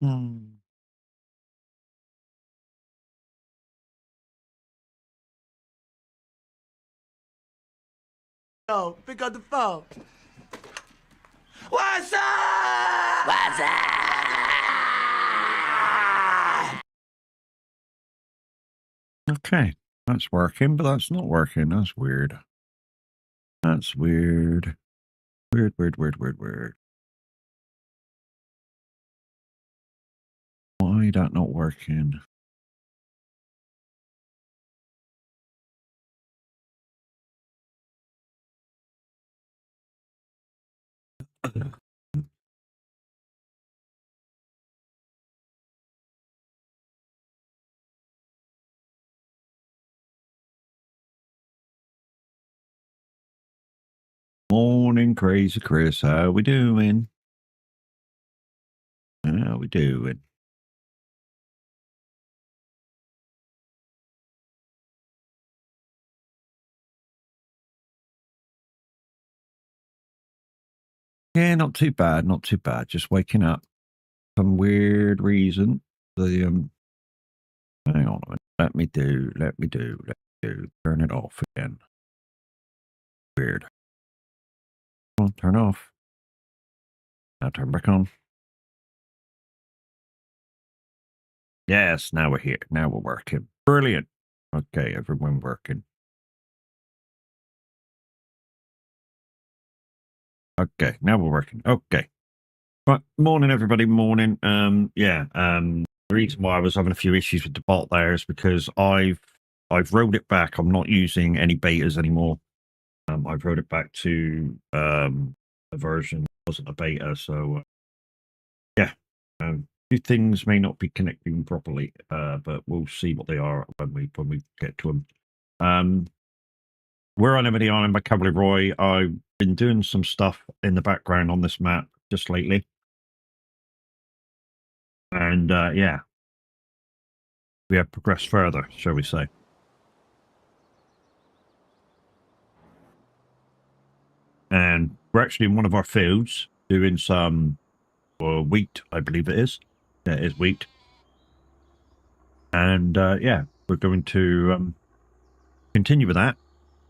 Hmm. Yo, pick up the phone. What's up? What's up? Okay, that's working, but that's not working. That's weird. That's weird. Weird, weird, weird, weird, weird. Why that not working? Morning, Crazy Chris. How we doing? How we doing? Yeah, not too bad, not too bad. Just waking up. Some weird reason. The hang on a minute. Let me do. Turn it off again. Weird. Come on, turn off. Now turn back on. Yes, now we're here. Now we're working. Brilliant. Okay, everyone working. Okay, now we're working. Okay. Right, morning everybody, morning. The reason why I was having a few issues with the bot there is because I've rolled it back. I'm not using any betas anymore. I've rolled it back to a version that wasn't a beta, so few things may not be connecting properly, but we'll see what they are when we get to them. We're on Ebony Island by Cavalier Roy. I've been doing some stuff in the background on this map just lately. And we have progressed further, shall we say. And we're actually in one of our fields doing some wheat, I believe it is. Yeah, it is wheat. And we're going to continue with that.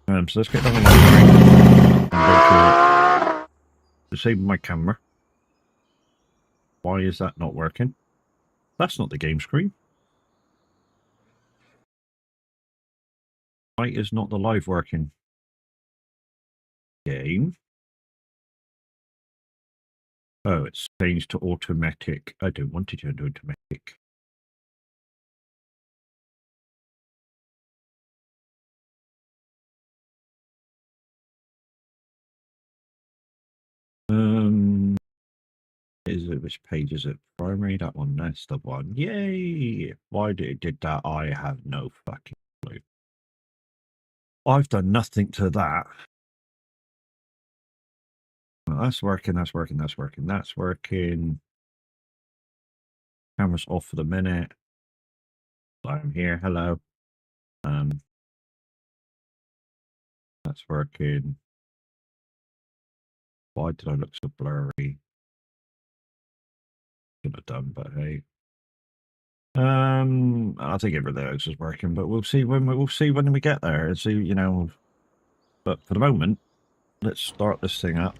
So let's get down the line and disable my camera. Why is that not working? That's not the game screen. Why is not the live working? Game. Oh, it's changed to automatic. I don't want it to do automatic. Which page is it? Primary, that one, that's the one. Yay! Why did it did that? I have no fucking clue. I've done nothing to that. Well, that's working, that's working, that's working, that's working. Camera's off for the minute. I'm here, hello. That's working. Why did I look so blurry? Should have done, but hey. I think everything else is working, but we'll see when we get there and see, you know. But for the moment, let's start this thing up.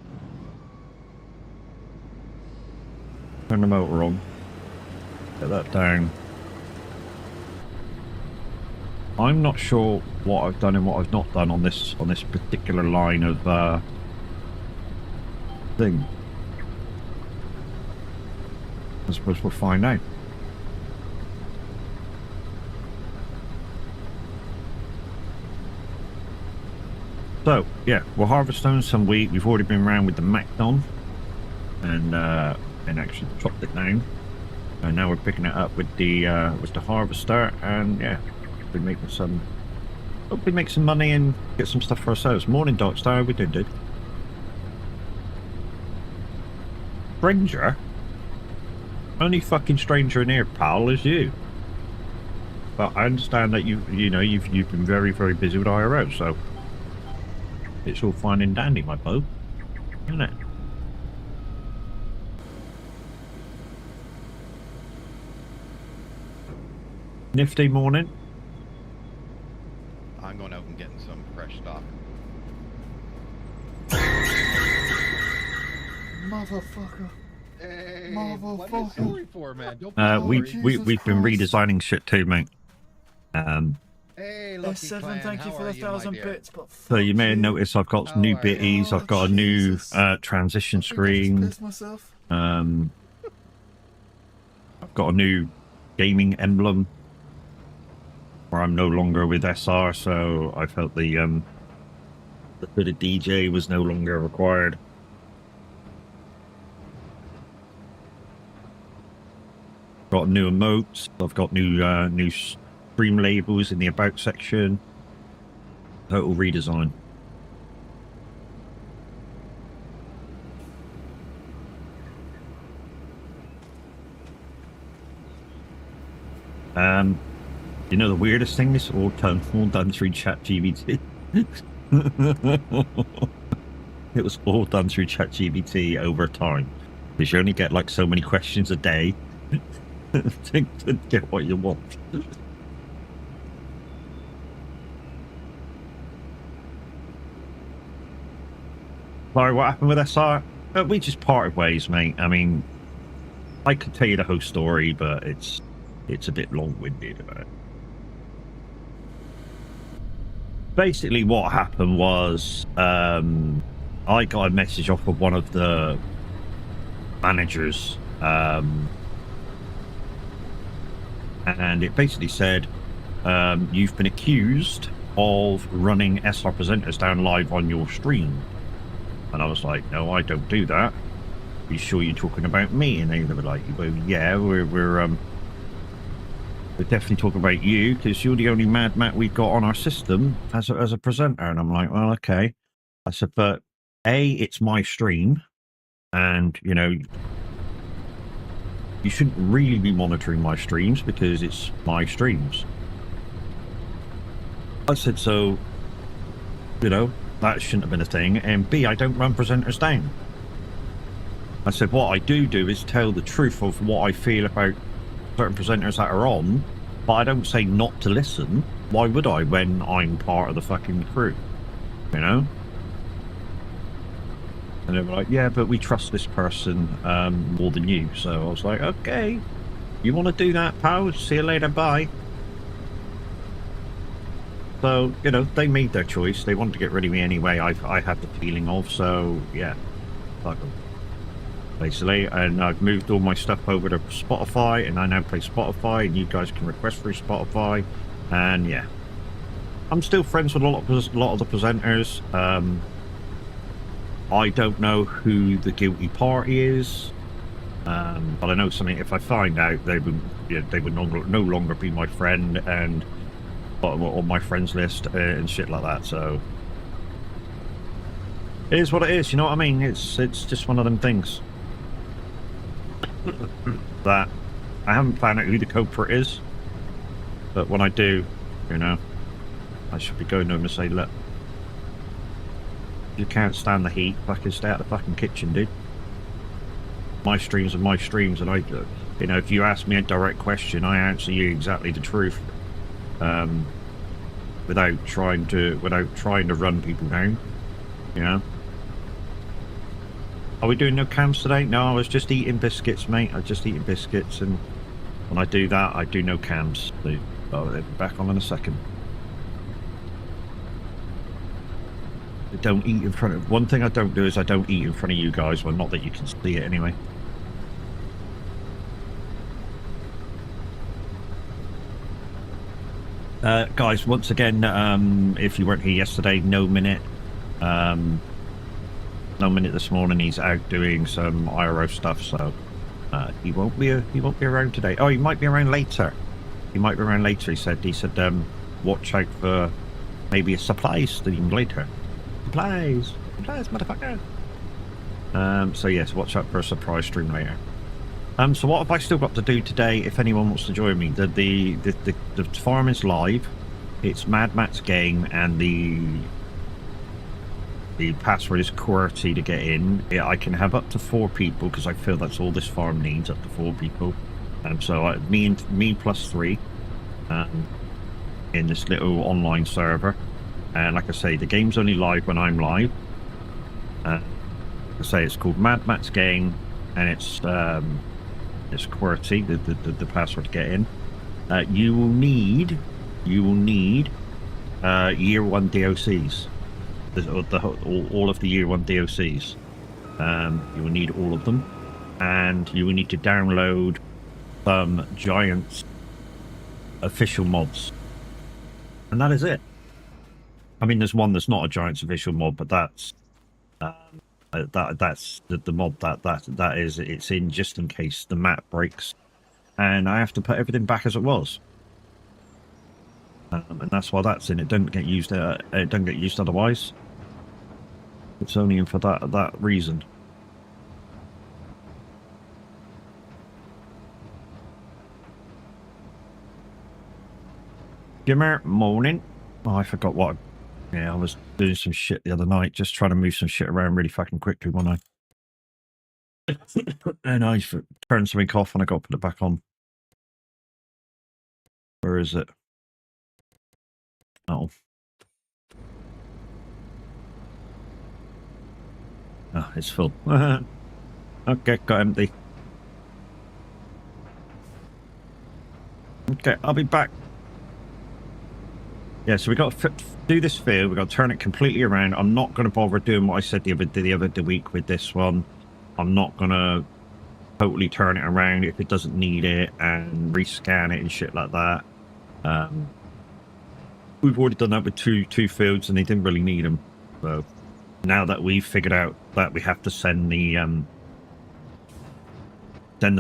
Turn the motor on. Get that down. I'm not sure what I've done and what I've not done on this particular line of thing. I suppose we'll find out. So yeah, we're harvesting some wheat. We've already been around with the Macdon and actually chopped it down, and now we're picking it up with the harvester, and yeah, we're making some. Hopefully make some money and get some stuff for ourselves. Morning, Dockstar. How we doing, dude? Stranger? Only fucking stranger in here, pal, is you. But I understand that you've been very, very busy with IRO, so it's all fine and dandy, my beau, isn't it? Nifty morning. I'm going out and getting some fresh stock. Motherfucker. Hey, Motherfucker. what are you sorry for, man? Don't be sorry. We've been redesigning shit too, mate. Hey, Lucky S7, Clan, thank you how for are the you, my 1,000 dear? bits. But So you may fuck have noticed I've got How new are you? bitties. I've got a new Jesus. transition I think I just screen. pissed myself. I've got a new gaming emblem where I'm no longer with SR, so I felt the bit of DJ was no longer required. Got new emotes. I've got new stream labels in the about section. Total redesign. You know the weirdest thing? This all done through ChatGPT. It was all done through ChatGPT over time, because you only get like so many questions a day to get what you want. Sorry, what happened with SR? We just parted ways, mate. I mean, I could tell you the whole story, but it's a bit long-winded about it. Basically, what happened was I got a message off of one of the managers, and it basically said, you've been accused of running SR presenters down live on your stream. And I was like, no, I don't do that. Are you sure you're talking about me? And they were like, well, yeah, we're definitely talking about you, because you're the only Mad Matt we've got on our system as a presenter. And I'm like, well, okay. I said, but A, it's my stream, and you know, you shouldn't really be monitoring my streams because it's my streams. I said, so, you know, that shouldn't have been a thing. And B, I don't run presenters down. I said, what I do is tell the truth of what I feel about certain presenters that are on, but I don't say not to listen. Why would I when I'm part of the fucking crew? You know? And they were like, yeah, but we trust this person more than you. So I was like, okay, you want to do that, pal? See you later, bye. So, you know, they made their choice. They wanted to get rid of me anyway. I had the feeling of, so yeah, fuck them. Basically, and I've moved all my stuff over to Spotify, and I now play Spotify, and you guys can request through Spotify, and yeah, I'm still friends with a lot of the presenters. I don't know who the guilty party is, but I know something. If I find out, they would no longer be my friend, and on my friends list and shit like that. So it is what it is. You know what I mean? It's just one of them things that I haven't found out who the culprit is, but when I do, you know, I should be going to him and say, look, you can't stand the heat, fucking stay out of the fucking kitchen, dude. My streams are my streams, and you know, if you ask me a direct question, I answer you exactly the truth, without trying to run people down, you know. Are we doing no cams today? No, I was just eating biscuits, mate. I was just eating biscuits, and when I do that, I do no cams. So I'll be back on in a second. I don't eat in front of... One thing I don't do is I don't eat in front of you guys. Well, not that you can see it anyway. Guys, once again, if you weren't here yesterday, no minute this morning. He's out doing some IRO stuff, so he won't be around today. Oh, he might be around later. He said watch out for maybe a supply stream later. Supplies, motherfucker. So yes, watch out for a surprise stream later. So what have I still got to do today? If anyone wants to join me, the farm is live. It's Mad Matt's game, and the password is QWERTY to get in. I can have up to 4 people because I feel that's all this farm needs, up to 4 people. So me plus 3 in this little online server. And like I say, the game's only live when I'm live. I say it's called Mad Matt's game, and it's QWERTY, the password to get in. You will need year 1 DOCs. All of the year 1 DOCs. You will need all of them, and you will need to download some Giants official mods, and that is it. I mean, there's one that's not a Giants official mod, but that's the mod that is, it's in just in case the map breaks, and I have to put everything back as it was, and that's why that's in. It doesn't get used. It doesn't get used otherwise. It's only in for that reason. Gimmer, morning. Oh, I forgot what. Yeah, I was doing some shit the other night, just trying to move some shit around really fucking quickly, wasn't I? And I turned something off and I got to put it back on. Where is it? Oh. Oh, it's full. Okay, got empty. Okay, I'll be back. Yeah, so we got to do this field. We got to turn it completely around. I'm not going to bother doing what I said the other week with this one. I'm not going to totally turn it around if it doesn't need it and rescan it and shit like that. We've already done that with two fields, and they didn't really need them. So now that we've figured out that we have to send the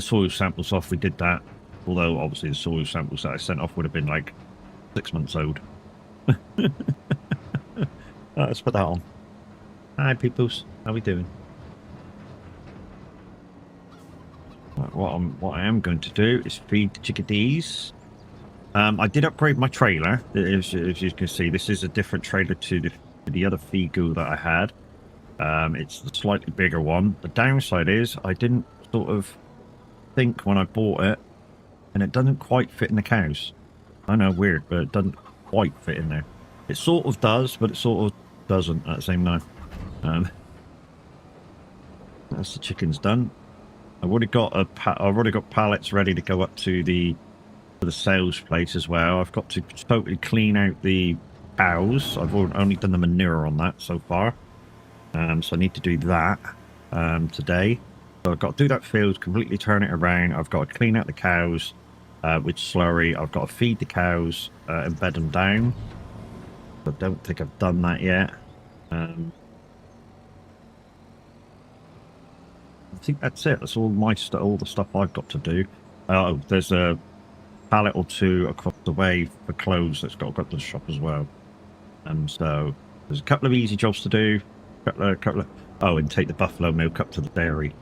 soil samples off, we did that. Although obviously the soil samples that I sent off would have been like 6 months old. Let's put that on. Hi peoples, how we doing? Right, what I am going to do is feed the chickadees. I did upgrade my trailer. As you can see, this is a different trailer to the other Figu that I had. It's the slightly bigger one. The downside is I didn't sort of think when I bought it, and it doesn't quite fit in the cows. I know, weird, but it doesn't quite fit in there. It sort of does, but it sort of doesn't at the same time. That's the chickens done. I've already got pallets ready to go up to the sales place as well. I've got to totally clean out the cows. I've only done the manure on that so far, so I need to do that today. So I've got to do that field, completely turn it around. I've got to clean out the cows with slurry. I've got to feed the cows and bed them down. I don't think I've done that yet. I think that's it. That's all all the stuff I've got to do. Oh, there's a pallet or two across the way for clothes that's got to go to the shop as well. So there's a couple of easy jobs to do. And take the buffalo milk up to the dairy.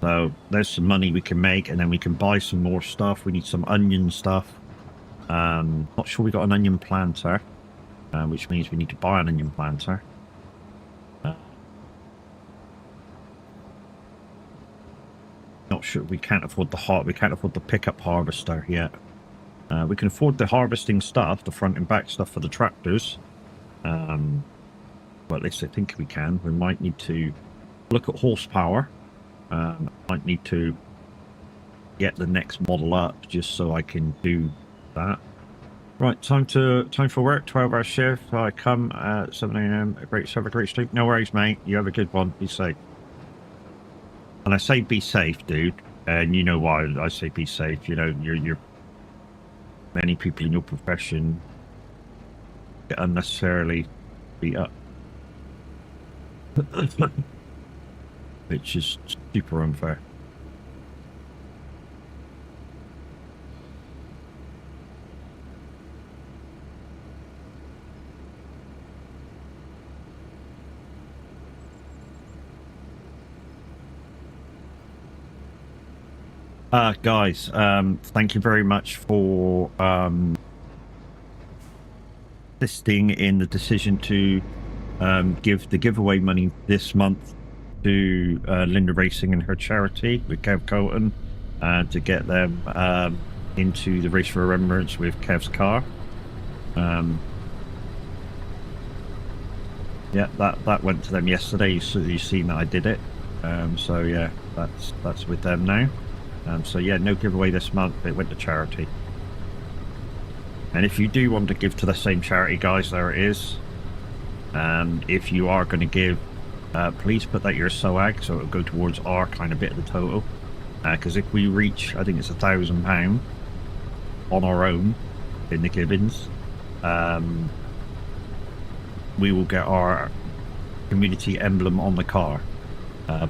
So there's some money we can make, and then we can buy some more stuff. We need some onion stuff. Not sure we got an onion planter, which means we need to buy an onion planter. Not sure, we can't afford the pickup harvester yet. We can afford the harvesting stuff, the front and back stuff for the tractors. Well, at least I think we can. We might need to look at horsepower. Might need to get the next model up just so I can do that. Right, time for work. 12-hour shift. I come at 7 a.m. Have a great sleep. No worries, mate. You have a good one. Be safe. And I say be safe, dude. And you know why I say be safe. You know, you're many people in your profession get unnecessarily beat up. Which is super unfair. Guys, thank you very much for assisting in the decision to give the giveaway money this month to Linda Racing and her charity with Kev Colton to get them into the Race for Remembrance with Kev's car. Yeah, that went to them yesterday. You've seen that I did it. So yeah, that's with them now. So yeah, no giveaway this month. It went to charity. And if you do want to give to the same charity, guys, there it is. If you are going to give, please put that your SOAG, so it'll go towards our kind of bit of the total. Because if we reach, I think it's £1,000 on our own in the Gibbons, we will get our community emblem on the car,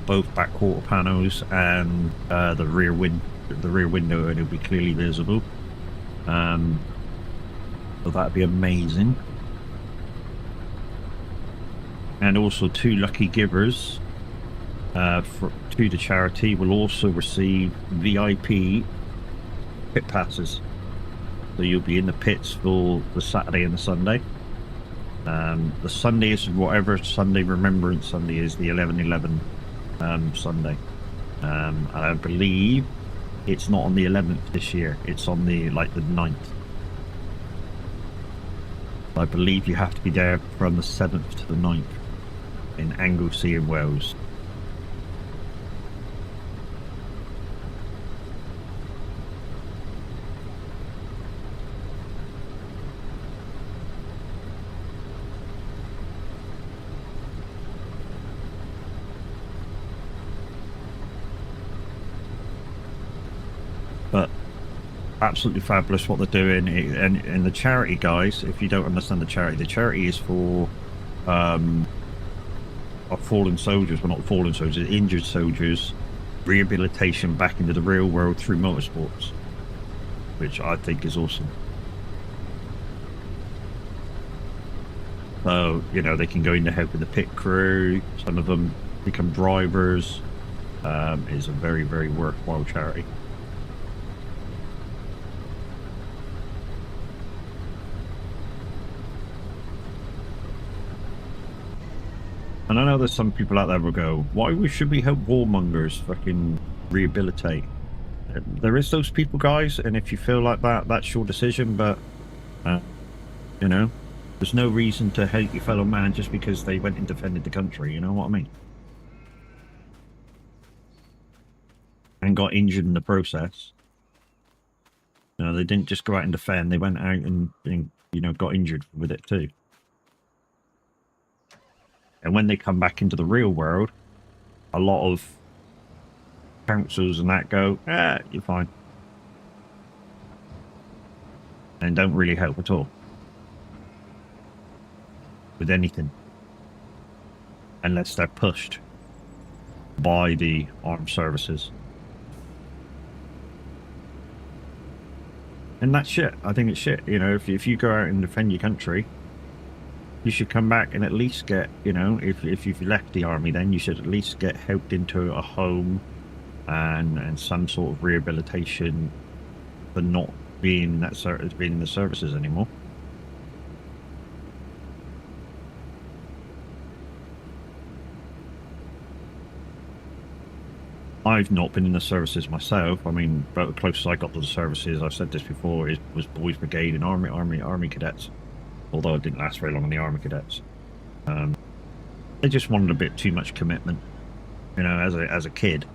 both back quarter panels and the rear window, and it'll be clearly visible. So that'd be amazing. And also 2 lucky givers to the charity will also receive VIP pit passes. So you'll be in the pits for the Saturday and the Sunday. The Sunday is whatever Sunday Remembrance Sunday is, the 11/11 Sunday. And I believe it's not on the 11th this year. It's on the 9th. I believe you have to be there from the 7th to the 9th in Anglesey in Wales. But absolutely fabulous what they're doing. And the charity, guys, if you don't understand the charity is for our fallen soldiers, well, not fallen soldiers, injured soldiers, rehabilitation back into the real world through motorsports, which I think is awesome. So, you know, they can go in to help with the pit crew. Some of them become drivers. It's a very, very worthwhile charity. And I know there's some people out there will go, why should we help warmongers fucking rehabilitate? There is those people, guys, and if you feel like that, that's your decision, but, you know, there's no reason to hate your fellow man just because they went and defended the country, you know what I mean? And got injured in the process. You know, they didn't just go out and defend, they went out and you know, got injured with it too. And when they come back into the real world, a lot of councils and that go, you're fine. And don't really help at all. With anything. Unless they're pushed by the armed services. And that's shit. I think it's shit. You know, if you go out and defend your country, you should come back and at least get, you know, if you've left the army, then you should at least get helped into a home and some sort of rehabilitation for not being being in the services anymore. I've not been in the services myself. I mean, about the closest I got to the services, I've said this before, was Boys Brigade and Army Cadets. Although it didn't last very long in the Army Cadets. They just wanted a bit too much commitment. You know, as a kid,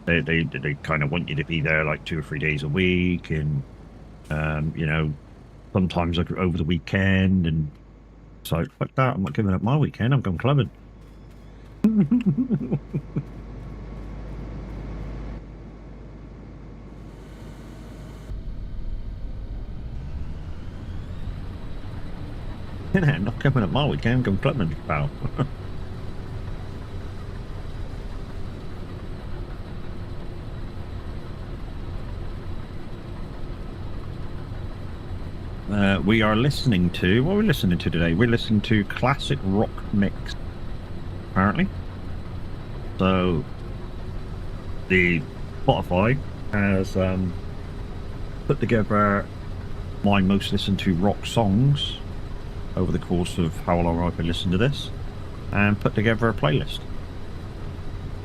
they kind of want you to be there like 2 or 3 days a week, and you know, sometimes like over the weekend. And it's like, fuck that! I'm not giving up my weekend. I'm going clubbing. Yeah, not coming up my weekend. I'm going clubbing, pal. We are listening to, what are we listening to today? We're listening to classic rock mix, apparently. So, the Spotify has put together my most listened to rock songs over the course of how long I've been listening to this, and put together a playlist.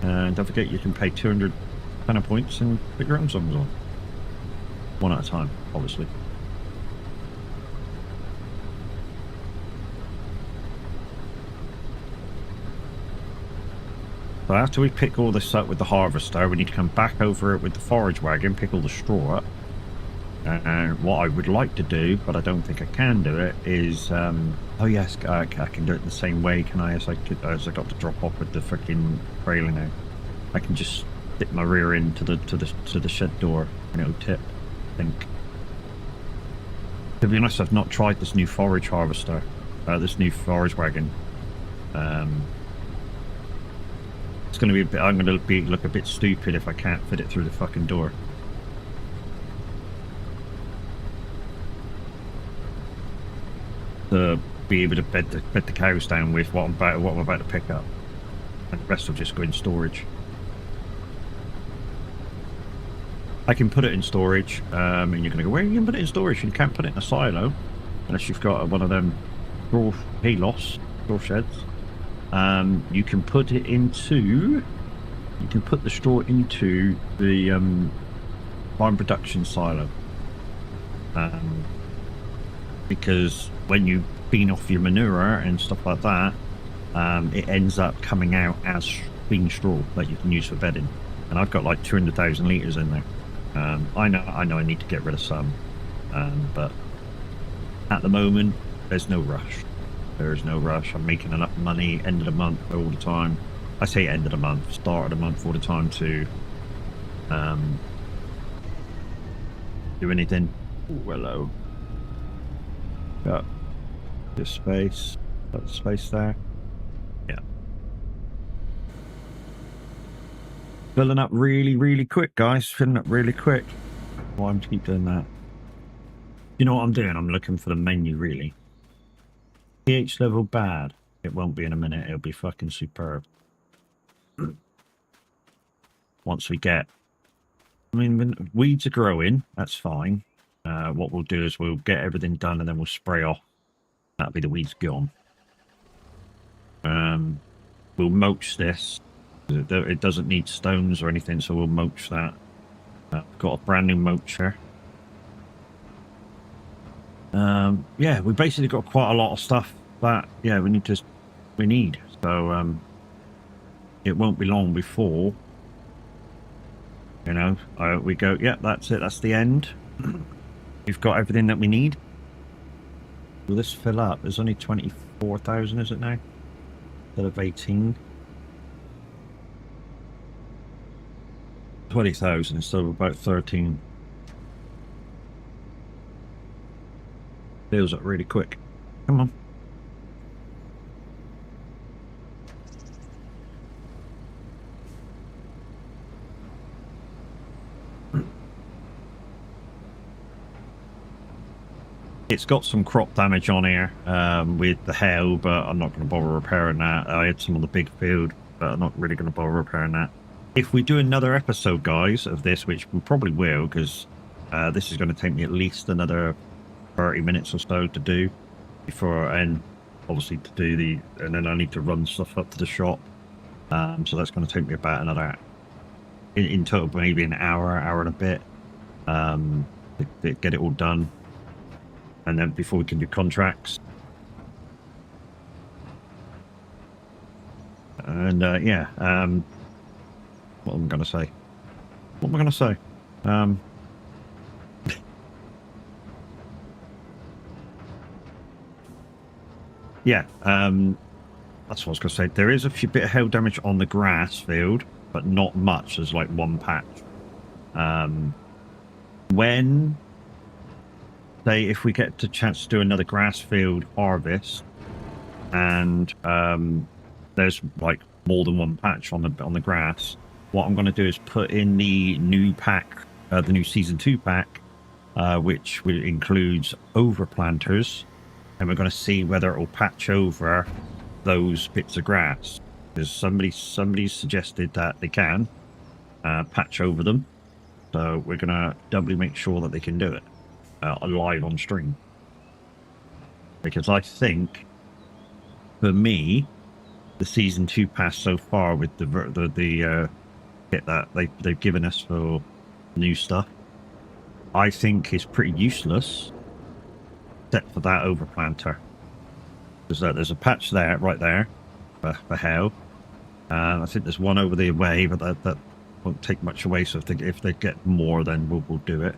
And don't forget, you can pay 200 kind of points and put your own songs on. One at a time, obviously. So after we pick all this up with the harvester, we need to come back over it with the forage wagon, pick all the straw up. And what I would like to do, but I don't think I can do it, is oh yes, I can do it the same way, can I? As I got to drop off with the freaking trailer now. I can just stick my rear end to the shed door, and it'll tip, I think. To be honest, I've not tried this new forage harvester, this new forage wagon. It's going to be a bit, I'm going to look a bit stupid if I can't fit it through the fucking door. To be able to bed the cows down with what I'm about to pick up, and the rest will just go in storage. I can put it in storage, and you're going to go, where are you going to put it in storage? You can't put it in a silo unless you've got one of them straw sheds. You can put it into, you can put the straw into the farm production silo, because when you clean off your manure and stuff like that, it ends up coming out as clean straw that you can use for bedding. And I've got like 200,000 litres in there. I know I need to get rid of some, but at the moment there's no rush. There's no rush. I'm making enough money end of the month all the time. I say end of the month, start of the month all the time to do anything. Ooh, hello. Got this space. Got the space there. Yeah. Filling up really, really quick, guys. Filling up really quick. Why I'm keep doing that? You know what I'm doing? I'm looking for the menu, really. pH level bad. It won't be in a minute. It'll be fucking superb. Once we get... I mean, when weeds are growing, that's fine. What we'll do is we'll get everything done and then we'll spray off. That'll be the weeds gone. We'll mulch this. It doesn't need stones or anything, so we'll mulch that. Got a brand new mulcher. Yeah, we basically got quite a lot of stuff that, yeah, we need. So, it won't be long before, you know, we go, yeah, that's it, that's the end. We've got everything that we need. Will this fill up? There's only 24,000, is it now? Instead of 18. 20,000 instead of about 13. Fills up really quick. Come on. It's got some crop damage on here with the hail, but I'm not going to bother repairing that. I had some on the big field, but I'm not really going to bother repairing that. If we do another episode, guys, of this, which we probably will, because this is going to take me at least another 30 minutes or so to do before, and obviously to do the, and then I need to run stuff up to the shop. So that's going to take me about another, in total, maybe an hour and a bit to get it all done. And then before we can do contracts. And yeah, what am I going to say? What am I going to say? Yeah, that's what I was going to say. There is a few bit of hail damage on the grass field, but not much. There's like one patch. When, say, if we get the chance to do another grass field harvest, and there's like more than one patch on the grass, what I'm going to do is put in the new pack, the new season 2 pack, which includes overplanters, and we're going to see whether it will patch over those bits of grass. Because somebody suggested that they can patch over them, so we're going to doubly make sure that they can do it live on stream. Because I think, for me, the season 2 pass so far with the kit that they've given us for new stuff, I think is pretty useless, except for that overplanter. Because there's a patch there, right there, for hail. I think there's one over the way, but that won't take much away. So if they get more, then we'll do it.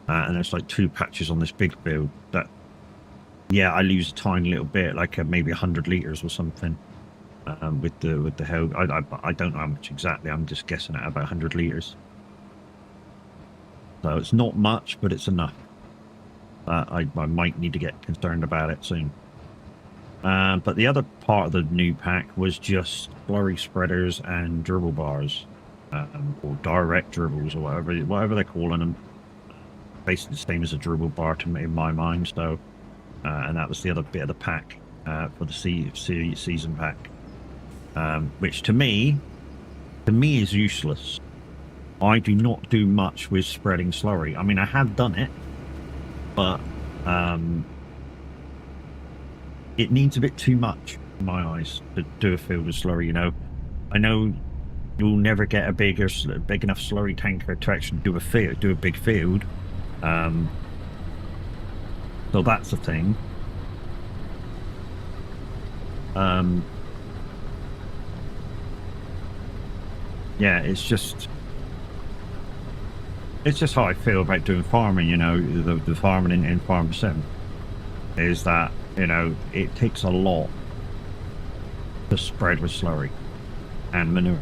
And there's like 2 patches on this big field that, yeah, I lose a tiny little bit, like maybe 100 liters or something. With the hail, I don't know how much exactly. I'm just guessing at about 100 liters. So it's not much, but it's enough. I might need to get concerned about it soon. But the other part of the new pack was just slurry spreaders and dribble bars, or direct dribbles, or whatever they're calling them. Basically the same as a dribble bar in my mind. So, and that was the other bit of the pack for the season pack, which to me is useless. I do not do much with spreading slurry. I mean, I have done it, but it needs a bit too much in my eyes to do a field with slurry. You know, I know you'll never get a big enough slurry tanker to actually do a big field. So that's the thing. Yeah, it's just how I feel about doing farming. You know, the farming in Farm Sim is that, you know, it takes a lot to spread with slurry and manure.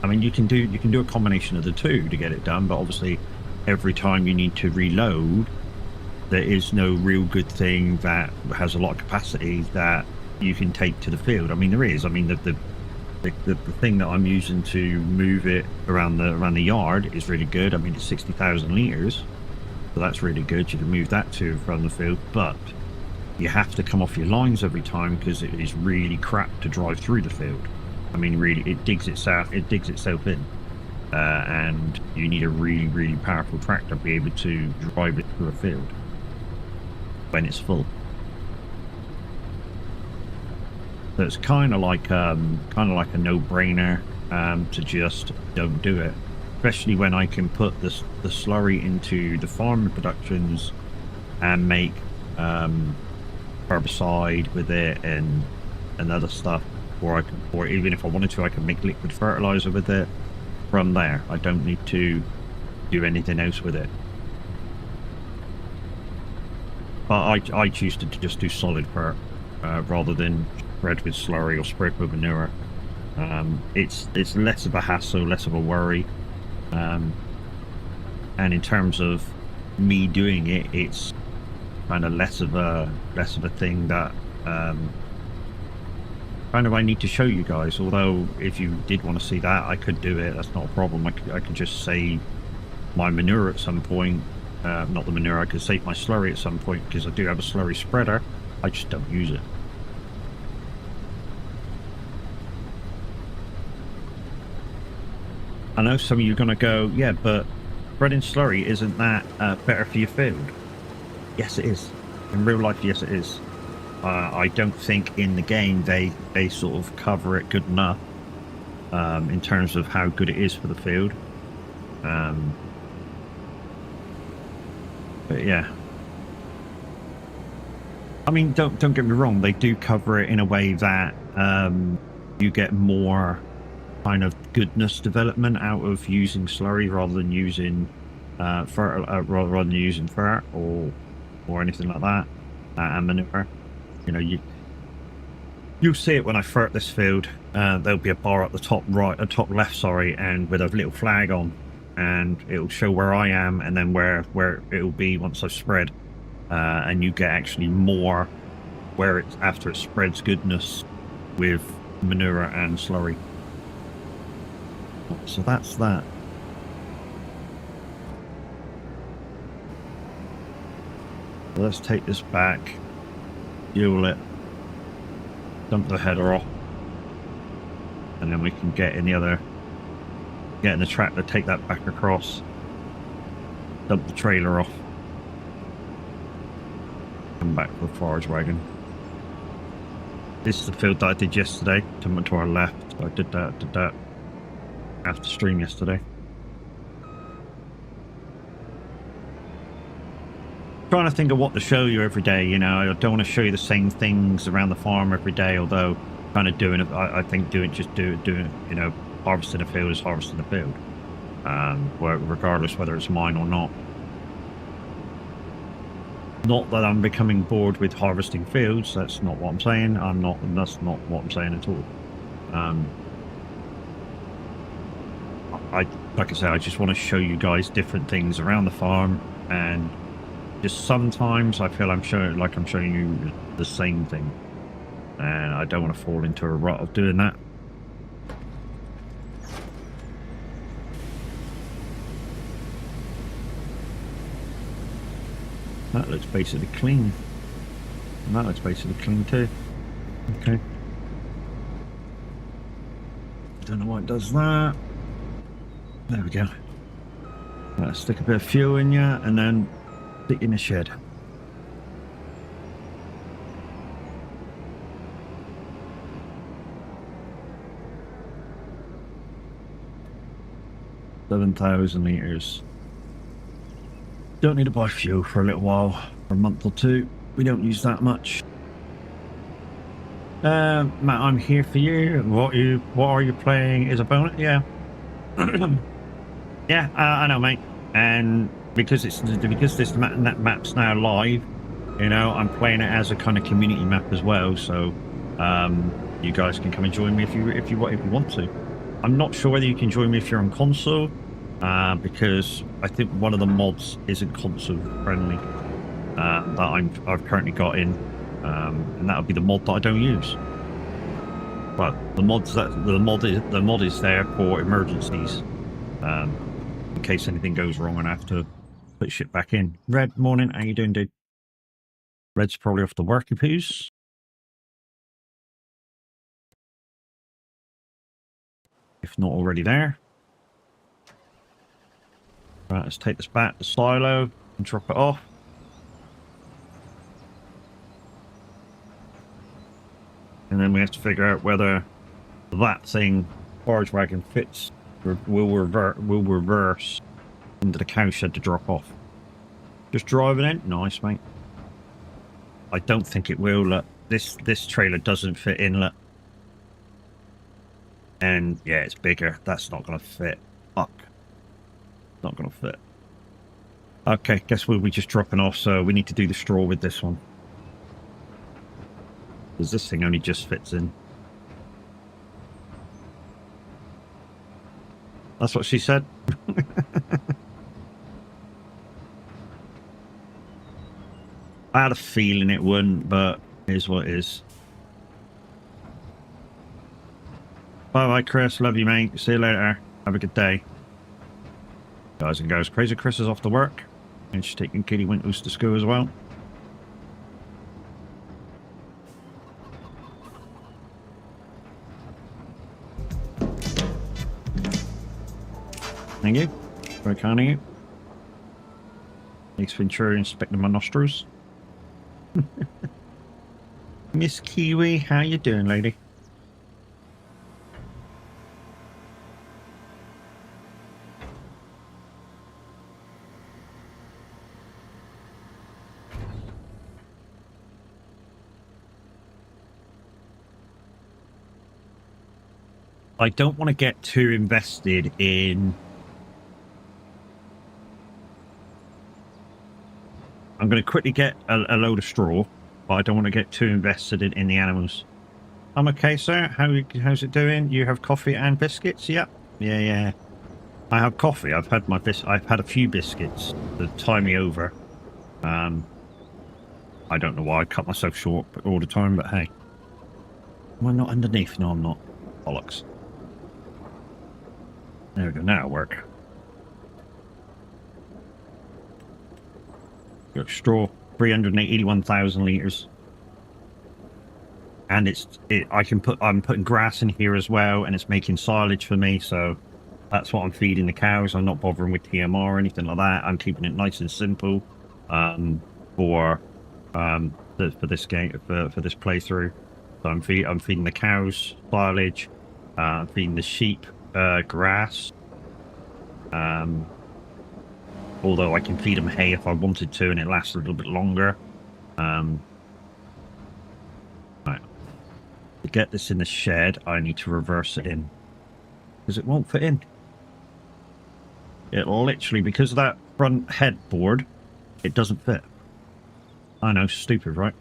I mean, you can do a combination of the two to get it done, but obviously every time you need to reload, there is no real good thing that has a lot of capacity that you can take to the field. I mean, there is. I mean, the thing that I'm using to move it around the yard is really good. I mean, it's 60,000 liters, so that's really good. You can move that to from the field, but you have to come off your lines every time because it is really crap to drive through the field. I mean, really, it digs itself in, and you need a really powerful tractor to be able to drive it through a field when it's full. So it's kind of like a no-brainer to just don't do it, especially when I can put the slurry into the farming productions and make herbicide with it and other stuff, or even if I wanted to, I can make liquid fertilizer with it from there. I don't need to do anything else with it. But I choose to just do solid fert rather than spread with slurry or spread with manure. It's less of a hassle, less of a worry, and in terms of me doing it, it's kind of less of a thing that kind of I need to show you guys. Although if you did want to see that, I could do it. That's not a problem. I could just save my manure at some point not the manure. I could save my slurry at some point because I do have a slurry spreader. I just don't use it. I know some of you are going to go, yeah, but spreading slurry, isn't that better for your field? Yes, it is. In real life, yes, it is. I don't think in the game they sort of cover it good enough in terms of how good it is for the field. But yeah, I mean, don't get me wrong. They do cover it in a way that you get more kind of goodness development out of using slurry rather than using rather than using fert or anything like that and manure. You know, you'll see it when I fert this field. There'll be a bar at the top right, top left, sorry, and with a little flag on, and it'll show where I am and then where it'll be once I've spread. And you get actually more where it's after it spreads goodness with manure and slurry. So that's that. Let's take this back, fuel it, dump the header off, and then we can get in the tractor, take that back across, dump the trailer off, come back with the forage wagon. This is the field that I did yesterday, to our left. So I did that after stream yesterday. Trying to think of what to show you every day. You know, I don't want to show you the same things around the farm every day, although kind of doing it, I think doing you know, harvesting a field is harvesting a field, regardless whether it's mine or not. Not that I'm becoming bored with harvesting fields. That's not what I'm saying. That's not what I'm saying at all. Like I said, I just want to show you guys different things around the farm, and just sometimes I feel I'm showing you the same thing, and I don't want to fall into a rut of doing that. That looks basically clean, and that looks basically clean too. Okay, don't know why it does that. There we go. Let's stick a bit of fuel in you and then stick in the shed. $7,000 litres. Don't need to buy fuel for a little while, for a month or two. We don't use that much. Matt, I'm here for you. What are you playing? Is a bonus? Yeah. Yeah, I know, mate. And because this map's now live, you know, I'm playing it as a kind of community map as well. So you guys can come and join me if you want to. I'm not sure whether you can join me if you're on console, because I think one of the mods isn't console friendly that I've currently got in, and that would be the mod that I don't use. But the mod is there for emergencies, in case anything goes wrong and I have to put shit back in. Red, morning, how you doing, dude? Red's probably off the worky poos. If not already there. Right, let's take this back to silo and drop it off. And then we have to figure out whether that thing, forage wagon, fits or will reverse into the cow shed to drop off. Just driving in, nice, mate. I don't think it will. Look, this trailer doesn't fit in. Look, and yeah, it's bigger. That's not gonna fit. Fuck, not gonna fit. Okay, guess we'll be just dropping off. So we need to do the straw with this one, because this thing only just fits in. That's what she said. I had a feeling it wouldn't, but here's what it is. Bye-bye, Chris. Love you, mate. See you later. Have a good day. Guys and girls, Crazy Chris is off to work. And she's taking Kitty Winkles to school as well. Thank you. Very kind of you. Thanks Ventura inspecting my nostrils. Miss Kiwi, how you doing, lady? I don't want to get too invested in... I'm going to quickly get a load of straw, but I don't want to get too invested in the animals. I'm okay, sir. How's it doing? You have coffee and biscuits? Yep. Yeah. I have coffee. I've had a few biscuits to tie me over. I don't know why I cut myself short all the time, but hey. Am I not underneath? No, I'm not. Bollocks. There we go. Now it'll work. Got straw, 381,000 litres. And I'm putting grass in here as well, and it's making silage for me, so that's what I'm feeding the cows. I'm not bothering with TMR or anything like that. I'm keeping it nice and simple for this game, for this playthrough. So I'm feeding the cows silage, I'm feeding the sheep grass. Although I can feed them hay if I wanted to, and it lasts a little bit longer. Right. To get this in the shed, I need to reverse it in, because it won't fit in. It literally, because of that front headboard, it doesn't fit. I know, stupid, right?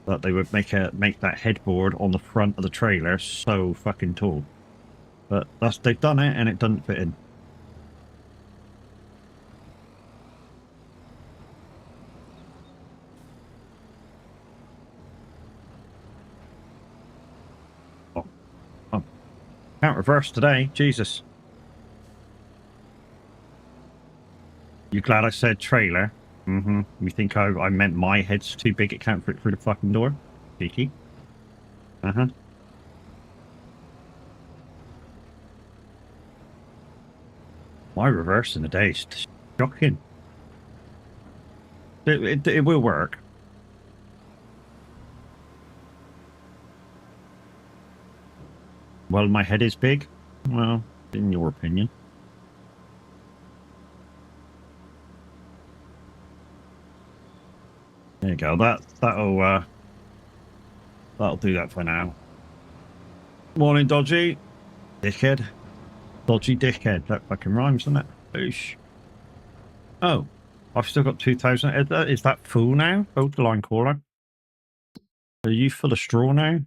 That they would make that headboard on the front of the trailer so fucking tall. But they've done it, and it doesn't fit in. Can't reverse today, Jesus. You glad I said trailer? Mm-hmm. You think I meant my head's too big, it can't fit through the fucking door? Cheeky. Uh-huh. My reverse in the day is shocking. It will work. Well, my head is big. Well, in your opinion. There you go. That'll do that for now. Morning, Dodgy. Dickhead. Dodgy dickhead. That fucking rhymes, doesn't it? Oosh. Oh, I've still got 2,000. Is that full now? Hold the line caller. Are you full of straw now?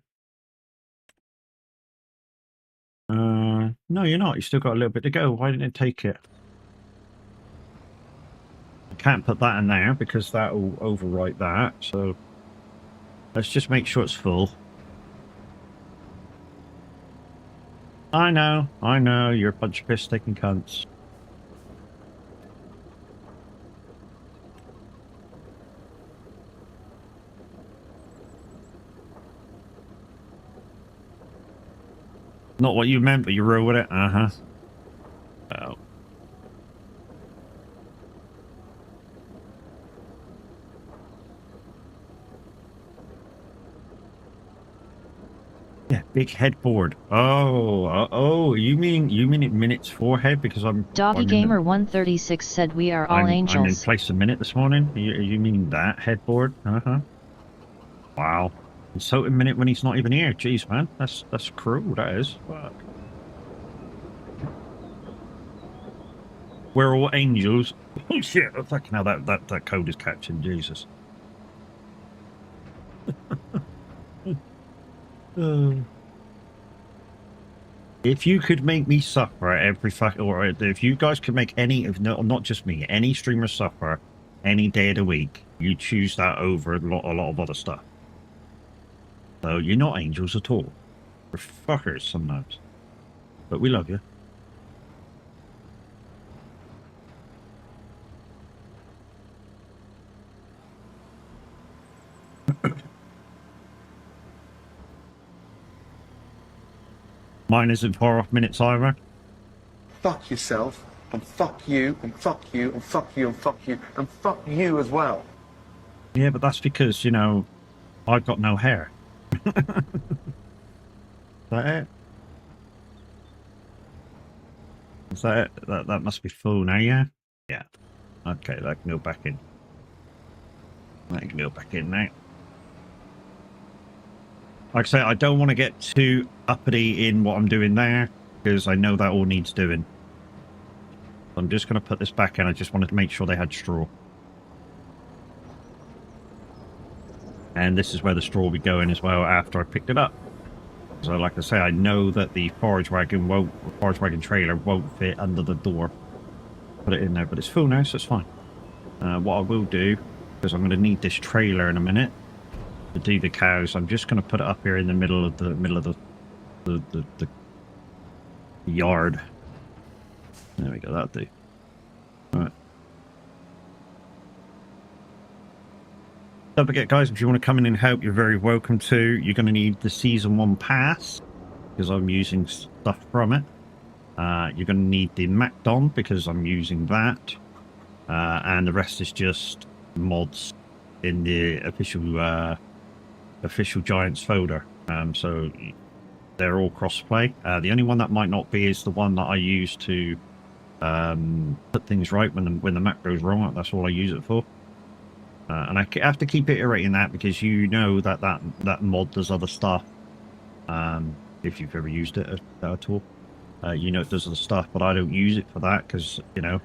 No, you're not. You still got a little bit to go. Why didn't it take it? I can't put that in there because that will overwrite that. So let's just make sure it's full. I know. You're a bunch of piss-taking cunts. Not what you meant, but you wrote with it. Uh-huh. Oh. Yeah, big headboard. Oh, you mean it minutes forehead because I'm Doggy Gamer 136 said we are all angels. I'm in place a minute this morning. You mean that headboard? Uh-huh. Wow. So a minute when he's not even here. Jeez, man. That's cruel, that is. Fuck. We're all angels. Oh shit, fucking hell, that code is catching, Jesus. If you could make me suffer every fuck, or if you guys could make any of, no, not just me, any streamer suffer any day of the week, you choose that over a lot of other stuff. So you're not angels at all. We're fuckers sometimes. But we love you. Mine isn't far off minutes either. Fuck yourself, and fuck you, and fuck you, and fuck you, and fuck you, and fuck you as well. Yeah, but that's because, you know, I've got no hair. Is that it? Is that it? That must be full now, yeah? Yeah. Okay, that can go back in. That can go back in now. Like I say, I don't want to get too uppity in what I'm doing there, because I know that all needs doing. I'm just going to put this back in. I just wanted to make sure they had straw. And this is where the straw will be going as well after I picked it up. So like I say, I know that the forage wagon trailer won't fit under the door. Put it in there, but it's full now, so it's fine. What I will do, because I'm going to need this trailer in a minute to do the cows, I'm just going to put it up here in the middle of the yard. There we go, that'll do. Alright. Don't forget, guys, if you want to come in and help, you're very welcome to. You're going to need the Season 1 pass, because I'm using stuff from it. You're going to need the MacDon, because I'm using that. And the rest is just mods in the official Giants folder. So they're all cross-play. The only one that might not be is the one that I use to put things right when the Mac goes wrong. That's all I use it for. And I have to keep iterating that, because you know that mod does other stuff. If you've ever used it at all, you know it does other stuff, but I don't use it for that, because, you know,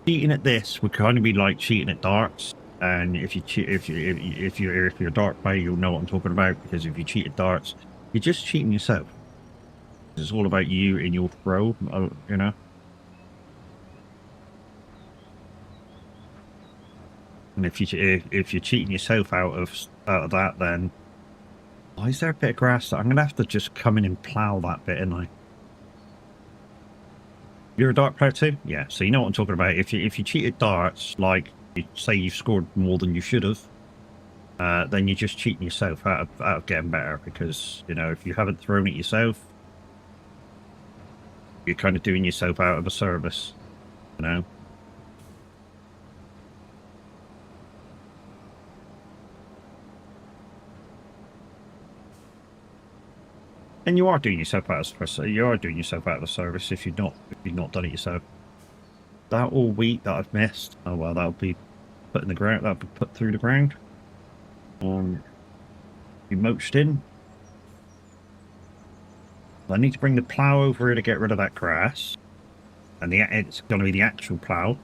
cheating at this would kind of be like cheating at darts. And if you're a dart player, you'll know what I'm talking about, because if you cheat at darts, you're just cheating yourself. It's all about you in your throw, you know. And if you're cheating yourself out of that, then why is there a bit of grass? I'm gonna have to just come in and plow that bit, aren't I? You're a dart player too? Yeah, so you know what I'm talking about. If you cheated darts, like you say you've scored more than you should have, then you're just cheating yourself out of getting better, because, you know, if you haven't thrown it yourself, you're kind of doing yourself out of a service, you know. And you are doing yourself out of the service if you've not done it yourself. That all wheat that I've missed, oh well, that'll be put in the ground. That'll be put through the ground. Be mulched in. I need to bring the plough over here to get rid of that grass, and it's going to be the actual plough.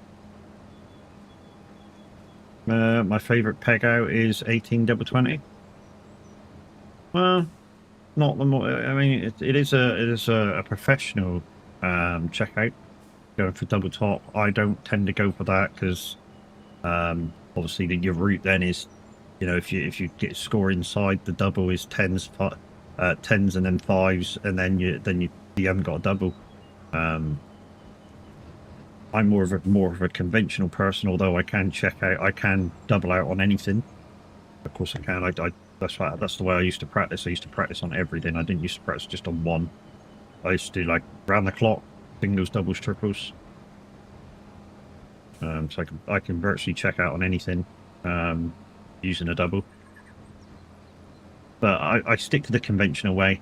My favourite peg out is 18/20. Well, not the more. I mean, it is a professional checkout going for double top. I don't tend to go for that, because obviously your route then is, you know, if you get score inside, the double is tens and then fives, and then you haven't got a double. I'm more of a conventional person, although I can double out on anything. Of course I can. That's the way I used to practice. I used to practice on everything. I didn't used to practice just on one. I used to do like round the clock, singles, doubles, triples. So I can virtually check out on anything using a double. But I stick to the conventional way.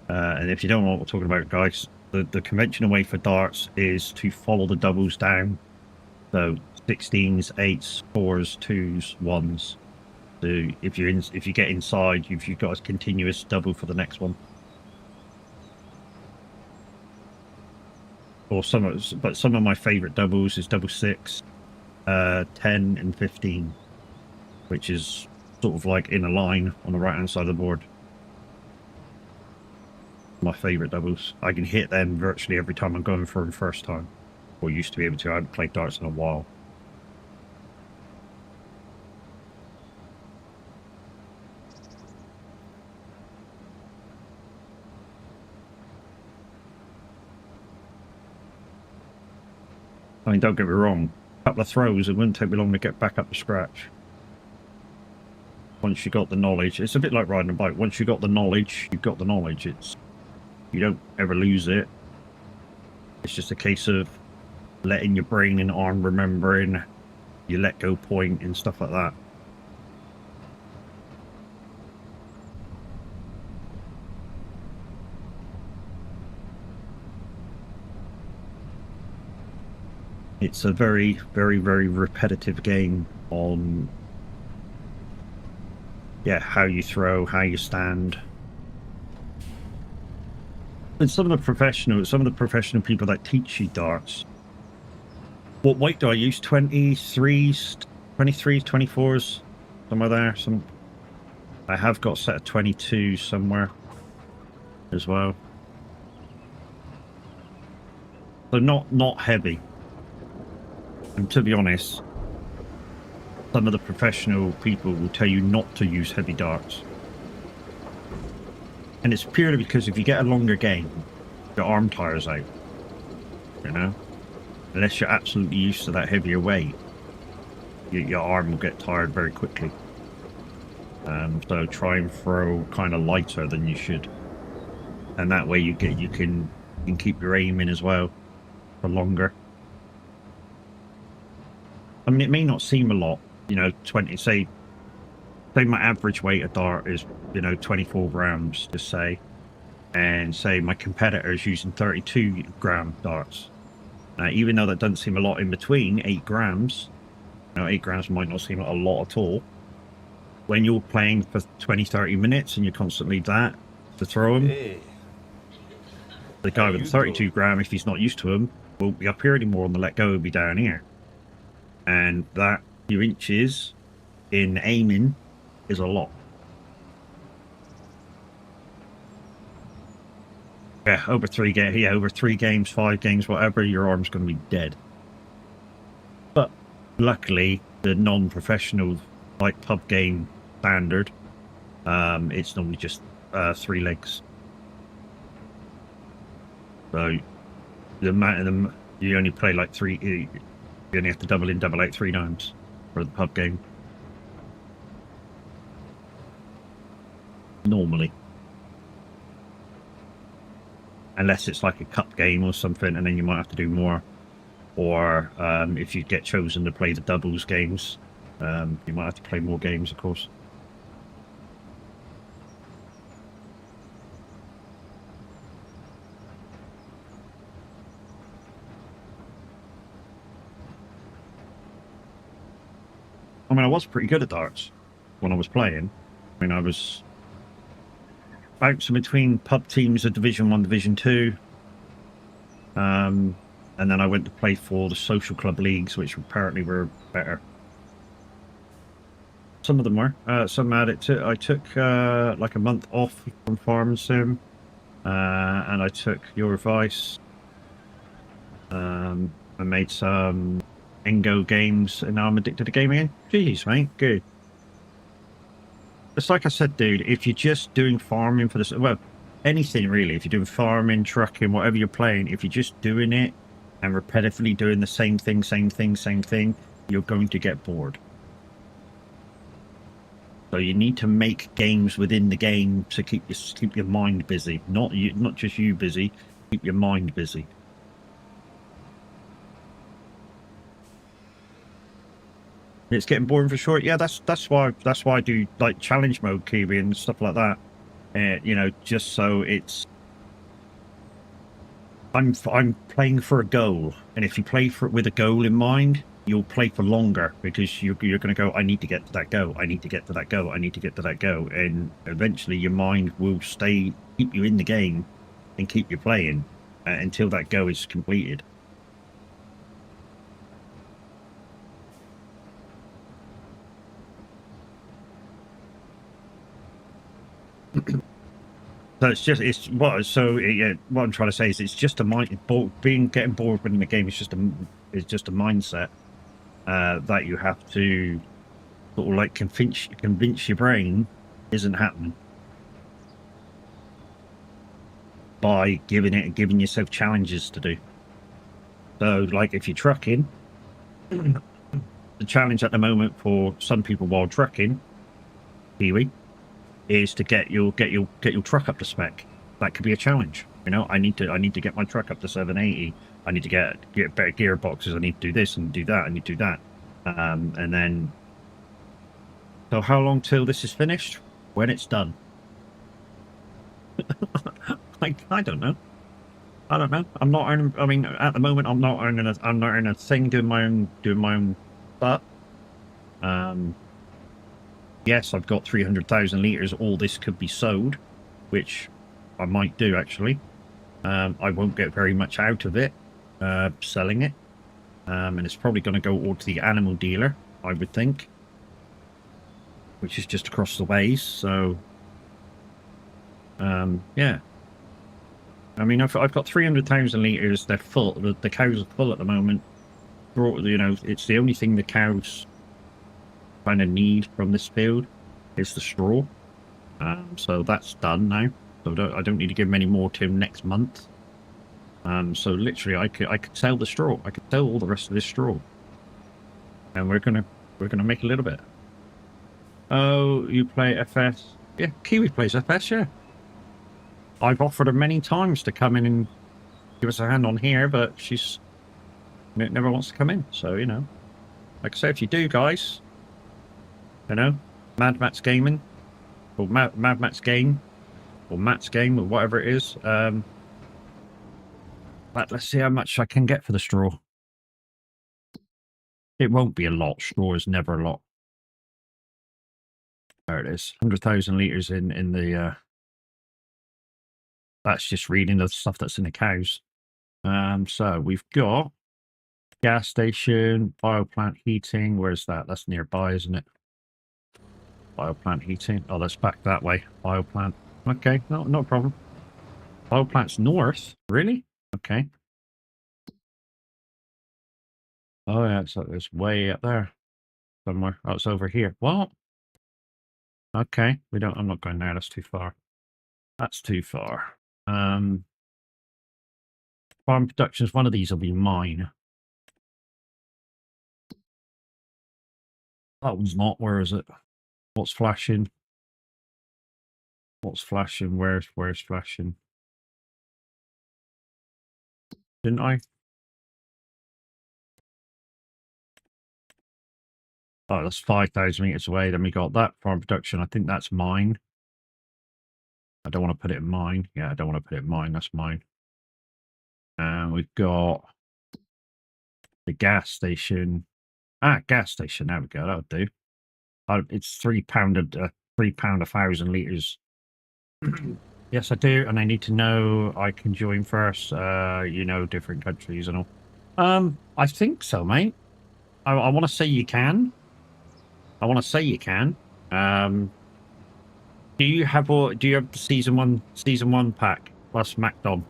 And if you don't know what we're talking about, guys, the conventional way for darts is to follow the doubles down. So 16s, 8s, 4s, 2s, 1s. So if you get inside, you've got a continuous double for the next one. Or some of my favourite doubles is double 6, 10 and 15, which is sort of like in a line on the right hand side of the board. My favourite doubles. I can hit them virtually every time I'm going for them first time. Or used to be able to. I haven't played darts in a while. I mean, don't get me wrong. A couple of throws, it wouldn't take me long to get back up to scratch. once you got the knowledge, it's a bit like riding a bike. Once you got the knowledge, you've got the knowledge. You don't ever lose it. It's just a case of letting your brain and arm remembering your let go point and stuff like that. It's a very, very, very repetitive game on, yeah, how you throw, how you stand. And some of the professional people that teach you darts. What weight do I use? 23s, 24s, somewhere there. I have got a set of 22 somewhere as well. So not heavy. And to be honest, some of the professional people will tell you not to use heavy darts. And it's purely because if you get a longer game, your arm tires out. You know? Unless you're absolutely used to that heavier weight, your arm will get tired very quickly. So try and throw kind of lighter than you should. And that way you can keep your aim in as well for longer. I mean, it may not seem a lot, you know, say my average weight of dart is, you know, 24 grams, just say. And say my competitor is using 32 gram darts. Now, even though that doesn't seem a lot in between, 8 grams, you know, 8 grams might not seem a lot at all. When you're playing for 20, 30 minutes and you're constantly that to throw them, the guy with the 32 gram, if he's not used to them, won't be up here anymore and the let go will be down here. And that few inches in aiming is a lot. Yeah, over 3 games, 5 games, whatever, your arm's going to be dead. But luckily, the non-professional, like pub game standard, it's normally just 3 legs. So the amount of them, you only play like 3. You only have to double out 3 times for the pub game. Normally. Unless it's like a cup game or something, and then you might have to do more. Or if you get chosen to play the doubles games, you might have to play more games, of course. I mean, I was pretty good at darts when I was playing. I mean, I was bouncing between pub teams of Division 1, Division 2. And then I went to play for the social club leagues, which apparently were better. Some of them were. Some had it too. I took like a month off from Farm Sim. And I took your advice. I made some Engo games, and now I'm addicted to gaming again. Jeez, mate, good. It's like I said, dude, if you're just doing farming for this, well, anything really, if you're doing farming, trucking, whatever you're playing, if you're just doing it and repetitively doing the same thing, you're going to get bored. So you need to make games within the game to keep your mind busy. Not just you busy, keep your mind busy. It's getting boring for sure. Yeah, that's why I do like challenge mode, Kiwi, and stuff like that. You know, just so it's I'm playing for a goal, and if you play for it with a goal in mind, you'll play for longer because you're going to go, I need to get to that goal, I need to get to that goal, I need to get to that goal, and eventually your mind will keep you in the game and keep you playing until that goal is completed. So what I'm trying to say is it's just a getting bored within the game is just a mindset that you have to sort of like convince your brain isn't happening by giving yourself challenges to do. So like if you're trucking, the challenge at the moment for some people while trucking Kiwi, is to get your truck up to spec. That could be a challenge. You know, I need to get my truck up to 780. I need to get better gearboxes. I need to do this and do that. I need to do that. And then, so how long till this is finished? When it's done. I don't know. I don't know. I'm not earning. I mean, at the moment, I'm not earning a thing doing my own stuff. Yes, I've got 300,000 liters. All this could be sold, which I might do actually. I won't get very much out of it selling it, and it's probably going to go all to the animal dealer, I would think, which is just across the ways. So, yeah. I mean, I've got 300,000 liters. They're full. The cows are full at the moment. You know, it's the only thing the cows kind of need from this field is the straw. So that's done now. So I don't need to give them any more till next month. So literally, I could sell the straw. I could sell all the rest of this straw, and we're gonna make a little bit. Oh, you play FS? Yeah, Kiwi plays FS. Yeah. I've offered her many times to come in and give us a hand on here, but she's never wants to come in. So, you know, like I say, if you do, guys, you know, Mad Matt's Gaming, or Mad Matt's Game, or Matt's Game, or whatever it is. But let's see how much I can get for the straw. It won't be a lot. Straw is never a lot. There it is. 100,000 liters in the. That's just reading the stuff that's in the cows. So we've got gas station, bioplant heating. Where's that? That's nearby, isn't it? Bioplant heating. Oh, that's back that way. Bioplant. Okay, no problem. Bioplant's north. Really? Okay. Oh yeah, it's way up there somewhere. Oh, it's over here. What? Okay, I'm not going there. That's too far. That's too far. Farm productions, one of these will be mine. That one's not. Where is it? What's flashing? What's flashing? Where's flashing? Didn't I? Oh, that's 5,000 meters away. Then we got that farm production. I think that's mine. I don't want to put it in mine. Yeah, I don't want to put it in mine. That's mine. And we've got the gas station. Gas station. There we go. That'll do. It's £3 1,000 liters. Yes, I do, and I need to know I can join first. You know, different countries and all. I think so, mate. I want to say you can. I want to say you can. Do you have the season one pack plus MacDom?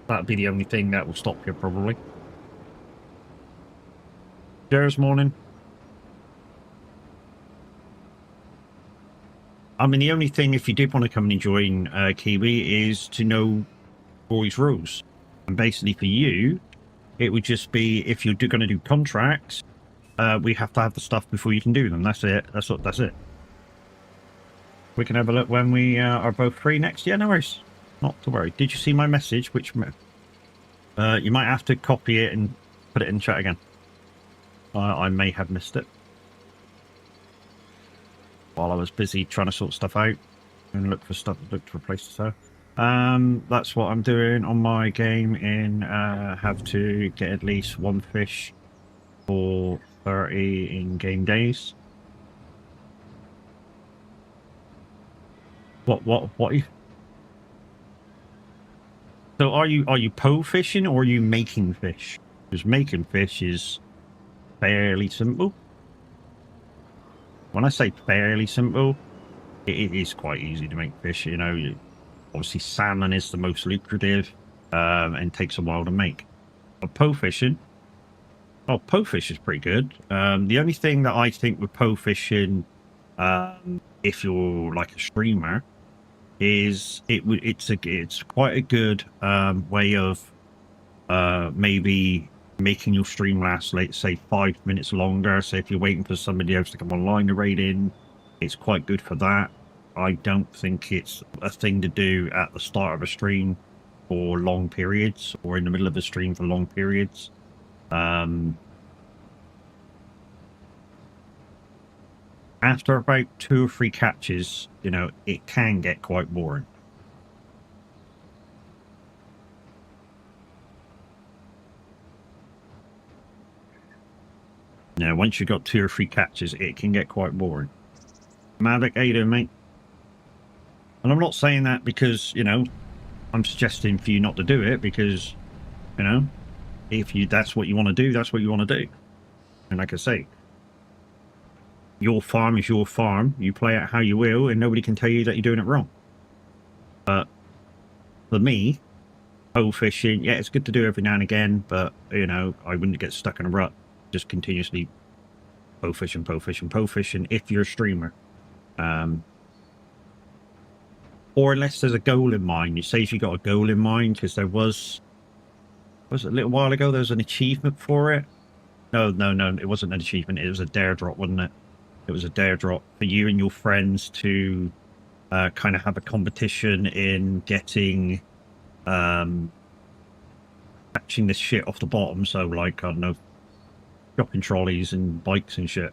That'd be the only thing that will stop you probably. Cheers, morning. I mean, the only thing, if you did want to come and join Kiwi, is to know Roy's rules. And basically for you, it would just be, if you're going to do contracts, we have to have the stuff before you can do them. That's it. That's it. We can have a look when we are both free next. Yeah, no worries. Not to worry. Did you see my message? Which you might have to copy it and put it in chat again. I may have missed it while I was busy trying to sort stuff out and look for places to. That's what I'm doing on my game. Have to get at least one fish for 30 in game days. What are you? So are you pole fishing or are you making fish? Because making fish is fairly simple. When I say fairly simple, it is quite easy to make fish. You know, obviously salmon is the most lucrative and takes a while to make. But pole fishing, pole fish is pretty good. The only thing that I think with pole fishing, if you're like a streamer, is it's quite a good way of maybe making your stream last, let's say 5 minutes longer. So if you're waiting for somebody else to come online to raid in, It's quite good for that. I don't think it's a thing to do at the start of a stream for long periods, or in the middle of a stream for long periods. After about 2 or 3 catches, you know, it can get quite boring. Now, once you've got 2 or 3 catches, it can get quite boring. Mavic, how you doing, mate? And I'm not saying that because, you know, I'm suggesting for you not to do it, because, you know, if that's what you want to do, that's what you want to do. And like I say, your farm is your farm. You play it how you will, and nobody can tell you that you're doing it wrong. But for me, bow fishing, yeah, it's good to do every now and again, but, you know, I wouldn't get stuck in a rut just continuously bow fishing if you're a streamer. Or unless there's a goal in mind. You say if you got a goal in mind, because there was it a little while ago, there was an achievement for it? No, it wasn't an achievement. It was a dare drop, wasn't it? It was a dare drop for you and your friends to kind of have a competition in getting catching this shit off the bottom. So, like, I don't know, shopping trolleys and bikes and shit.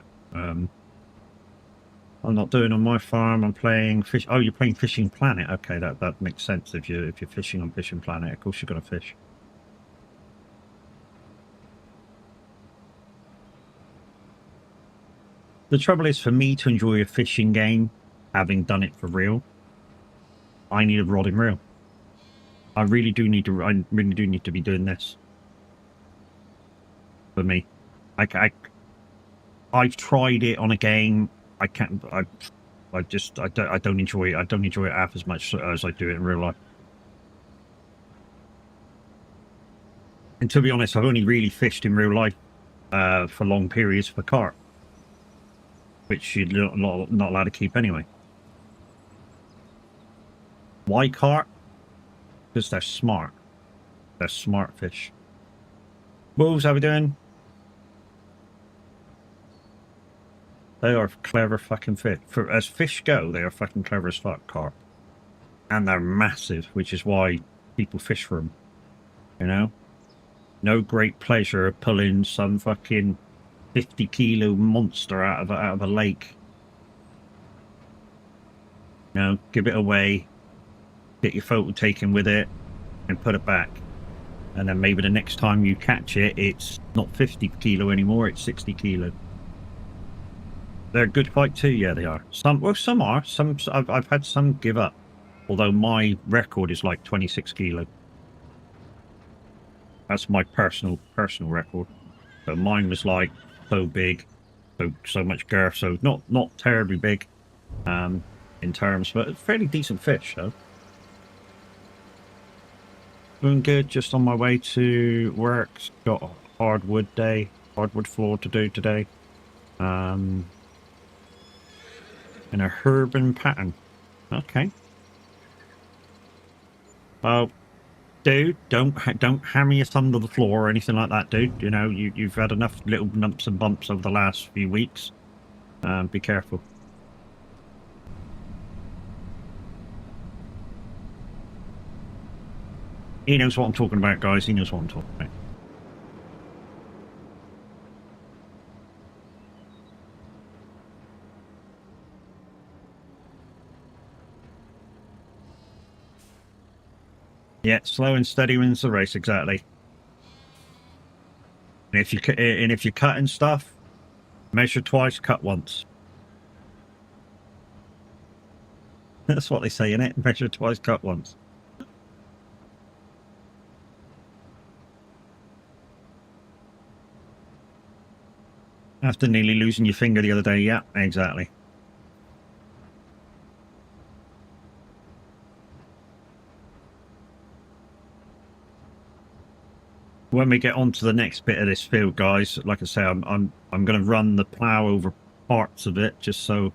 I'm not doing on my farm. I'm playing fish. Oh, you're playing Fishing Planet. Okay, that makes sense. If you're fishing on Fishing Planet, of course you're gonna fish. The trouble is, for me to enjoy a fishing game, having done it for real, I need a rod and reel. I really do need to. I really do need to be doing this. For me, I've tried it on a game. I can't. I don't enjoy it. I don't enjoy it half as much as I do it in real life. And to be honest, I've only really fished in real life for long periods for carp, which you're not allowed to keep anyway. Why carp? Because they're smart. They're smart fish. Wolves, how we doing? They are clever fucking fish. As fish go, they are fucking clever as fuck, carp. And they're massive, which is why people fish for them. You know? No great pleasure pulling some fucking 50-kilo monster out of a lake. You know, give it away, get your photo taken with it, and put it back. And then maybe the next time you catch it, it's not 50 kilo anymore, it's 60 kilo. They're a good fight too, yeah, they are. Some are. Some I've had some give up. Although my record is like 26 kilo. That's my personal record. So mine was like so big, so much girth, so not terribly big in terms, but fairly decent fish though. Doing good, just on my way to work. Got a hardwood floor to do today. In a urban pattern. Okay. Well, dude, don't hammer your thumb to the floor or anything like that, dude. You know, you've had enough little lumps and bumps over the last few weeks. Be careful. He knows what I'm talking about, guys. He knows what I'm talking about. Yeah, slow and steady wins the race, exactly. And if you're cutting stuff, measure twice, cut once. That's what they say, innit? Measure twice, cut once. After nearly losing your finger the other day, yeah, exactly. When we get on to the next bit of this field, guys, like I say, I'm going to run the plow over parts of it, just so,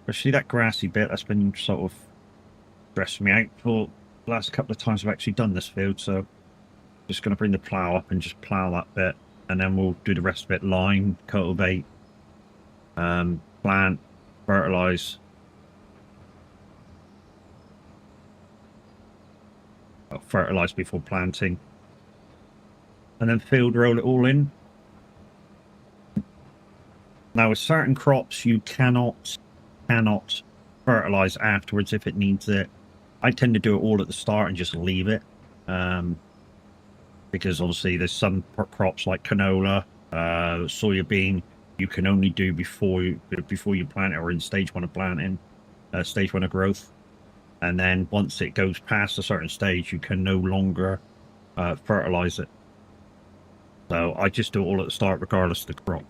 especially that grassy bit that's been sort of stressing me out for the last couple of times I've actually done this field. So just going to bring the plow up and just plow that bit, and then we'll do the rest of it: line, cultivate, plant, fertilize. Fertilize before planting. And then field roll it all in. Now with certain crops you cannot fertilize afterwards if it needs it. I tend to do it all at the start and just leave it. Because obviously there's some crops like canola, soya bean, you can only do before you plant it, or in stage 1 of planting, stage 1 of growth. And then once it goes past a certain stage, you can no longer fertilize it. So I just do it all at the start regardless of the crop.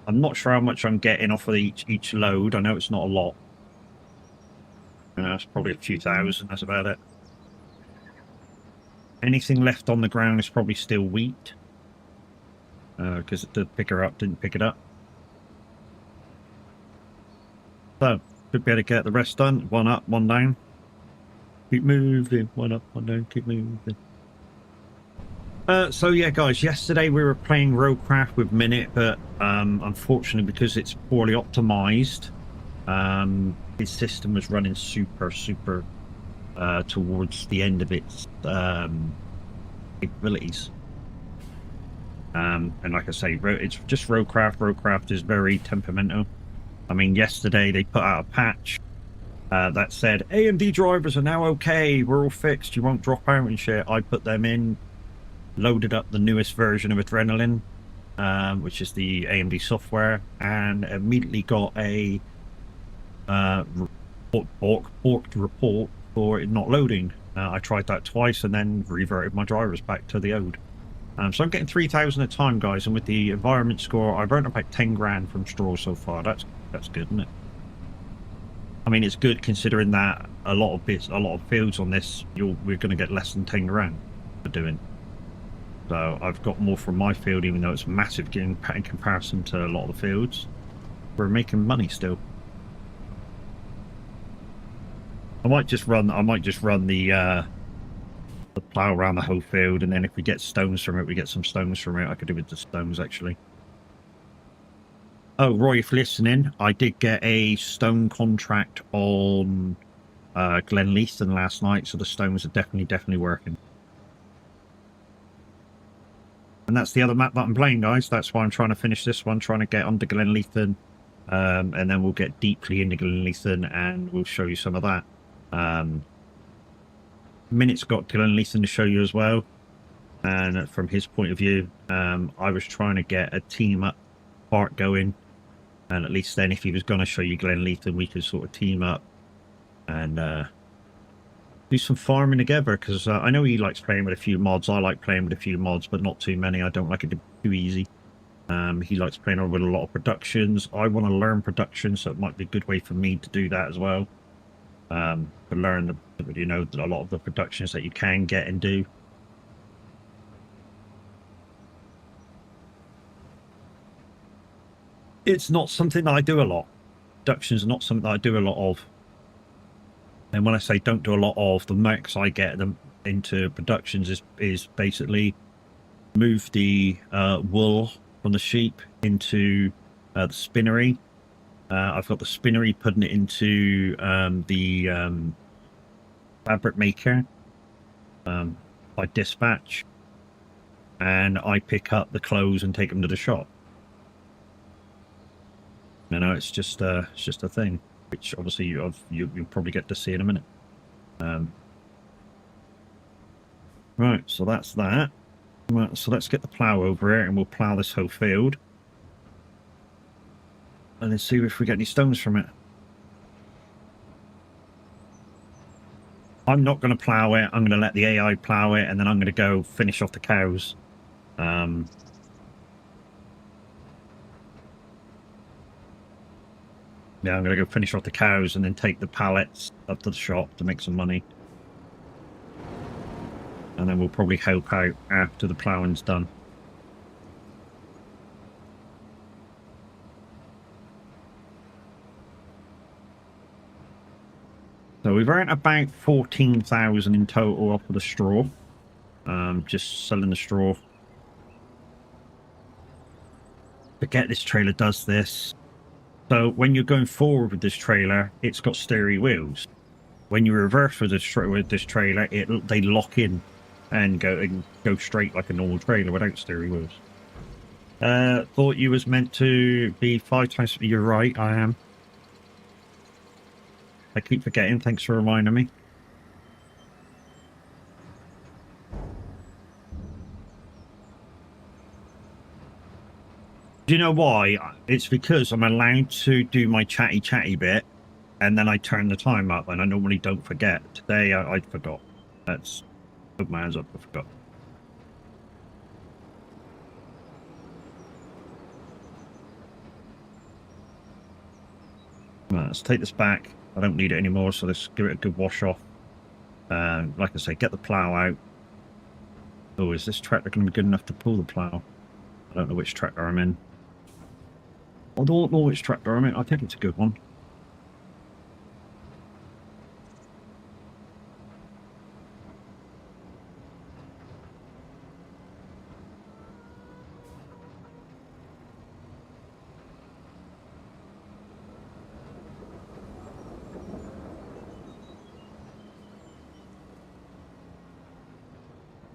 I'm not sure how much I'm getting off of each load. I know it's not a lot. It's probably a few thousand, that's about it. Anything left on the ground is probably still wheat. Because the picker up didn't pick it up. So, should be able to get the rest done. 1 up, 1 down. Keep moving. 1 up, 1 down, keep moving. So yeah, guys, yesterday we were playing Roadcraft with Minute, but unfortunately, because it's poorly optimized, his system was running super towards the end of its capabilities. And like I say, it's just Roadcraft. Roadcraft is very temperamental. I mean, yesterday they put out a patch that said AMD drivers are now okay, we're all fixed, you won't drop out and shit. I put them in, loaded up the newest version of Adrenaline, which is the AMD software, and immediately got a borked report for it not loading. I tried that twice and then reverted my drivers back to the old. So I'm getting 3,000 a time, guys, and with the environment score, I've earned about 10 grand from straw so far. That's good, isn't it? I mean, it's good considering that a lot of fields on this, we're going to get less than 10 grand for doing. So I've got more from my field, even though it's massive in comparison to a lot of the fields. We're making money still. I might just run the plow around the whole field, and then if we get stones from it, we get some stones from it. I could do with the stones, actually. Oh, Roy, if listening, I did get a stone contract on Glenleaston last night, so the stones are definitely working. And that's the other map that I'm playing, guys. That's why I'm trying to finish this one, trying to get onto Glenleaston, and then we'll get deeply into Glenleaston, and we'll show you some of that. Minute's got Glenleaston to show you as well, and from his point of view, I was trying to get a team up part going, and at least then if he was going to show you Glenleaston, we could sort of team up and do some farming together, because I know he likes playing with a few mods. I like playing with a few mods, but not too many. I don't like it to be too easy. He likes playing with a lot of productions. I want to learn production, so it might be a good way for me to do that as well. To learn a lot of the productions that you can get and do. It's not something that I do a lot. Productions are not something that I do a lot of. And when I say don't do a lot of, the max I get them into productions is basically move the wool from the sheep into the spinnery. I've got the spinnery, putting it into the fabric maker by dispatch, and I pick up the clothes and take them to the shop. You know, it's just a thing, which obviously you'll probably get to see in a minute. Right, so that's that. Right, so let's get the plough over here, and we'll plough this whole field. And then see if we get any stones from it. I'm not going to plough it. I'm going to let the AI plough it, and then I'm going to go finish off the cows. Yeah, I'm going to go finish off the cows and then take the pallets up to the shop to make some money. And then we'll probably help out after the ploughing's done. So we've earned about 14,000 in total off of the straw. Just selling the straw forget this trailer does this. So when you're going forward with this trailer, it's got steering wheels. When you reverse with this trailer, they lock in and go straight like a normal trailer without steering wheels. Thought you was meant to be 5 times. You're right, I am. I keep forgetting. Thanks for reminding me. Do you know why? It's because I'm allowed to do my chatty bit, and then I turn the time up, and I normally don't forget. Today, I forgot. That's... Put my hands up, I forgot. Right, let's take this back. I don't need it anymore, so let's give it a good wash off. Like I say, get the plough out. Oh, is this tractor going to be good enough to pull the plough? I don't know which tractor I'm in. I don't know which tractor I'm in. I think it's a good one.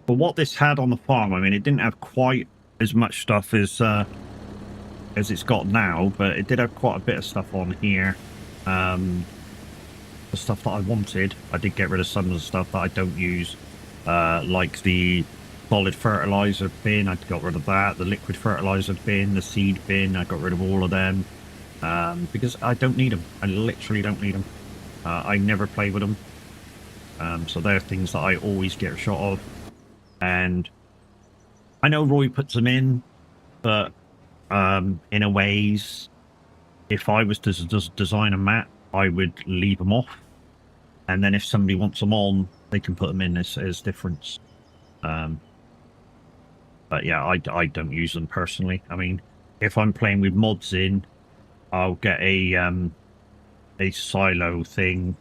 But what this had on the farm, I mean, it didn't have quite as much stuff as it's got now, but it did have quite a bit of stuff on here. The stuff that I wanted. I did get rid of some of the stuff that I don't use, like the solid fertilizer bin. I got rid of that. The liquid fertilizer bin, the seed bin, I got rid of all of them, because I don't need them. I literally don't need them. I never play with them. So they're things that I always get a shot of. And I know Roy puts them in, but in a ways, if I was to just design a map, I would leave them off. And then if somebody wants them on, they can put them in as difference. But yeah, I don't use them personally. I mean, if I'm playing with mods in, I'll get a silo thing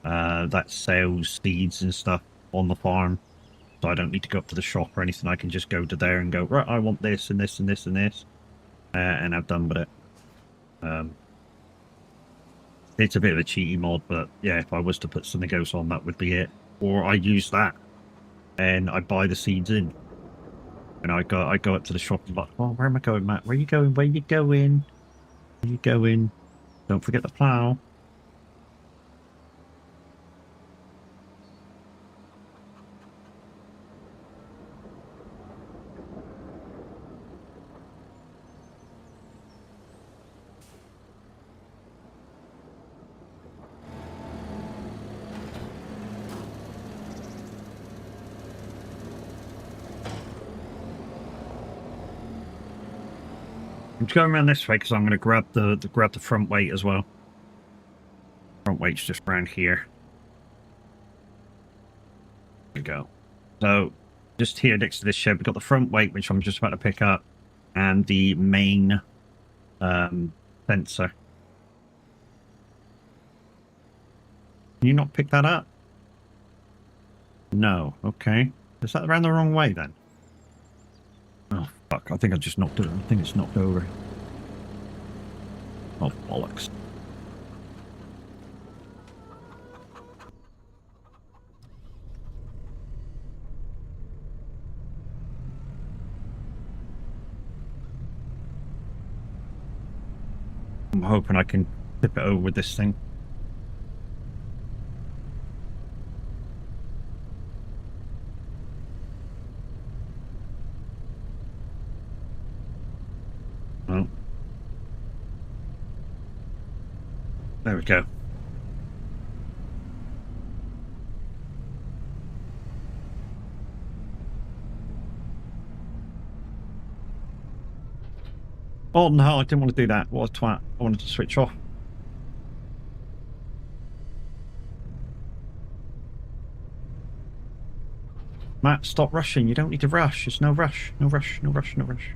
that sells seeds and stuff on the farm. So I don't need to go up to the shop or anything. I can just go to there and go, right, I want this and this and this and this. And I've done with it. It's a bit of a cheaty mod, but yeah, if I was to put something else on, that would be it. Or I use that and I buy the seeds in. And I go up to the shop and like, oh, where am I going, Matt? Where are you going? Where are you going? Where are you going? Don't forget the plough. I'm just going around this way because I'm going to grab the front weight as well. Front weight's just around here. There we go. So just here next to this shed, we've got the front weight, which I'm just about to pick up, and the main sensor. Can you not pick that up? No. Okay. Is that around the wrong way then? Oh, fuck. I think I just knocked it. I think it's knocked over. Oh, bollocks. I'm hoping I can tip it over with this thing. Oh. There we go. Oh no, I didn't want to do that. What a twat. I wanted to switch off. Matt, stop rushing. You don't need to rush. It's no rush. No rush. No rush. No rush.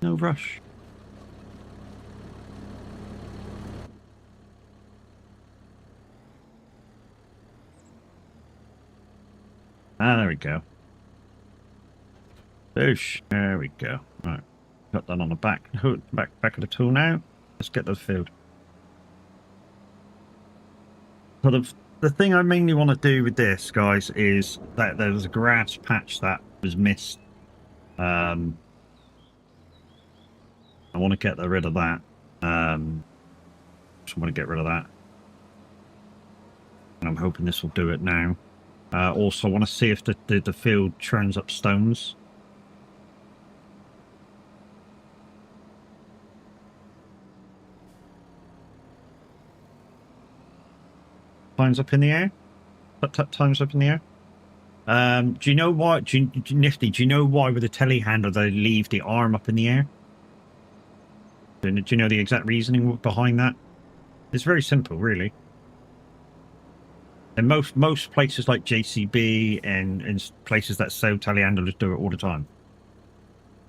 No rush. Ah, there we go. Boosh. There we go. Right. Got that on the back of the tool now. Let's get to the field. So the thing I mainly want to do with this, guys, is that there was a grass patch that was missed. I want to get rid of that. Just want to get rid of that. And I'm hoping this will do it now. Also, I want to see if the field churns up stones. Time's up in the air. Time's up in the air. Do you know why? Nifty, do you know why with the telehandler they leave the arm up in the air? Do you know the exact reasoning behind that? It's very simple, really. And most places like JCB and places that sell telehandlers do it all the time.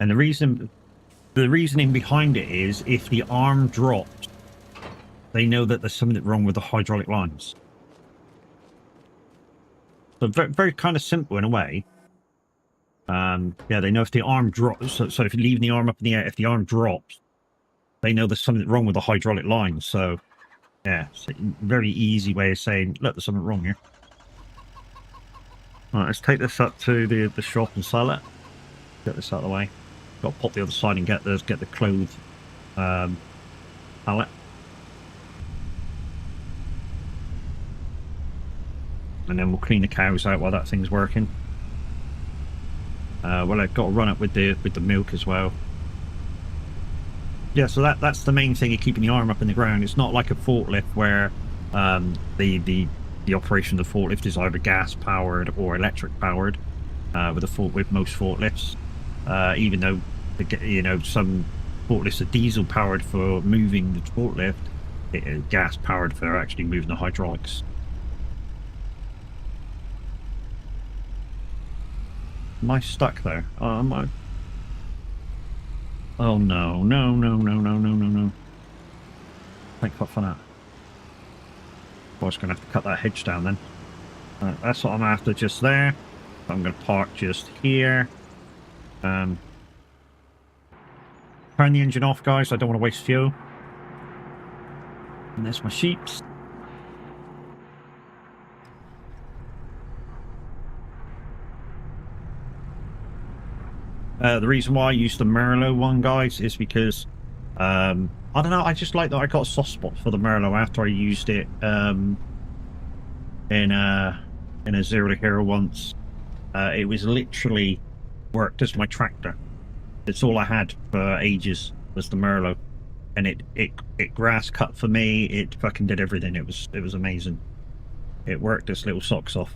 And the reasoning behind it is if the arm drops, they know that there's something wrong with the hydraulic lines. So very, very kind of simple in a way. Yeah, they know if the arm drops. So if you leave the arm up in the air, if the arm drops, they know there's something wrong with the hydraulic lines. So yeah, it's a very easy way of saying, look, there's something wrong here. All right, let's take this up to the shop and sell it. Get this out of the way. Got to pop the other side and get the clothes pallet. And then we'll clean the cows out while that thing's working. Well, I've got to run up with the milk as well. Yeah, so that's the main thing of keeping the arm up in the ground. It's not like a forklift where the operation of the forklift is either gas powered or electric powered. With most forklifts, even though some forklifts are diesel powered for moving the forklift, it is gas powered for actually moving the hydraulics. Am I stuck there? Oh, am I? Oh no, no. Thank fuck for that. I was going to have to cut that hedge down then. That's what I'm after just there. I'm going to park just here. Turn the engine off, guys. I don't want to waste fuel. And there's my sheeps. The reason why I used the Merlot one, guys, is because I don't know, I just like that I got a soft spot for the Merlot after I used it in a Zero to Hero once. It was literally worked as my tractor. It's all I had for ages was the Merlot, and it grass cut for me. It fucking did everything. It was amazing. It worked its little socks off.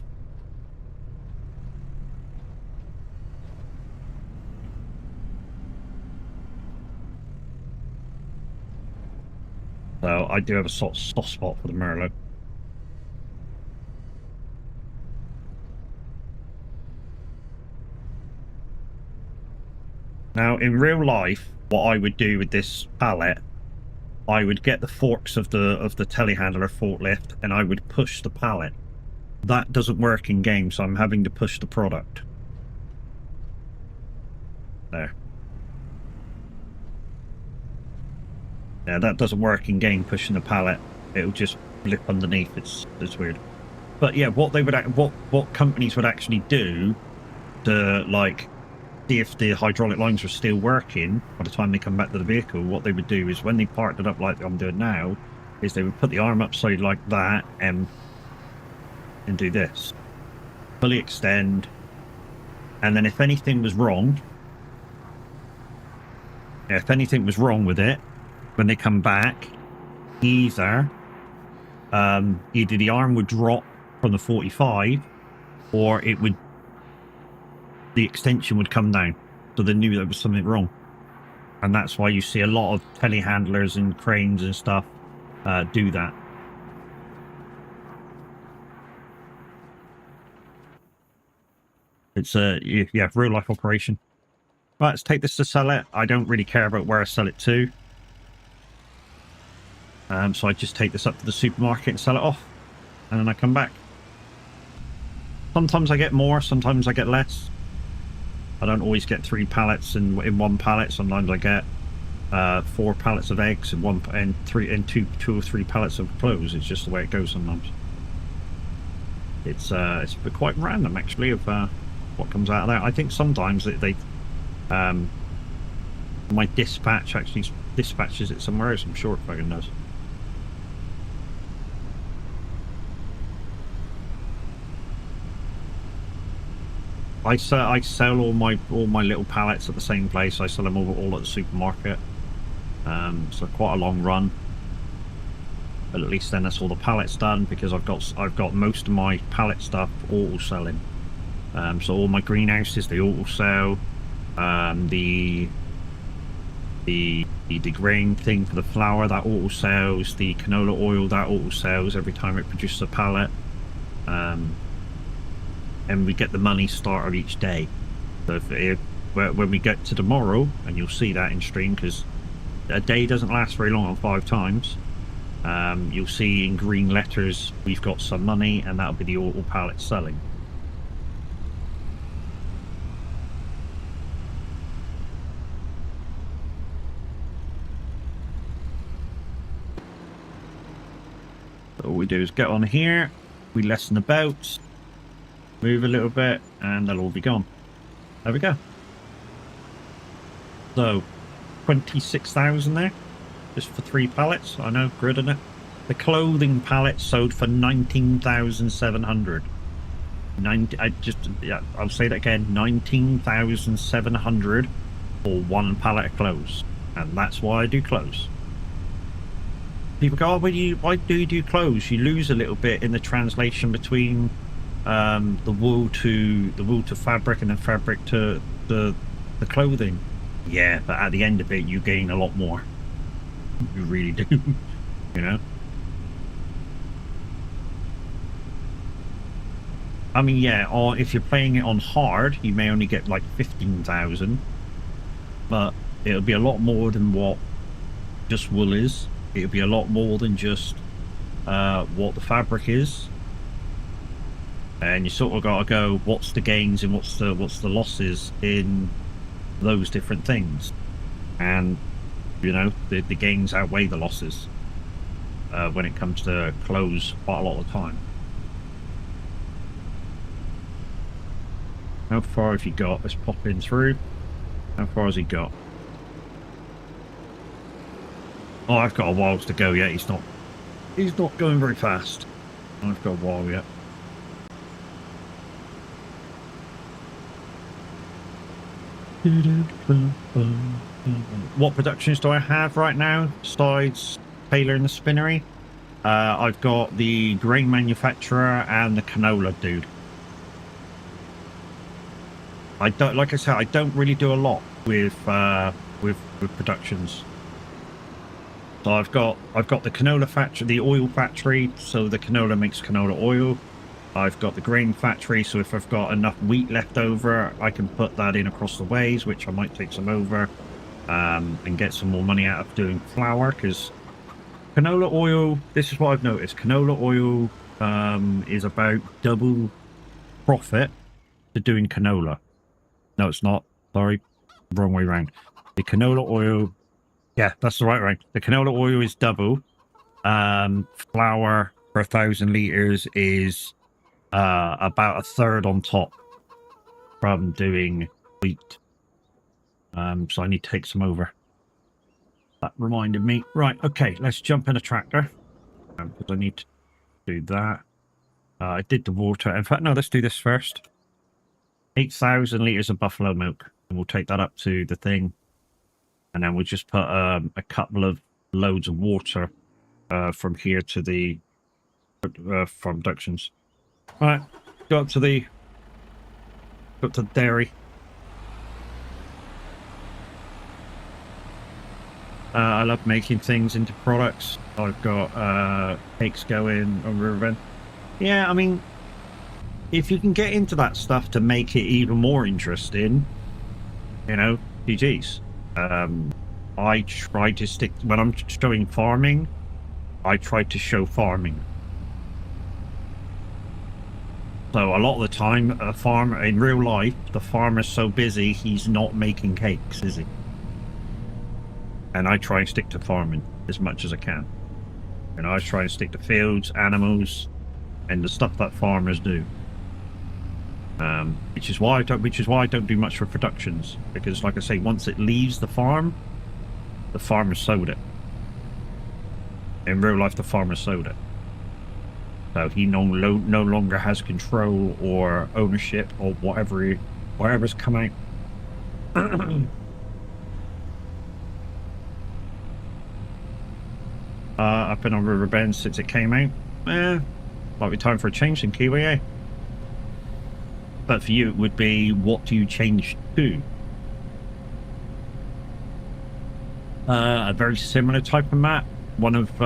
So I do have a soft spot for the Merlot. Now, in real life, what I would do with this pallet, I would get the forks of the telehandler forklift and I would push the pallet. That doesn't work in game, so I'm having to push the product. There. Yeah, that doesn't work in game, pushing the pallet. It'll just blip underneath. It's weird. But yeah, what companies would actually do to like see if the hydraulic lines were still working by the time they come back to the vehicle, what they would do is when they parked it up like I'm doing now, is they would put the arm upside like that and do this. Fully extend. And then if anything was wrong, with it, when they come back, either the arm would drop from the 45, or the extension would come down, so they knew there was something wrong. And that's why you see a lot of telehandlers and cranes and stuff do that. It's a real life operation. Right, let's take this to sell it. I don't really care about where I sell it to. So I just take this up to the supermarket and sell it off, and then I come back. Sometimes I get more, sometimes I get less. I don't always get 3 pallets in one pallet. Sometimes I get 4 pallets of eggs and two or three pallets of clothes. It's just the way it goes sometimes. It's quite random actually of what comes out of that. I think sometimes my dispatch actually dispatches it somewhere else. I'm sure it fucking does. I sell all my little pallets at the same place. I sell them all at the supermarket. So quite a long run. But at least then that's all the pallets done, because I've got most of my pallet stuff auto selling. So all my greenhouses, they auto sell. The grain thing for the flour, that auto sells. The canola oil, that auto sells every time it produces a pallet. And we get the money started each day. So when we get to tomorrow, and you'll see that in stream, because a day doesn't last very long on 5 times. You'll see in green letters we've got some money, and that'll be the auto pallet selling. So all we do is get on here, we lessen the boats, move a little bit, and they'll all be gone. There we go. So 26,000 there, just for 3 pallets. I know, good, isn't it? The clothing pallet sold for 19,700. I'll say that again, 19,700 for 1 pallet of clothes, and that's why I do clothes. People go, oh, why do you do clothes? You lose a little bit in the translation between the wool to fabric, and then fabric to the clothing. Yeah, but at the end of it, you gain a lot more. You really do, you know. I mean, yeah, or if you're playing it on hard, you may only get like 15,000, but it'll be a lot more than what just wool is. It'll be a lot more than just what the fabric is. And you sort of got to go, what's the gains and what's the losses in those different things. And you know, the gains outweigh the losses when it comes to clothes quite a lot of the time. How far have you got? Let's pop in through. How far has he got? Oh, I've got a while to go yet. He's not going very fast. I've got a while yet. What productions do I have right now besides Taylor and the Spinnery? I've got the grain manufacturer and the canola dude. I don't, like I said, I don't really do a lot with productions. So I've got the canola factory, the oil factory, so the canola makes canola oil. I've got the grain factory, so if I've got enough wheat left over, I can put that in across the ways, which I might take some over, and get some more money out of doing flour, because canola oil, this is what I've noticed, canola oil is about double profit to doing canola. No, it's not. Sorry, wrong way around. The canola oil, yeah, that's the right way. The canola oil is double. Flour for 1,000 liters is about a third on top from doing wheat. So I need to take some over. That reminded me. Right, okay, let's jump in a tractor, because I need to do that. I did the water. In fact, no, let's do this first. 8,000 liters of buffalo milk, and we'll take that up to the thing, and then we'll just put a couple of loads of water from here to the from productions. Right, go up to the dairy. I love making things into products. I've got cakes going on Riverbend. Yeah, I mean, if you can get into that stuff to make it even more interesting, you know, GG's. I try to stick, when I'm showing farming, I try to show farming. So a lot of the time, a farmer in real life, the farmer's so busy he's not making cakes, is he? And I try and stick to farming as much as I can. And I try and stick to fields, animals, and the stuff that farmers do. Which is why I don't do much for productions, because, like I say, once it leaves the farmer sold it. In real life, the farmer sold it. So he no longer has control or ownership or whatever's come out. I've been on River Bend since it came out. Might be time for a change in Kiwi, eh? But for you, it would be, what do you change to? A very similar type of map. One of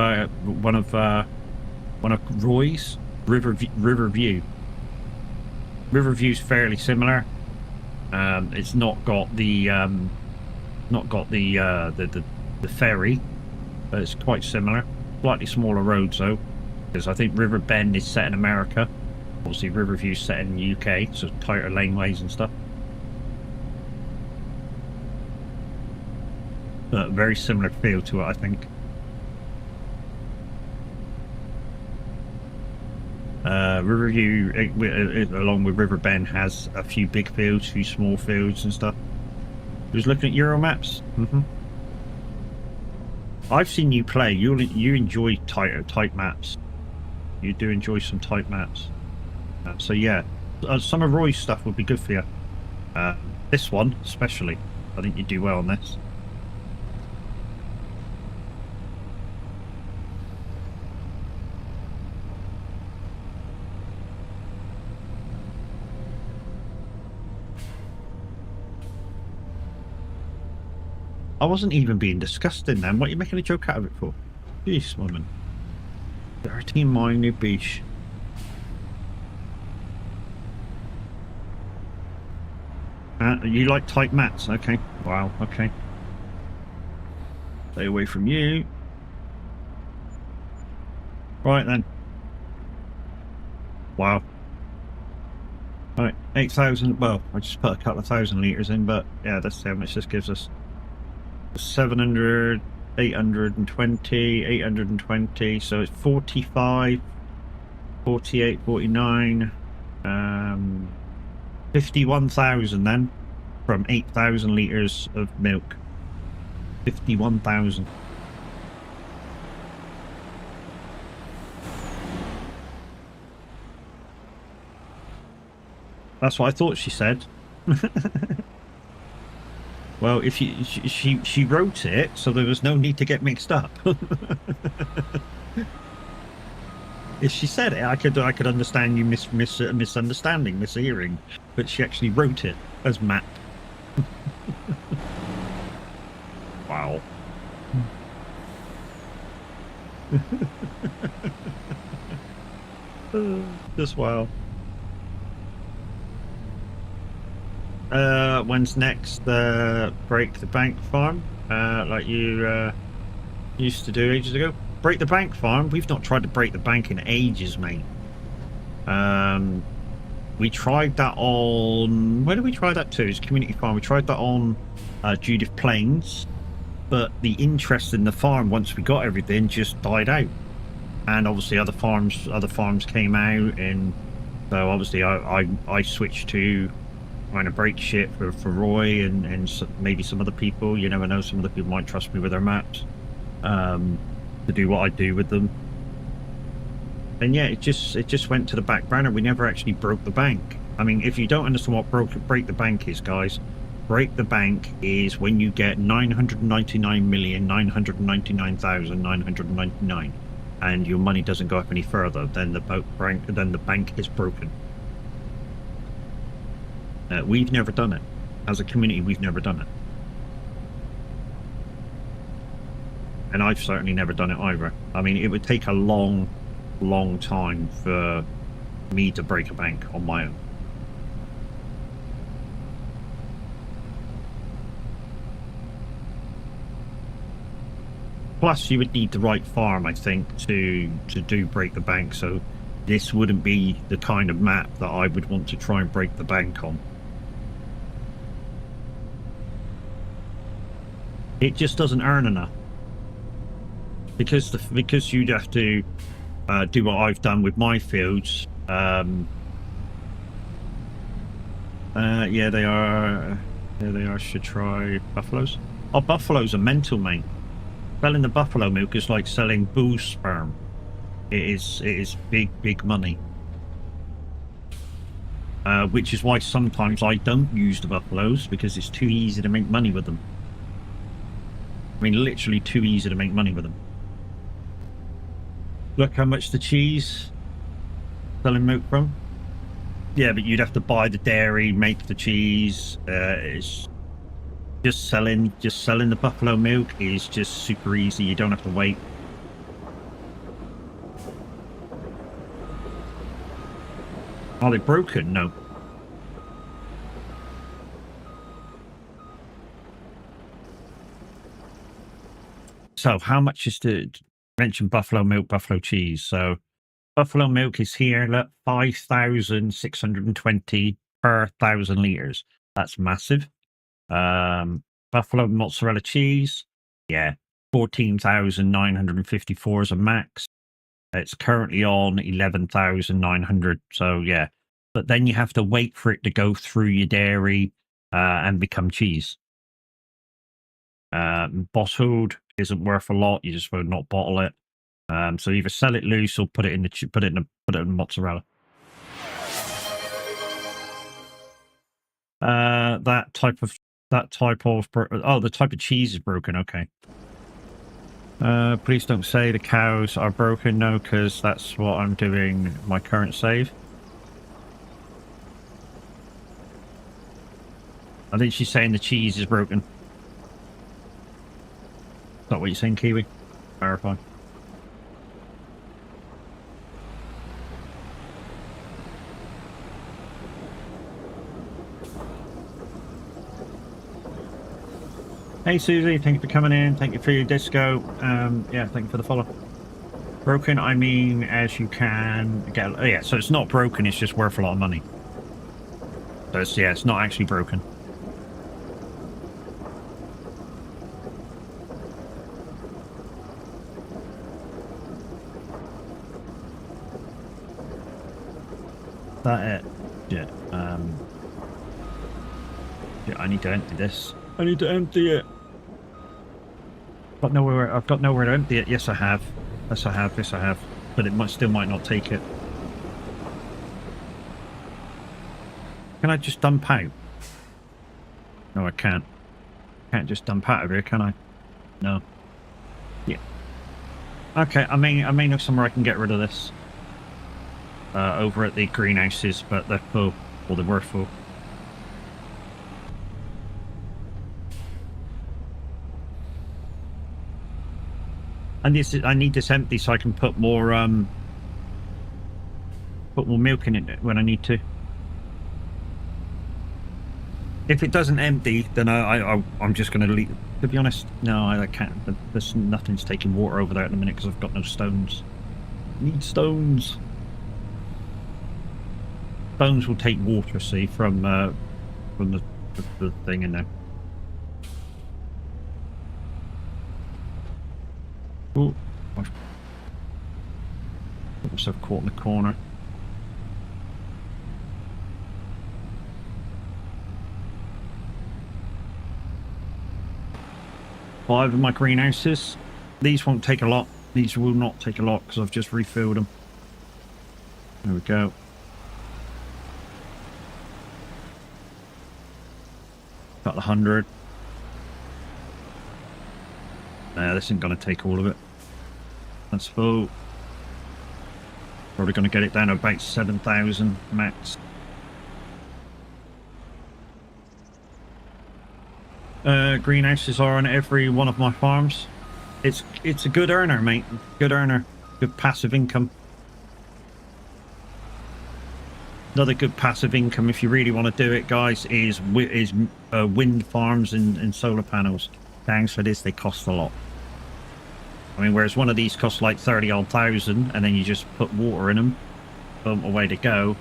Roy's Riverview. Riverview's fairly similar. It's not got the ferry, but it's quite similar. Slightly smaller roads though, because I think River Bend is set in America. Obviously, Riverview's set in the UK, so tighter laneways and stuff. But very similar feel to it, I think. Riverview, along with River Bend, has a few big fields, a few small fields and stuff. Who's looking at Euro maps? I've seen you play. You enjoy tight maps. You do enjoy some tight maps. So yeah, some of Roy's stuff would be good for you. This one especially, I think you do well on this. I wasn't even being disgusting then. What are you making a joke out of it for? Jeez, woman. 13 minor beach. You like tight mats? Okay. Wow, okay. Stay away from you. Right then. Wow. Right, 8,000. Well, I just put a couple of thousand litres in, but yeah, that's how much this gives us. 700, 820, 820, so it's 45, 48, 49, 51,000 then, from 8,000 litres of milk. 51,000. That's what I thought she said. Well, if she wrote it, so there was no need to get mixed up. If she said it, I could understand you misunderstanding, mishearing, but she actually wrote it as map. Wow. Just wow. When's next? Break the Bank farm, like you used to do ages ago. Break the Bank farm. We've not tried to break the bank in ages, mate. We tried that on, where did we try that to? It's community farm. We tried that on Judith Plains, but the interest in the farm once we got everything just died out, and obviously other farms came out, and so obviously I switched to trying to break shit for Roy and maybe some other people. You never know, some other people might trust me with their maps to do what I do with them. And yeah, it just went to the back burner. We never actually broke the bank. I mean, if you don't understand what break the bank is, guys, break the bank is when you get 999,999,999 and your money doesn't go up any further, then the bank is broken. We've never done it. As a community, we've never done it. And I've certainly never done it either. I mean, it would take a long time for me to break a bank on my own. Plus, you would need the right farm, I think, to do break the bank. So this wouldn't be the kind of map that I would want to try and break the bank on. It just doesn't earn enough. Because you'd have to do what I've done with my fields. Yeah, they are. There they are. Should try buffaloes. Oh, buffaloes are mental, mate. Selling the buffalo milk is like selling bull sperm. It is big money. Which is why sometimes I don't use the buffaloes, because it's too easy to make money with them. I mean, literally too easy to make money with them. Look how much the cheese selling milk from. Yeah, but you'd have to buy the dairy, make the cheese. It's just selling the buffalo milk is just super easy. You don't have to wait. Are they broken? No. So how much is to mention buffalo milk, buffalo cheese? So buffalo milk is here, look, 5,620 per 1,000 litres. That's massive. Buffalo mozzarella cheese, yeah, 14,954 as a max. It's currently on 11,900. So yeah, but then you have to wait for it to go through your dairy and become cheese. Bottled isn't worth a lot. You just would not bottle it. So either sell it loose or put it in the mozzarella. The type of cheese is broken. Okay. Please don't say the cows are broken. No, because that's what I'm doing my current save. I think she's saying the cheese is broken. Is that what you're saying, Kiwi? Verify. Hey Susie, thank you for coming in. Thank you for your disco. Yeah, thank you for the follow. Broken, I mean, as you can get. Oh yeah, so it's not broken. It's just worth a lot of money. So it's, yeah, it's not actually broken. That it? Yeah. Yeah, I need to empty this. I need to empty it. I've got nowhere to empty it. Yes, I have. Yes, I have. Yes, I have. But it still might not take it. Can I just dump out? No, I can't. Can't just dump out of here, can I? No. Yeah. Okay, I may know somewhere I can get rid of this. Over at the greenhouses, but they're full. Well, they were full. And I need this empty so I can put more milk in it when I need to. If it doesn't empty, then I'm just going to leave. To be honest, no, I can't. There's nothing's taking water over there at the minute because I've got no stones. I need stones. Stones will take water, see, from the thing in there. Oh, I've got myself caught in the corner. Five of my greenhouses. These won't take a lot. These will not take a lot because I've just refilled them. There we go. Got the 100. This isn't going to take all of it. That's full. Probably going to get it down to about 7,000 max. Greenhouses are on every one of my farms. It's a good earner, mate. Good earner. Good passive income. Another good passive income, if you really want to do it, guys, is wind farms and solar panels. Thanks for this, they cost a lot. I mean, whereas one of these costs like 30 odd thousand, and then you just put water in them. boom, away to go.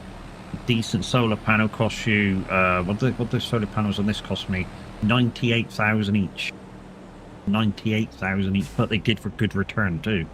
Decent solar panel costs you, what the solar panels on this cost me? 98,000 each. 98,000 each, but they give for good return too.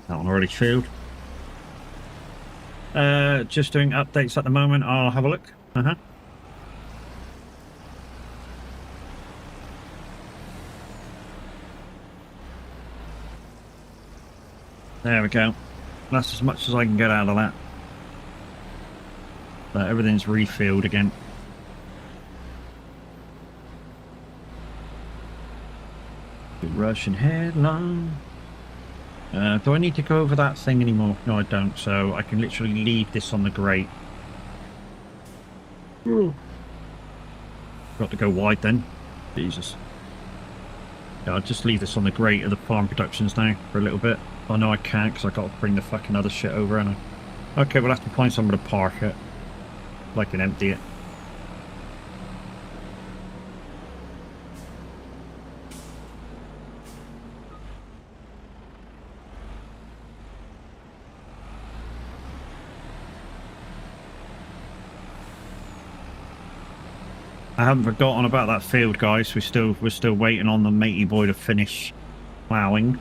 That one already filled. Just doing updates at the moment. I'll have a look. There we go. That's as much as I can get out of that. But everything's refilled again. Good Russian headline. Do I need to go over that thing anymore? No, I don't. So I can literally leave this on the grate. Got to go wide then. Jesus. Yeah, I'll just leave this on the grate of the farm productions now for a little bit. Oh no, I can't because I got to bring the fucking other shit over, and okay, we'll have to find somewhere to park it. I can empty it. I haven't forgotten about that field, guys. We're still waiting on the matey boy to finish ploughing.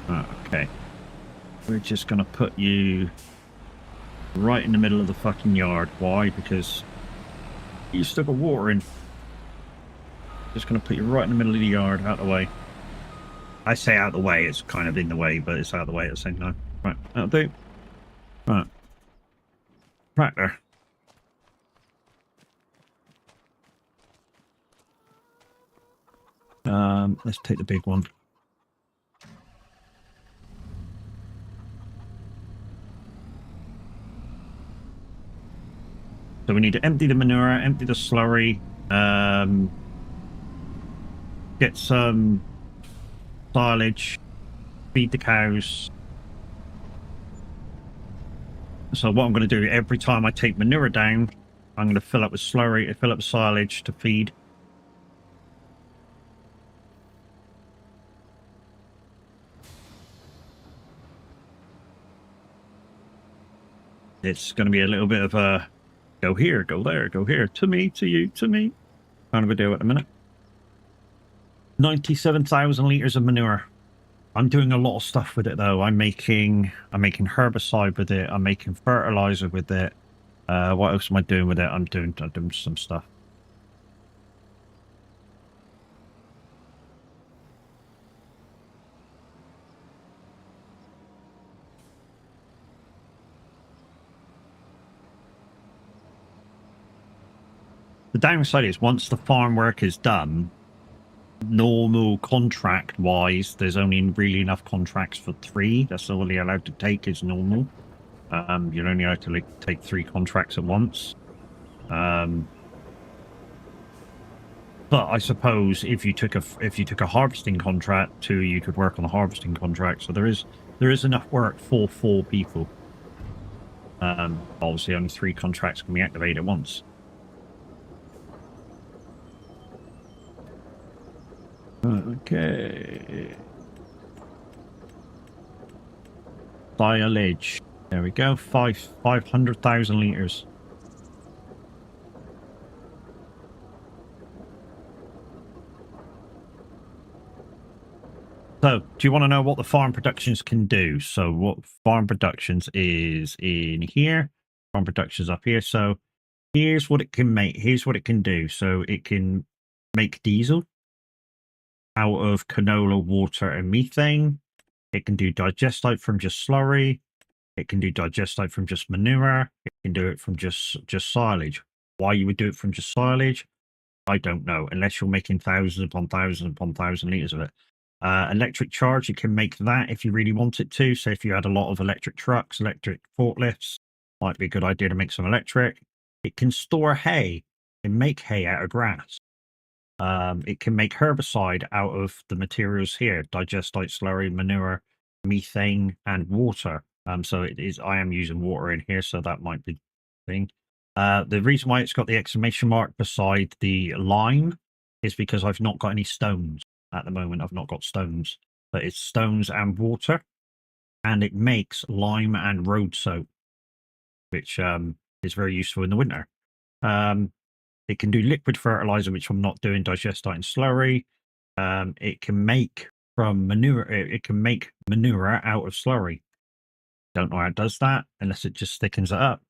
Okay. We're just gonna put you right in the middle of the fucking yard. Why? Because you still got water in. Just gonna put you right in the middle of the yard, out of the way. I say out of the way, it's kind of in the way, but it's out of the way at the same time. Right, that'll do. Right. Right there. Let's take the big one. So we need to empty the manure, empty the slurry, get some silage, feed the cows. So what I'm going to do, every time I take manure down, I'm going to fill up with slurry, fill up with silage to feed. It's going to be a little bit of a go here, go there, go here, to me, to you, to me kind of a deal at the minute. 97,000 litres of manure. I'm doing a lot of stuff with it though. I'm making herbicide with it. I'm making fertilizer with it. What else am I doing with it? I'm doing some stuff. The downside is once the farm work is done, normal contract wise, there's only really enough contracts for 3. That's all you're allowed to take is normal. You're only allowed to take 3 contracts at once. But I suppose if you took a harvesting contract too, you could work on the harvesting contract. So there is enough work for 4 people. Obviously only 3 contracts can be activated at once. Okay. Silage. There we go. 500,000 litres. So, do you want to know what the farm productions can do? So, what farm productions is in here. Farm productions up here. So, here's what it can make. Here's what it can do. So, it can make diesel out of canola, water, and methane. It can do digestite from just slurry. It can do digestite from just manure. It can do it from just silage. Why you would do it from just silage, I don't know, unless you're making thousands upon thousands upon thousand liters of it. Electric charge, you can make that if you really want it to. So if you had a lot of electric trucks, electric forklifts, might be a good idea to make some electric. It can store hay and make hay out of grass. It can make herbicide out of the materials here: digestite, slurry, manure, methane, and water. So it is. I am using water in here, so that might be the thing. The reason why it's got the exclamation mark beside the lime is because I've not got any stones at the moment. I've not got stones, but it's stones and water, and it makes lime and road soap, which is very useful in the winter. It can do liquid fertilizer, which I'm not doing, digestite and slurry. It can make from manure. It can make manure out of slurry. Don't know how it does that unless it just thickens it up.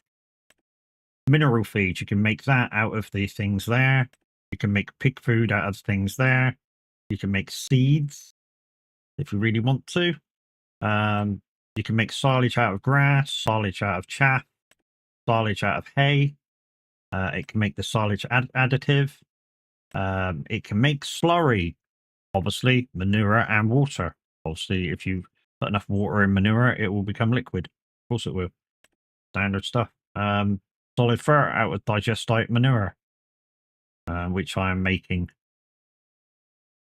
Mineral feed, you can make that out of the things there. You can make pig food out of things there. You can make seeds if you really want to. You can make silage out of grass, silage out of chaff, silage out of hay. It can make the silage additive. It can make slurry, obviously, manure and water. Obviously, if you put enough water in manure, it will become liquid. Of course it will. Standard stuff. Solid fur out of digestite manure, which I am making.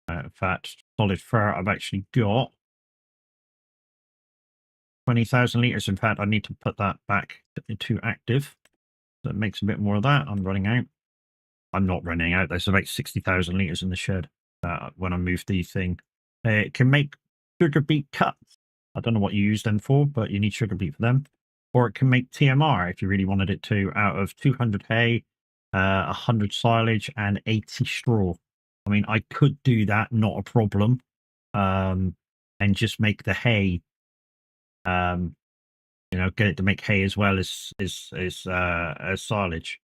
In fact, solid fur, I've actually got 20,000 litres. In fact, I need to put that back into active. So it makes a bit more of that. I'm running out. I'm not running out. There's about 60,000 litres in the shed when I move the thing. It can make sugar beet cups. I don't know what you use them for, but you need sugar beet for them. Or it can make TMR if you really wanted it to, out of 200 hay, 100 silage, and 80 straw. I mean, I could do that, not a problem, and just make the hay. You know, get it to make hay as well as silage.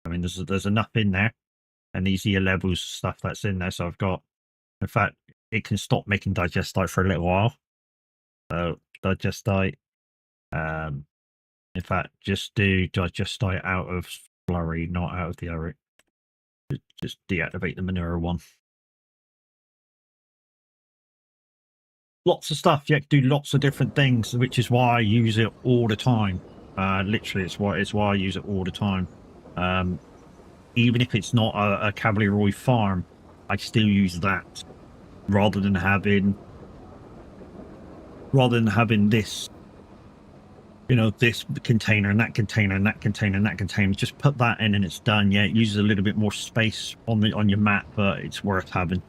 I mean, there's enough in there, and these year levels stuff that's in there. So I've got, in fact, it can stop making digestite for a little while. So digestite, in fact, just do digestite out of slurry, not out of the other. Just deactivate the manure one. Lots of stuff. You have to do lots of different things, which is why I use it all the time. Literally, it's why I use it all the time. Even if it's not a Cavalier farm, I still use that rather than having this, you know, this container and that container and that container and that container. Just put that in and it's done. Yeah, it uses a little bit more space on your map, but it's worth having.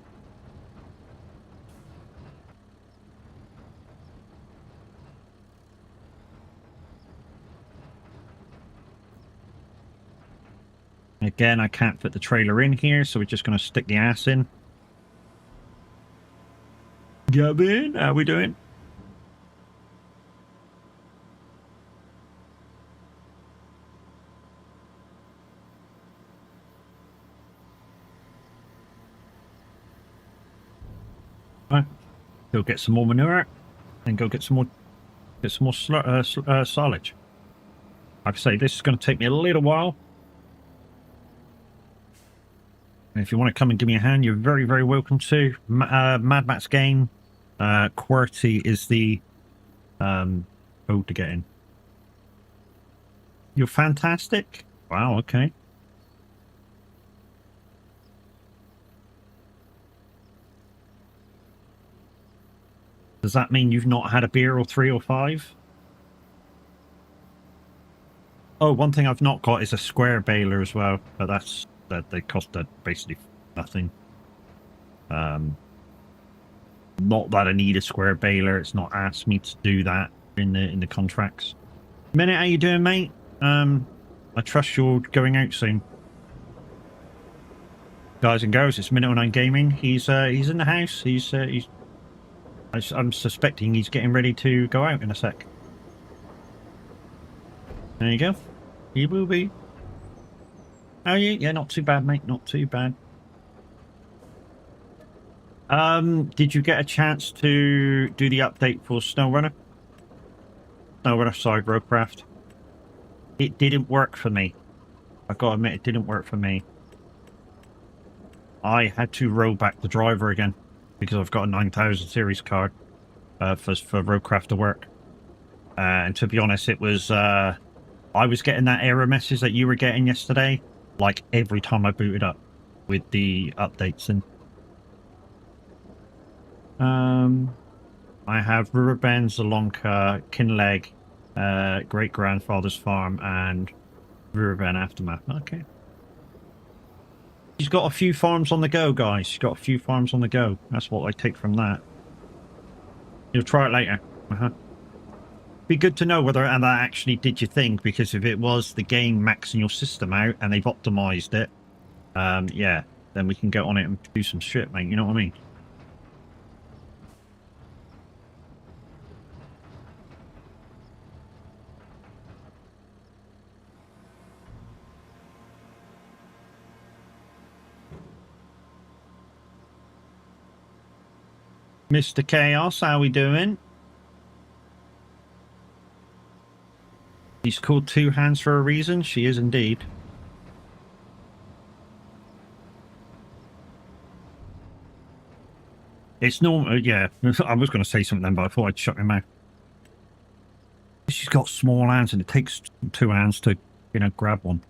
Again, I can't fit the trailer in here, so we're just going to stick the ass in. Gavin, how we doing? Right. Go get some more manure, and go get some more silage. Like I say, this is going to take me a little while. And if you want to come and give me a hand, you're very, very welcome to. Mad Max game. QWERTY is the code to get in. You're fantastic. Wow, okay. Does that mean you've not had a beer or 3 or 5? Oh, one thing I've not got is a square baler as well, but that's that they cost basically nothing. Not that I need a square baler. It's not asked me to do that in the contracts. Minute, how you doing, mate? I trust you're going out soon. Guys and girls, it's Minute 09 Gaming. He's in the house. I'm suspecting he's getting ready to go out in a sec. There you go. He will be. How are you? Yeah, not too bad, mate. Not too bad. Did you get a chance to do the update for SnowRunner? No other side roadcraft. It didn't work for me. I've got to admit, it didn't work for me. I had to roll back the driver again because I've got a 9000 series card for roadcraft to work. And to be honest, it was I was getting that error message that you were getting yesterday, like every time I booted up with the updates. And I have Riverbend, Zalonka, Kinleg, Great Grandfather's Farm, and Riverbend Aftermath. Okay. She's got a few farms on the go, guys. She's got a few farms on the go. That's what I take from that. You'll try it later. Be good to know whether that actually did your thing, because if it was the game maxing your system out and they've optimized it, yeah, then we can get on it and do some shit, mate. You know what I mean? Mr. Chaos, how we doing? She's called Two Hands for a reason. She is indeed. It's normal, yeah. I was going to say something then, but I thought I'd shut my mouth. She's got small hands, and it takes 2 hands to, you know, grab one.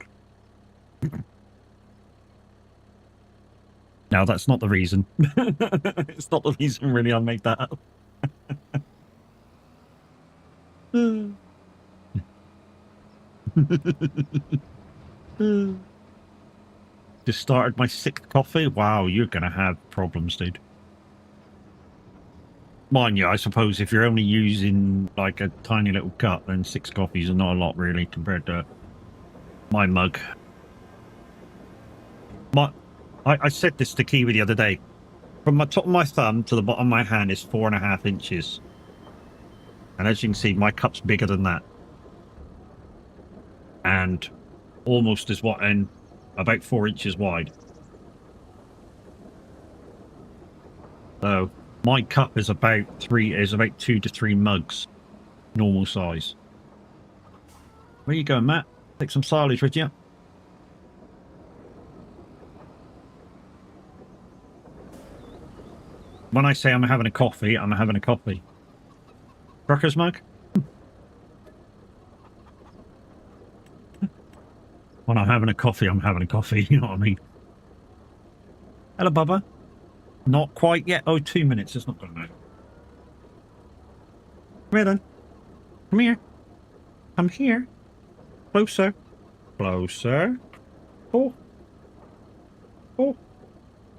No, that's not the reason. It's not the reason, really. I made that up. Just started my 6th coffee. Wow, you're gonna have problems, dude. Mind you, I suppose if you're only using like a tiny little cup, then 6 coffees are not a lot, really, compared to my mug. I said this to Kiwi the other day. From the top of my thumb to the bottom of my hand is 4.5 inches. And as you can see, my cup's bigger than that. And almost as what, and about 4 inches wide. So my cup is about 2 to 3 mugs, normal size. Where you going, Matt? Take some silage with you. When I say I'm having a coffee, I'm having a coffee. Trucker's mug? When I'm having a coffee, I'm having a coffee. You know what I mean? Hello, Bubba. Not quite yet. Oh, 2 minutes. It's not going to matter. Come here, then. Come here. Come here. Closer. Closer. Oh. Oh.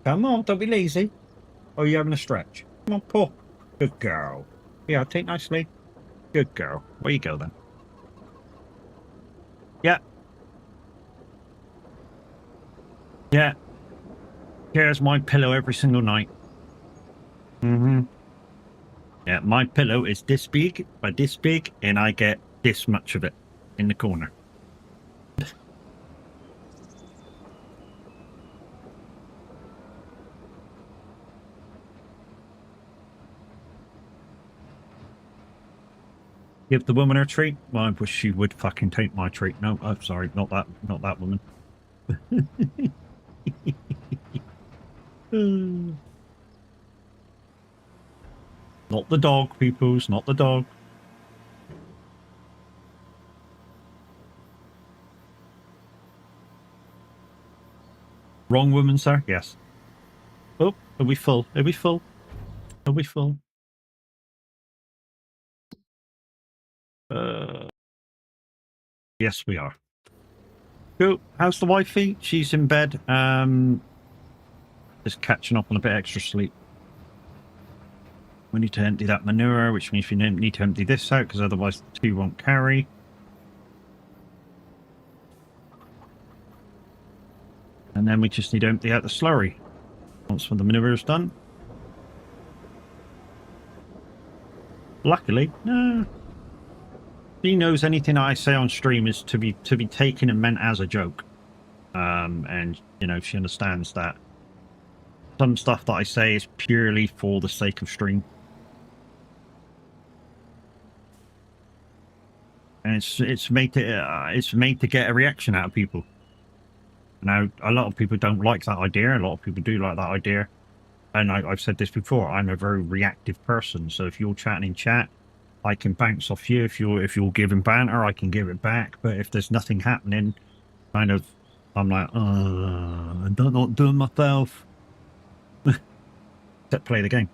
Come on. Don't be lazy. Oh, you're having a stretch. Come on, pull. Good girl. Yeah, take nicely. Good girl. Where you go, then? Yeah. Yeah. Here's my pillow every single night. Yeah, my pillow is this big, by this big, and I get this much of it in the corner. Give the woman her treat? Well, I wish she would fucking take my treat. No, I'm sorry, not that woman. Not the dog, peoples, not the dog. Wrong woman, sir? Yes. Oh, are we full? Are we full? Are we full? Yes, we are. Cool. How's the wifey? She's in bed. Just catching up on a bit extra sleep. We need to empty that manure, which means we need to empty this out, because otherwise the 2 won't carry. And then we just need to empty out the slurry once the manure is done. Luckily, no. She knows anything I say on stream is to be taken and meant as a joke. And, you know, she understands that some stuff that I say is purely for the sake of stream. and it's made to get a reaction out of people. Now, a lot of people don't like that idea. A lot of people do like that idea. And I've said this before. I'm a very reactive person. So if you're chatting in chat, I can bounce off you. If you're giving banter, I can give it back. But if there's nothing happening, kind of, I'm like, I'm not doing myself. Except play the game.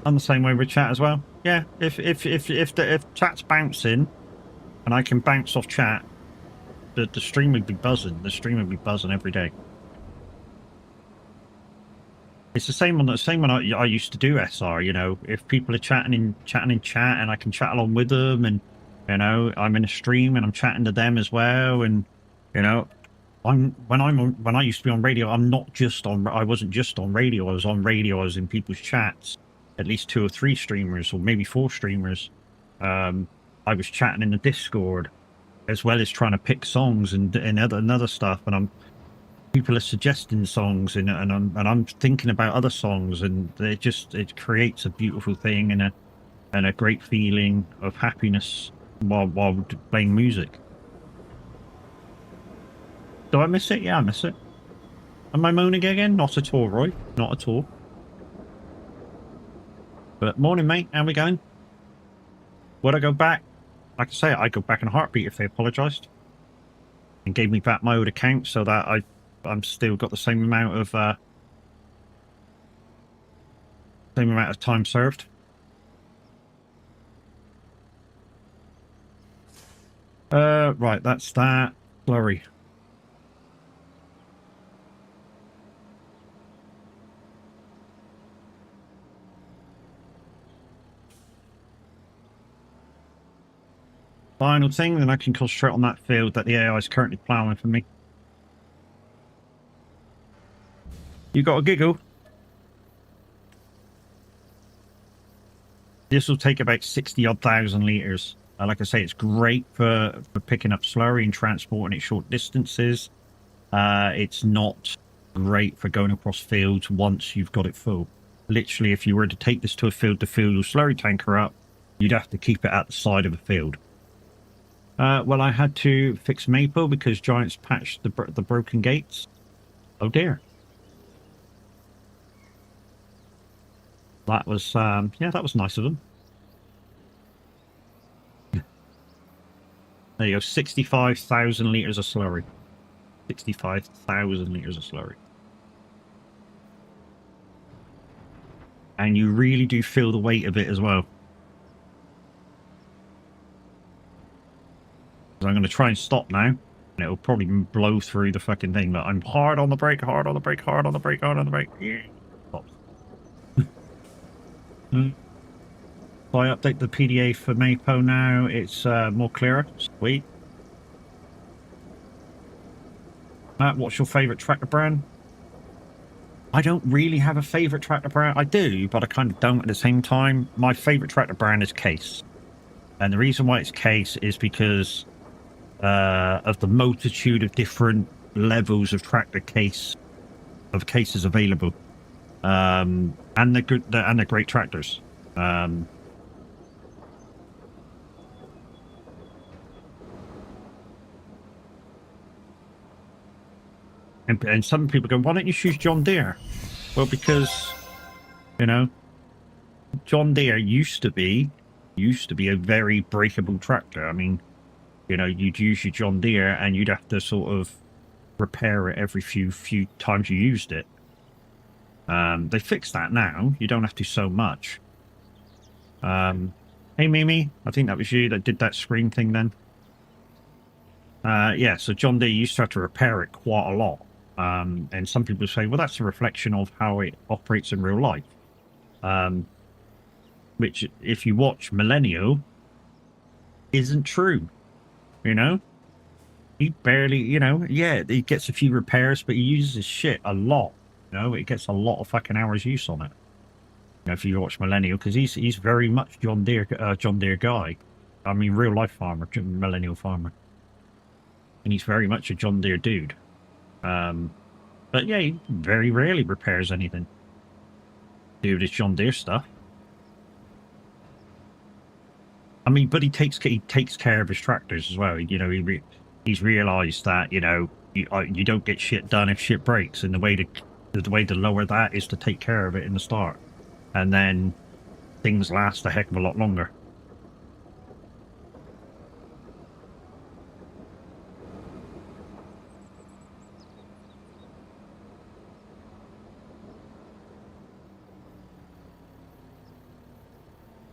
I'm the same way with chat as well. Yeah, if chat's bouncing, and I can bounce off chat, the stream would be buzzing. The stream would be buzzing every day. It's the same when I used to do SR. You know, if people are chatting in chat, and I can chat along with them, and you know, I'm in a stream and I'm chatting to them as well, and you know, when I used to be on radio, I wasn't just on radio. I was on radio. I was in people's chats. At least 2 or 3 streamers, or maybe 4 streamers. I was chatting in the Discord, as well as trying to pick songs and other stuff. And people are suggesting songs, and I'm thinking about other songs, and it creates a beautiful thing and a great feeling of happiness while playing music. Do I miss it? Yeah, I miss it. Am I moaning again? Not at all, Roy. Not at all. But morning, mate. How we going? Would I go back? Like I say, I'd go back in a heartbeat if they apologised and gave me back my old account, so that I'm still got the same amount of time served. Right, that's that. Blurry. Final thing, then I can concentrate on that field that the AI is currently ploughing for me. You got a giggle? This will take about 60-odd thousand litres. Like I say, it's great for picking up slurry and transporting it short distances. It's not great for going across fields once you've got it full. Literally, if you were to take this to a field-to-field or slurry tanker up, you'd have to keep it at the side of a field. Well, I had to fix Maple because Giants patched the broken gates. Oh dear. That was, yeah, that was nice of them. There you go, 65,000 litres of slurry. 65,000 litres of slurry. And you really do feel the weight of it as well. So I'm going to try and stop now, and it'll probably blow through the fucking thing. But I'm hard on the brake, hard on the brake, hard on the brake, hard on the brake. Yeah. Stops. So I update the PDA for Mapo now. It's more clearer. Sweet. Matt, what's your favourite tractor brand? I don't really have a favourite tractor brand. I do, but I kind of don't at the same time. My favourite tractor brand is Case. And the reason why it's Case is because of the multitude of different levels of tractor cases available, and they're great tractors. And some people go, why don't you choose John Deere? Well, because, you know, John Deere used to be a very breakable tractor. I mean, you know, you'd use your John Deere and you'd have to sort of repair it every few times you used it. They fixed that now. You don't have to so much. Hey, Mimi, I think that was you that did that screen thing then. Yeah, so John Deere used to have to repair it quite a lot. And some people say, well, that's a reflection of how it operates in real life. Which, if you watch Millennial, isn't true. You know? He barely, you know, yeah, he gets a few repairs, but he uses his shit a lot. You know, it gets a lot of fucking hours use on it. You know, if you watch Millennial, because he's very much John Deere guy. I mean, real life farmer, millennial farmer. And he's very much a John Deere dude. But yeah, he very rarely repairs anything. Do this John Deere stuff. I mean, but he takes care of his tractors as well. You know, he's realised that, you know, you don't get shit done if shit breaks, and the way to lower that is to take care of it in the start, and then things last a heck of a lot longer.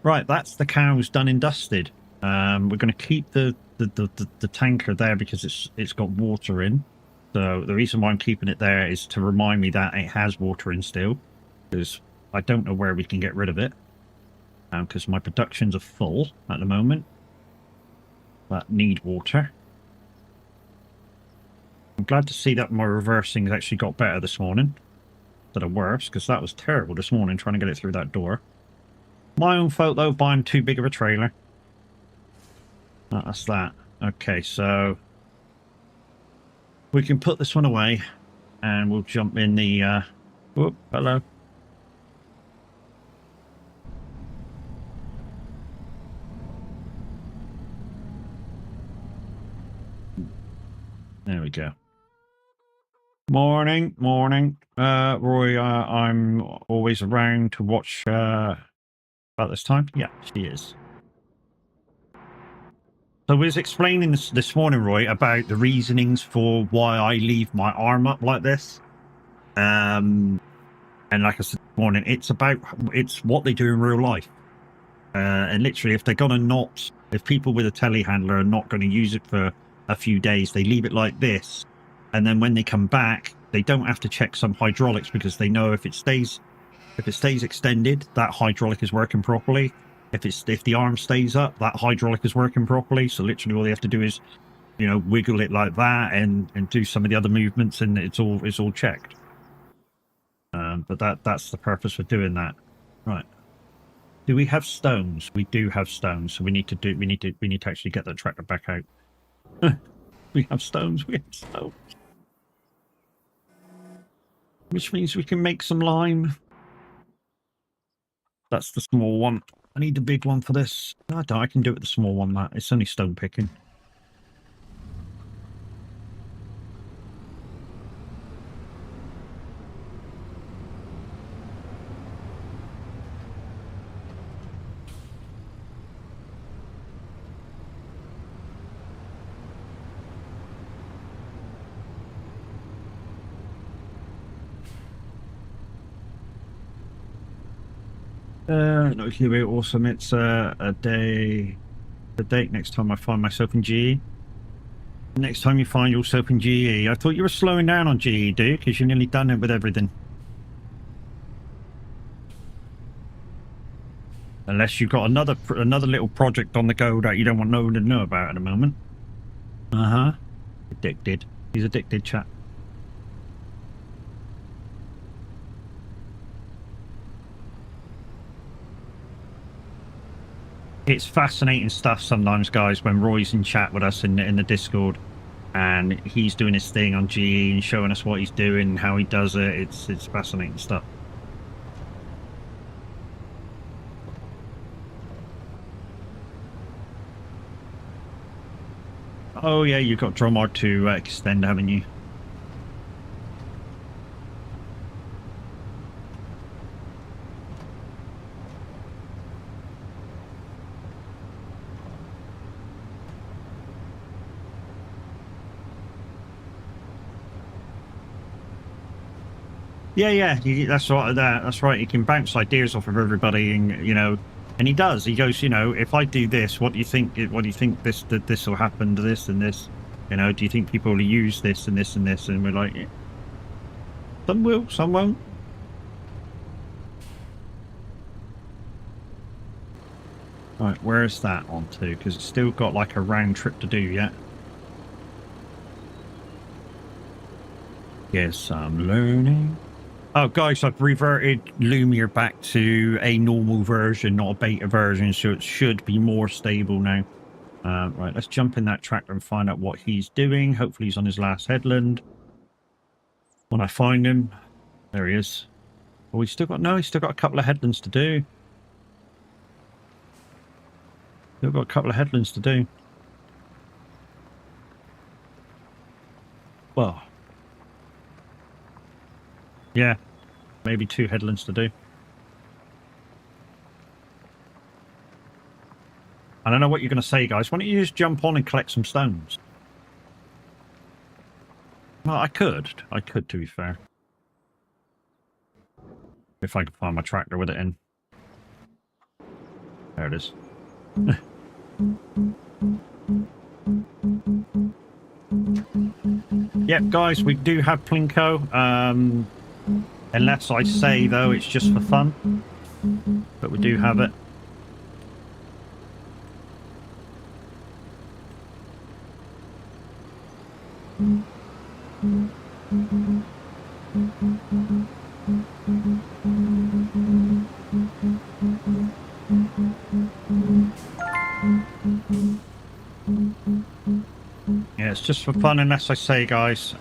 Right, that's the cows done and dusted. We're going to keep the tanker there because it's got water in. So the reason why I'm keeping it there is to remind me that it has water in still, because I don't know where we can get rid of it. Because my productions are full at the moment, but need water. I'm glad to see that my reversing has actually got better this morning instead of worse, because that was terrible this morning trying to get it through that door. My own fault though, buying too big of a trailer. That's that. Okay, so we can put this one away and we'll jump in the whoop, hello. There we go. Morning. Roy, I'm always around to watch about this time. Yeah, she is. So I was explaining this morning, Roy, about the reasonings for why I leave my arm up like this. And like I said this morning, it's what they do in real life. And literally, if people with a telehandler are not going to use it for a few days, they leave it like this. And then when they come back, they don't have to check some hydraulics, because they know if it stays extended, that hydraulic is working properly. If the arm stays up, that hydraulic is working properly. So literally all they have to do is, you know, wiggle it like that and do some of the other movements, and it's all checked. But that's the purpose for doing that. Right. Do we have stones? We do have stones. So we need to actually get that tractor back out. We have stones. Which means we can make some lime. That's the small one. I need the big one for this. No, I can do it with the small one, Matt. It's only stone picking. No, Huey, awesome. It's a date next time I find myself in GE. Next time you find yourself in GE. I thought you were slowing down on GE, dude, because you're nearly done it with everything. Unless you've got another little project on the go that you don't want no one to know about at the moment. Addicted. He's addicted, chat. It's fascinating stuff sometimes, guys, when Roy's in chat with us in the Discord, and he's doing his thing on GE and showing us what he's doing, how he does it. It's fascinating stuff. Oh yeah, you've got Dromar to extend, haven't you? Yeah, that's right. That's right. He can bounce ideas off of everybody, and you know, and he does. He goes, you know, if I do this, what do you think? What do you think this will happen to this and this? You know, do you think people will use this and this and this? And we're like, yeah. Some will, some won't. Right, where's that on to? Because it's still got like a round trip to do yet. Yes, I'm learning. Oh, guys, I've reverted Lumiere back to a normal version, not a beta version, so it should be more stable now. Right, let's jump in that tractor and find out what he's doing. Hopefully he's on his last headland. When I find him, there he is. Oh, he's still got a couple of headlands to do. Still got a couple of headlands to do. Well, yeah, maybe 2 headlands to do. I don't know what you're going to say, guys. Why don't you just jump on and collect some stones? Well, I could, to be fair. If I could find my tractor with it in. There it is. Yep, guys, we do have Plinko. Unless I say, though, it's just for fun. But we do have it. Yeah, it's just for fun, unless I say, guys.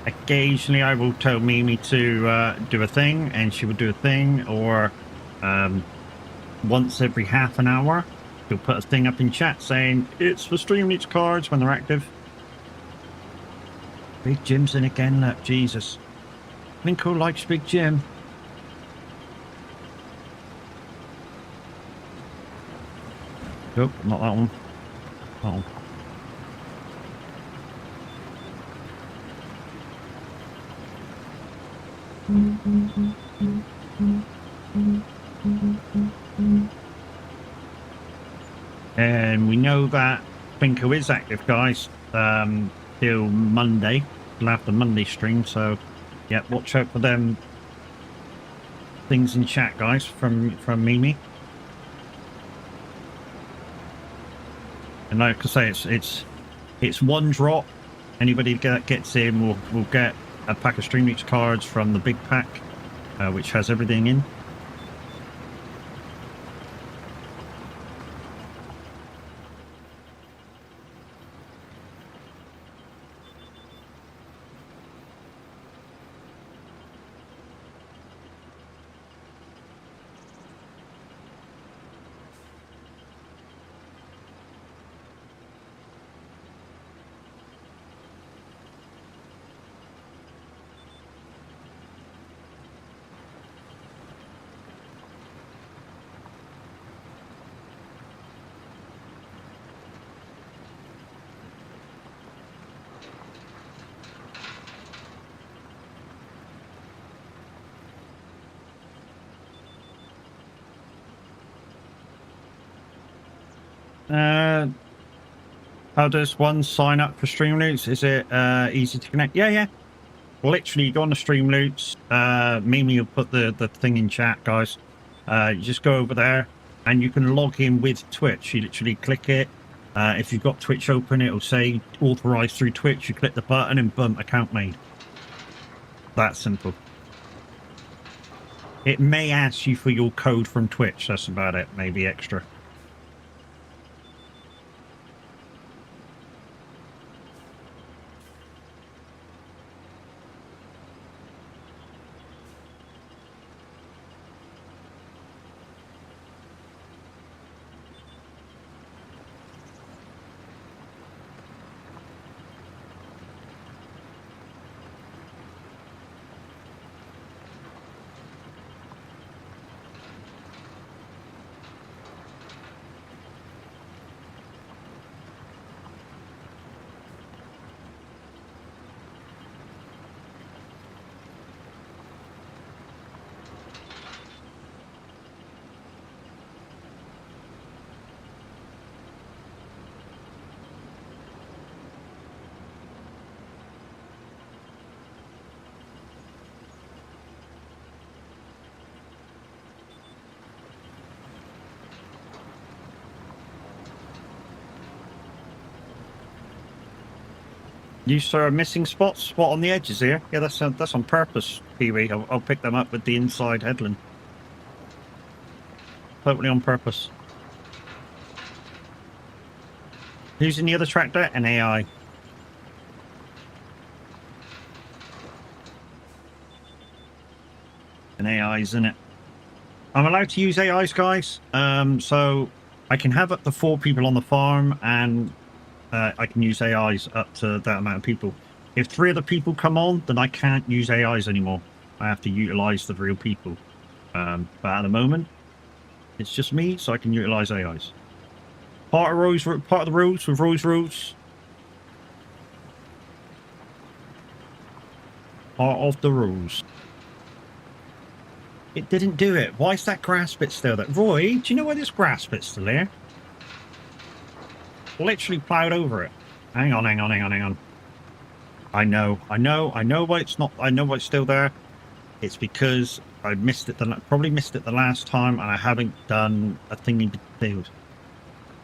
Occasionally I will tell Mimi to do a thing, and she will do a thing, or once every half an hour she'll put a thing up in chat saying it's for Streamleech cards when they're active. Big Jim's in again, look, Jesus. Linko likes Big Jim. Nope, not that one. That one. And we know that Plinko is active, guys, till Monday, till after Monday stream, so yeah, watch out for them things in chat, guys, from Mimi. And like I say, it's one drop. Anybody that gets in will get a pack of Streamleech cards from the big pack, which has everything in. How does one sign up for Streamloots? Is it easy to connect? Yeah. Literally, you go on the Streamloots. Mimi will put the thing in chat, guys. You just go over there, and you can log in with Twitch. You literally click it. If you've got Twitch open, it'll say authorized through Twitch. You click the button, and boom, account made. That simple. It may ask you for your code from Twitch. That's about it. Maybe extra. You saw a missing spot on the edges here. Yeah, that's on purpose, Pee-wee. I'll pick them up with the inside headland. Totally on purpose. Who's in the other tractor? An AI. An AI's in it. I'm allowed to use AIs, guys. So I can have up to 4 people on the farm, and I can use AIs up to that amount of people. If 3 other people come on, then I can't use AIs anymore. I have to utilize the real people. But at the moment, it's just me, so I can utilize AIs. Part of the rules with Rose rules. Part of the rules. It didn't do it. Why is that grass bit still there? Roy, do you know why this grass bit's still there? Literally plowed over it. Hang on. I know why it's not. I know why it's still there. It's because I missed it. Probably missed it the last time, and I haven't done a thingy field.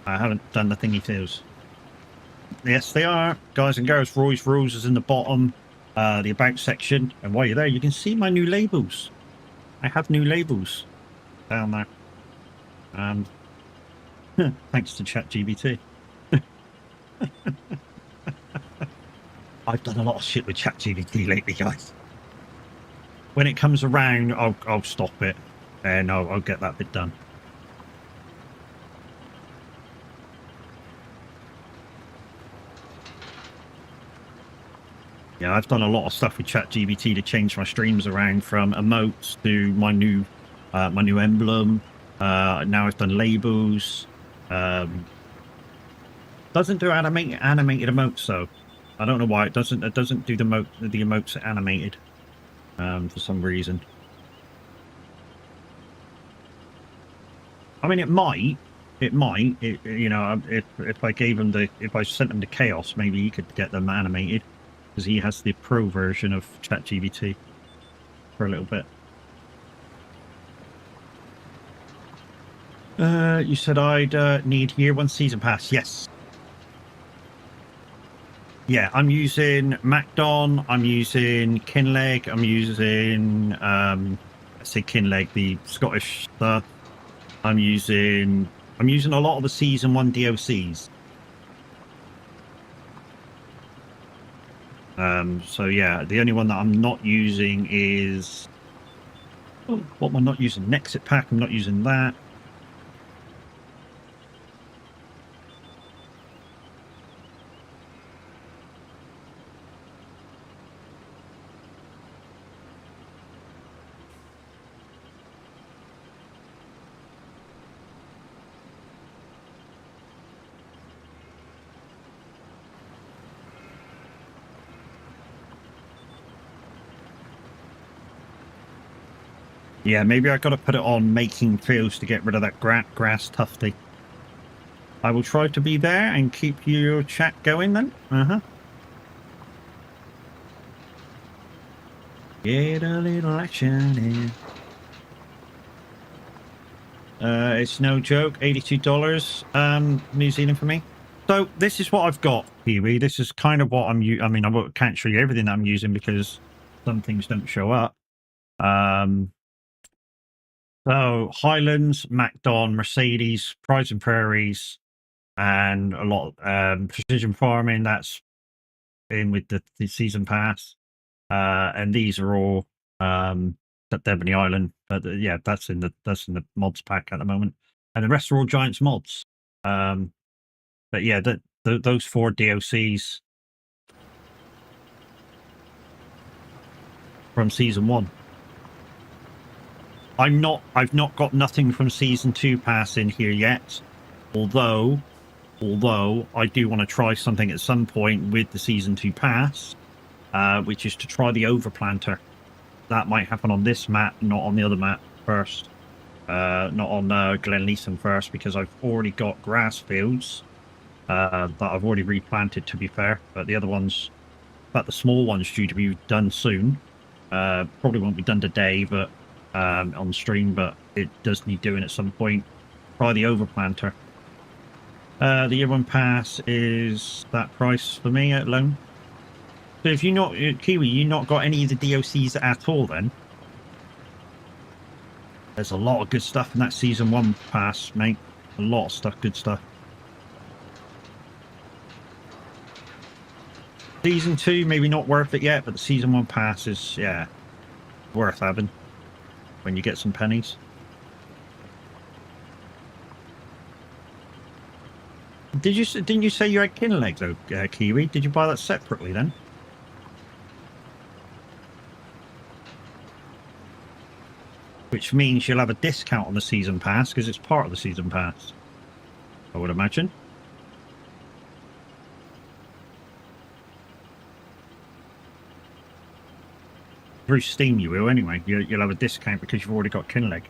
I haven't done the thingy fields. Yes, they are, guys and girls. Roy's rules is in the bottom, the about section. And while you're there, you can see my new labels. I have new labels down there. Thanks to ChatGPT. I've done a lot of shit with ChatGPT lately, guys. When it comes around, I'll stop it, and I'll get that bit done. Yeah, I've done a lot of stuff with ChatGPT to change my streams around, from emotes to my new emblem. Now I've done labels. Doesn't do animated emotes though. I don't know why it doesn't. It doesn't do the emotes animated for some reason. I mean, it might. You know, if I gave him if I sent him to Chaos, maybe he could get them animated, because he has the pro version of ChatGPT for a little bit. You said I'd need year 1 season pass. Yes. Yeah, I'm using Macdon, I'm using Kinleg, I'm using I say Kinleg, the Scottish stuff. I'm using a lot of the season 1 DLCs. So yeah, the only one that I'm not using is what am I not using? Nexit pack, I'm not using that. Yeah, maybe I got to put it on making fields to get rid of that grass tufty. I will try to be there and keep your chat going then. Get a little action in. It's no joke, $82 New Zealand for me. So this is what I've got, Kiwi. This is kind of what I'm using. I mean, I can't show you everything that I'm using because some things don't show up. So Highlands, Macdon, Mercedes, Prides and Prairies, and a lot of precision farming. That's in with the season pass, and these are all at Ebony Island. But yeah, that's in the mods pack at the moment, and the rest are all Giants mods. But yeah, those 4 DLCs from season 1. I've not got nothing from season 2 pass in here yet, although I do want to try something at some point with the season 2 pass, which is to try the overplanter. That might happen on this map, not on the other map first. Not on Glenleeson first, because I've already got grass fields that I've already replanted, to be fair. But the other ones, the small ones, due to be done soon. Probably won't be done today, but on stream, but it does need doing at some point. Try the overplanter. The year 1 pass is that price for me alone. So if you not Kiwi, you not got any of the DLCs at all, then there's a lot of good stuff in that season 1 pass, mate. A lot of stuff, good stuff. Season 2, maybe not worth it yet, but the Season 1 pass is, yeah, worth having when you get some pennies. Didn't you say you had kin legs, though, Kiwi? Did you buy that separately then? Which means you'll have a discount on the season pass because it's part of the season pass, I would imagine. Through Steam you will anyway. You'll have a discount because you've already got kin leg.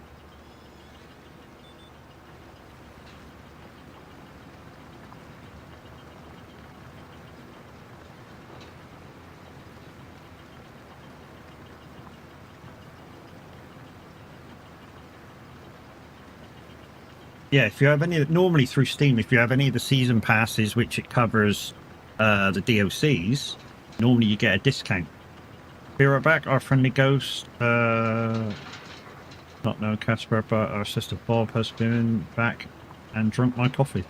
Yeah, if you have any, normally through Steam, if you have any of the season passes, which it covers the DLCs, normally you get a discount. Be right back. Our friendly ghost, not known Casper, but our sister Bob has been back and drunk my coffee.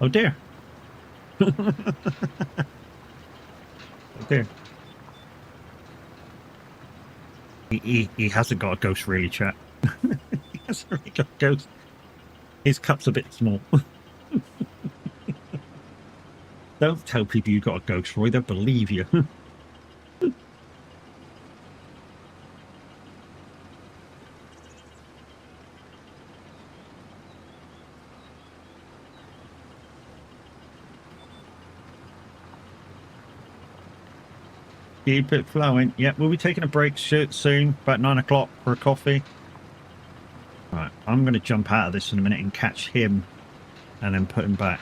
Oh dear. Oh dear. He hasn't got a ghost really, chat. He hasn't really got a ghost. His cup's a bit small. Don't tell people you got a ghost, Roy. They'll believe you. Keep it flowing. Yeah, we'll be taking a break soon, about 9 o'clock for a coffee. Right, I'm going to jump out of this in a minute and catch him and then put him back.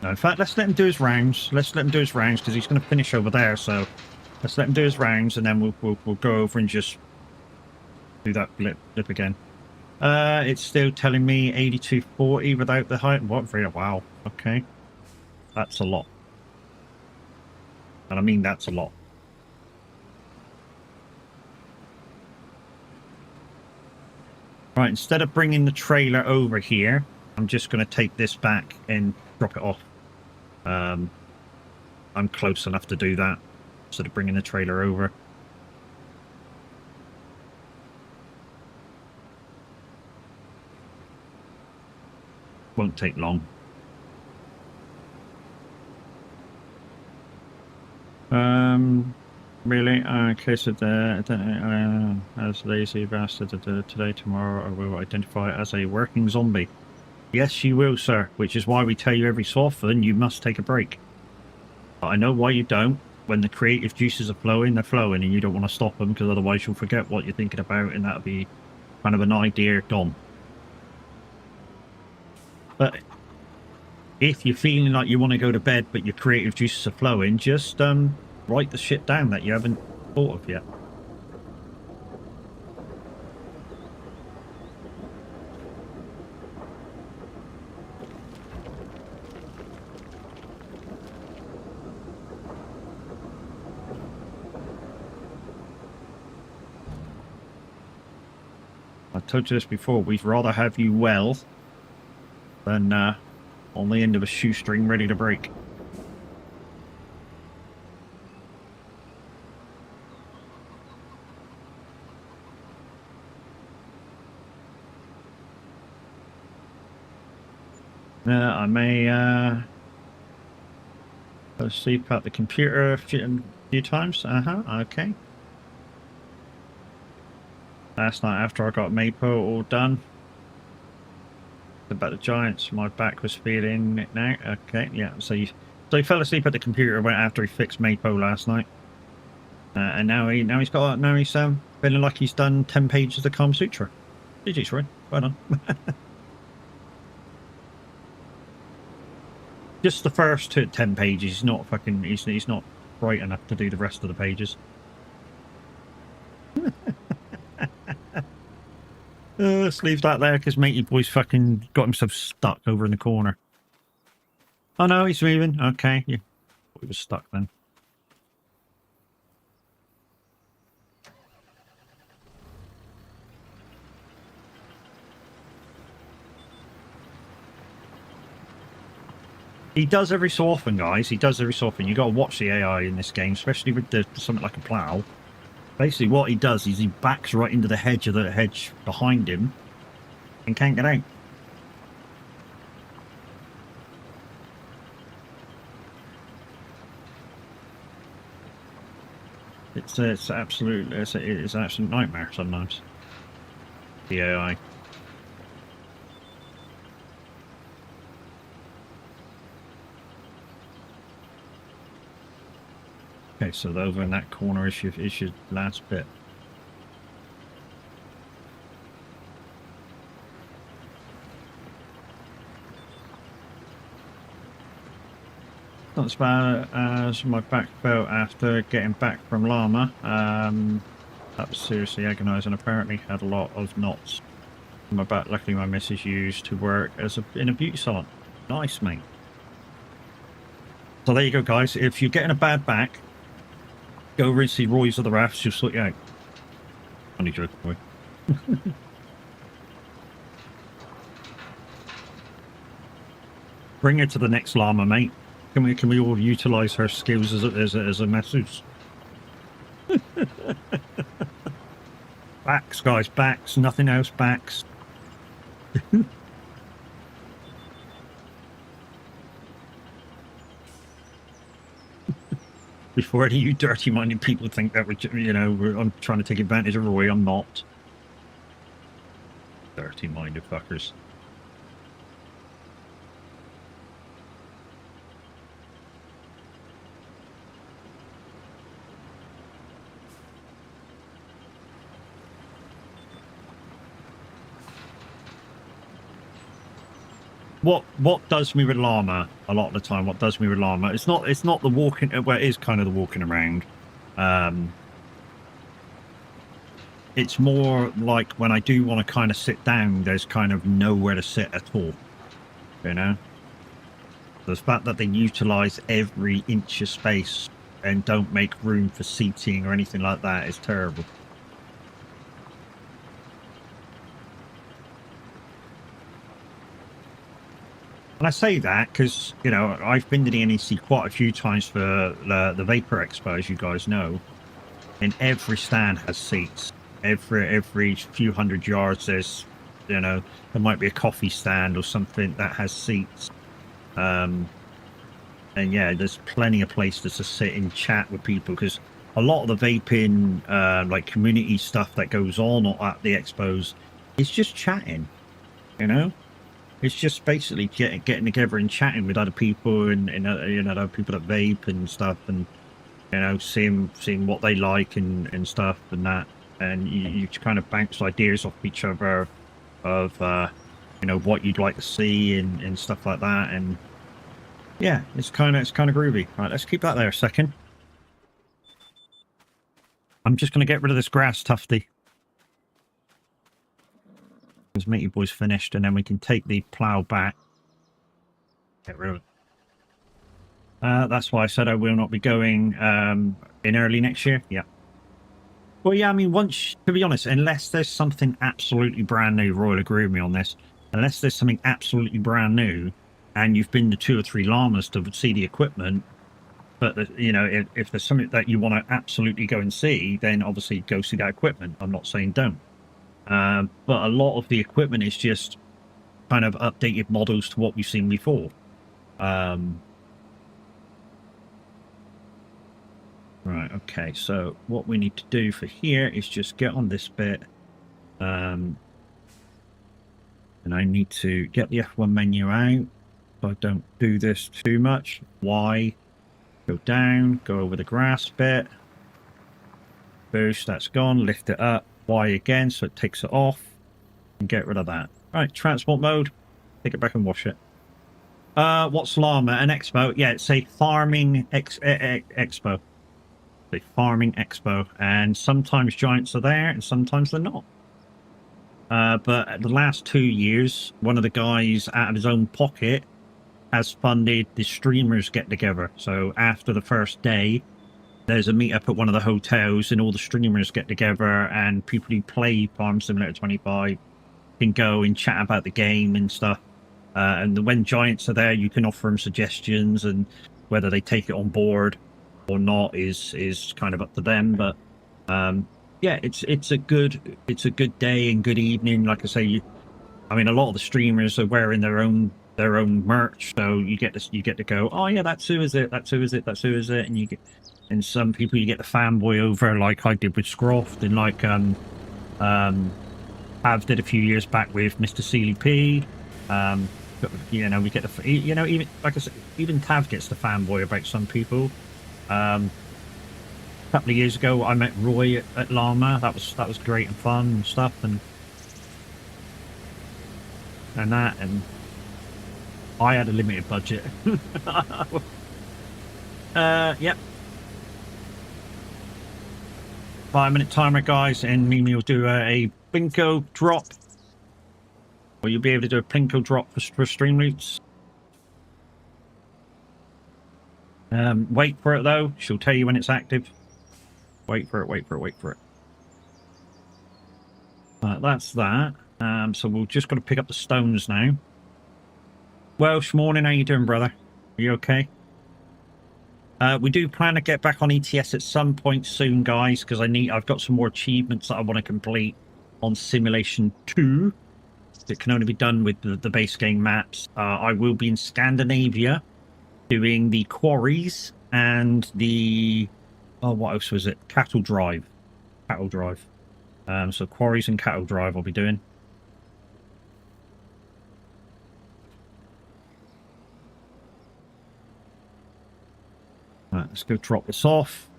No, in fact, let's let him do his rounds. Let's let him do his rounds because he's going to finish over there. So let's let him do his rounds and then we'll go over and just do that blip again. It's still telling me 8240 without the height. What? Wow. Okay. That's a lot. And I mean, that's a lot. Right, instead of bringing the trailer over here, I'm just going to take this back and drop it off. I'm close enough to do that instead of bringing the trailer over. Won't take long. Really? Okay, so as lazy bastard today, tomorrow, I will identify it as a working zombie. Yes, you will, sir, which is why we tell you every so often you must take a break. But I know why you don't. When the creative juices are flowing, they're flowing, and you don't want to stop them because otherwise you'll forget what you're thinking about, and that'll be kind of an idea gone. But if you're feeling like you want to go to bed, but your creative juices are flowing, just write the shit down that you haven't thought of yet. I told you this before, we'd rather have you well than on the end of a shoestring ready to break. I may go sleep at the computer a few times. Okay. Last night after I got Mapo all done. About the Giants, my back was feeling it now. Okay, yeah. So he fell asleep at the computer after he fixed Mapo last night, and now he's feeling like he's done 10 pages of the Kama Sutra. GG's, Roy. Well done. Just the first 10 pages. He's not fucking. He's not bright enough to do the rest of the pages. Let's leave that there because matey boy's fucking got himself stuck over in the corner. Oh no, he's moving. Okay, yeah, he was stuck then. He does every so often, guys. He does every so often. You got to watch the AI in this game, especially with something like a plow. Basically, what he does is he backs right into the hedge behind him and can't get out. It's an absolute nightmare sometimes. The AI. Okay, so over in that corner is your last bit. Not as bad as my back felt after getting back from Llama. That was seriously agonising. Apparently had a lot of knots in my back. Luckily my missus used to work in a beauty salon. Nice, mate. So there you go, guys. If you're getting a bad back, go over and see Roy's of the Rafts. She'll sort you out. Only joke, boy. Bring her to the next Llama, mate. Can we all utilise her skills as a masseuse? Backs, guys, backs. Nothing else, backs. Before any of you dirty-minded people think that I'm trying to take advantage of Roy, I'm not. Dirty-minded fuckers. What does me with Llama a lot of the time? What does me with Llama? It's not the walking. Well, it is kind of the walking around. It's more like when I do want to kind of sit down, there's kind of nowhere to sit at all. You know, the fact that they utilize every inch of space and don't make room for seating or anything like that is terrible. And I say that because, you know, I've been to the NEC quite a few times for the Vapor Expo, as you guys know. And every stand has seats. Every few hundred yards, there's, you know, there might be a coffee stand or something that has seats. And yeah, there's plenty of places to sit and chat with people because a lot of the vaping, like community stuff that goes on at the expos is just chatting, you know? It's just basically getting together and chatting with other people and you know, other people that vape and stuff, and you know, seeing what they like and stuff and that, and you kind of bounce ideas off each other of you know, what you'd like to see and stuff like that, and yeah, it's kind of groovy. Right, let's keep that there a second. I'm just gonna get rid of this grass tufty. Matey boy's finished, and then we can take the plough back. Get rid of it. That's why I said I will not be going in early next year. Yeah. Well, yeah, I mean, to be honest, unless there's something absolutely brand new, Roy will agree with me on this, unless there's something absolutely brand new and you've been to 2 or 3 llamas to see the equipment, but, you know, if there's something that you want to absolutely go and see, then obviously go see that equipment. I'm not saying don't. But a lot of the equipment is just kind of updated models to what we've seen before. Right, okay, so what we need to do for here is just get on this bit. And I need to get the F1 menu out so I don't do this too much. Y, go down, go over the grass bit. Boost, that's gone, lift it up. Y again, so it takes it off and get rid of that. Right, transport mode, take it back and wash it. What's Llama? An expo? Yeah, it's a farming expo. It's a farming expo, and sometimes giants are there and sometimes they're not. But the last 2 years, one of the guys out of his own pocket has funded the streamers get together. So after the first day, there's a meetup at one of the hotels and all the streamers get together, and people who play Farm Simulator 25 can go and chat about the game and stuff. And when giants are there, you can offer them suggestions, and whether they take it on board or not is kind of up to them. But yeah, it's a good day and good evening. Like I say, I mean, a lot of the streamers are wearing their own merch, so you get to go, oh yeah, that's who is it, that's who is it, that's who is it, and you get, and some people you get the fanboy over, like I did with Scroft, and like Pav did a few years back with Mr. Sealy P. You know, we get the, you know, even like I said, even Tav gets the fanboy about some people. A couple of years ago, I met Roy at Llama. That was great and fun and stuff, and that, and I had a limited budget. Yep. 5-minute timer, guys, and Mimi will do a Plinko drop. Or you'll be able to do a Plinko drop for stream roots. Wait for it though. She'll tell you when it's active. Wait for it, wait for it, wait for it. That's that. So we've just got to pick up the stones now. Welsh, morning. How you doing, brother? Are you okay? We do plan to get back on ETS at some point soon, guys, because I've got some more achievements that I want to complete on Simulation 2. It can only be done with the base game maps. I will be in Scandinavia doing the quarries and the, oh, what else was it? Cattle Drive. So quarries and Cattle Drive I'll be doing. Right, let's go drop this off,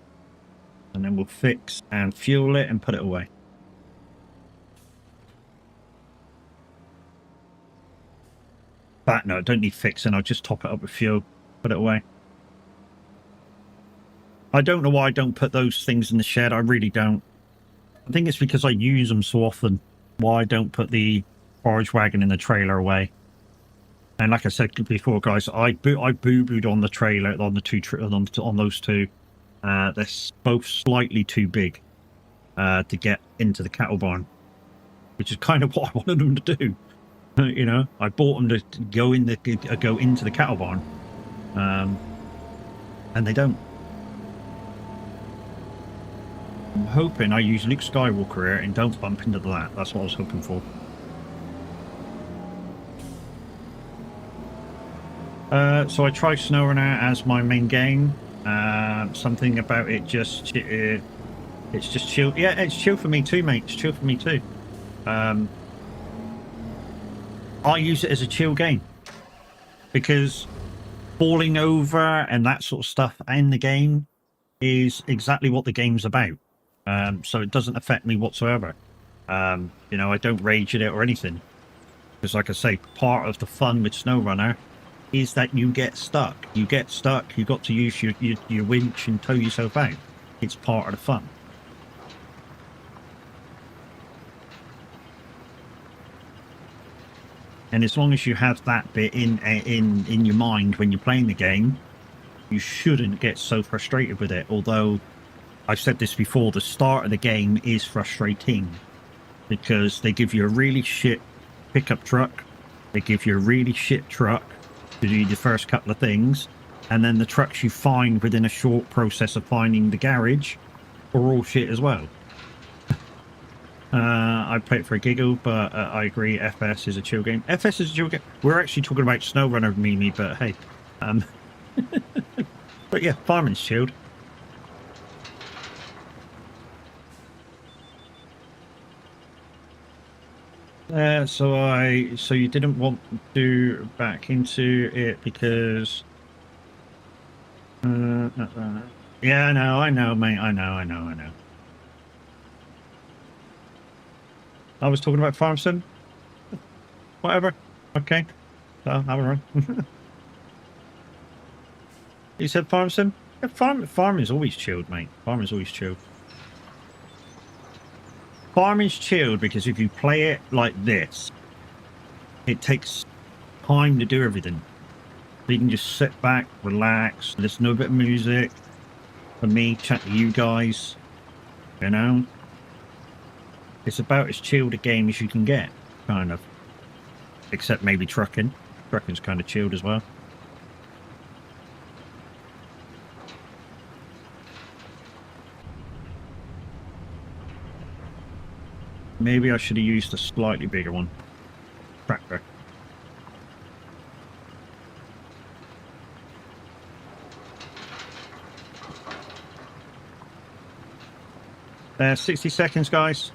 and then we'll fix and fuel it and put it away. But no, don't need fixing. I'll just top it up with fuel, put it away. I don't know why I don't put those things in the shed. I really don't. I think it's because I use them so often. Why I don't put the forage wagon in the trailer away. And like I said before, guys, I boo-booed on the trailer, on the on those two. They're both slightly too big to get into the cattle barn, which is kind of what I wanted them to do. You know, I bought them to go into the cattle barn, and they don't. I'm hoping I use Luke Skywalker here and don't bump into that. That's what I was hoping for. So I tried SnowRunner as my main game. Something about it just it's just chill. Yeah, it's chill for me too, mate. It's chill for me too. I use it as a chill game because falling over and that sort of stuff in the game is exactly what the game's about. So it doesn't affect me whatsoever. You know, I don't rage at it or anything. Because like I say, part of the fun with SnowRunner is that you get stuck. You get stuck, you got to use your winch and tow yourself out. It's part of the fun. And as long as you have that bit in your mind when you're playing the game, you shouldn't get so frustrated with it. Although, I've said this before, the start of the game is frustrating because they give you a really shit pickup truck, they give you a really shit truck to do the first couple of things, and then the trucks you find within a short process of finding the garage are all shit as well. I play it for a giggle, but I agree, FS is a chill game. FS is a chill game. We're actually talking about SnowRunner, Mimi, but hey. But yeah, farming's chilled. So you didn't want to back into it because yeah, I know, mate. I know. I was talking about farm sim. Whatever. Okay. So have a run. You said farm sim? Yeah, farm is always chilled, mate. Farm is always chilled. Farming's chilled because if you play it like this, it takes time to do everything. So you can just sit back, relax, listen to a bit of music. For me, chat to you guys. You know? It's about as chilled a game as you can get, kind of. Except maybe trucking. Trucking's kind of chilled as well. Maybe I should have used a slightly bigger one. Tractor. 60 seconds, guys.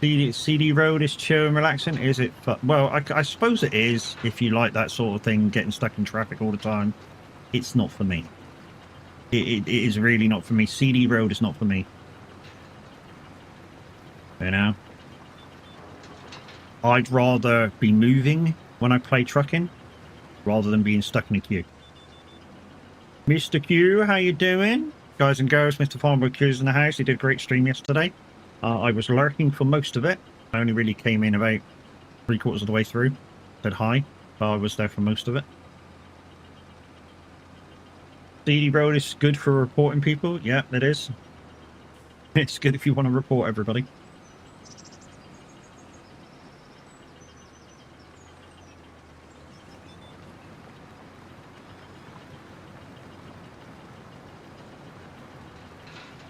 CD road is chill and relaxing. Is it? Well, I suppose it is if you like that sort of thing, getting stuck in traffic all the time. It's not for me. It is really not for me. CD road is not for me. You know? I'd rather be moving when I play trucking rather than being stuck in a queue. Mr. Q, how you doing? Guys and girls, Mr. Farnborough Q's in the house. He did a great stream yesterday. I was lurking for most of it. I only really came in about 3/4 of the way through. Said hi, but I was there for most of it. CD road is good for reporting people. Yeah, it is. It's good if you want to report everybody.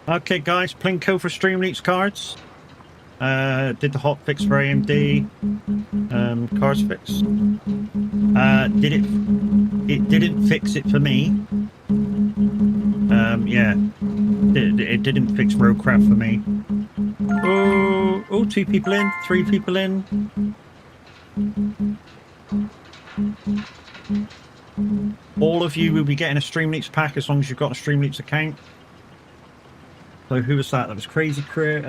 Okay, guys, Plinko for Streamleaks cards. Did the hot fix for AMD. Cards fix. It didn't fix it for me. Yeah. It didn't fix roadcraft for me. Oh, 2 people in, 3 people in. All of you will be getting a Streamleaks pack as long as you've got a Streamleaks account. So who was that? That was Crazy Crit.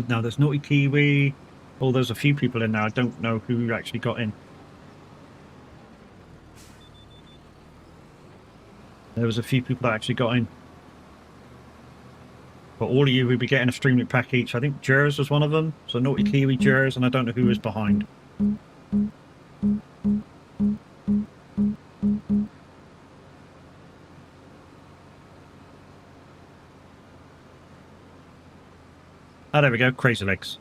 No, there's Naughty Kiwi. Oh, there's a few people in now. I don't know who actually got in. There was a few people that actually got in. But all of you will be getting a Streamlink pack each. I think Jers was one of them. So Naughty Kiwi, Jers, and I don't know who was behind. Oh, there we go. Crazy Legs.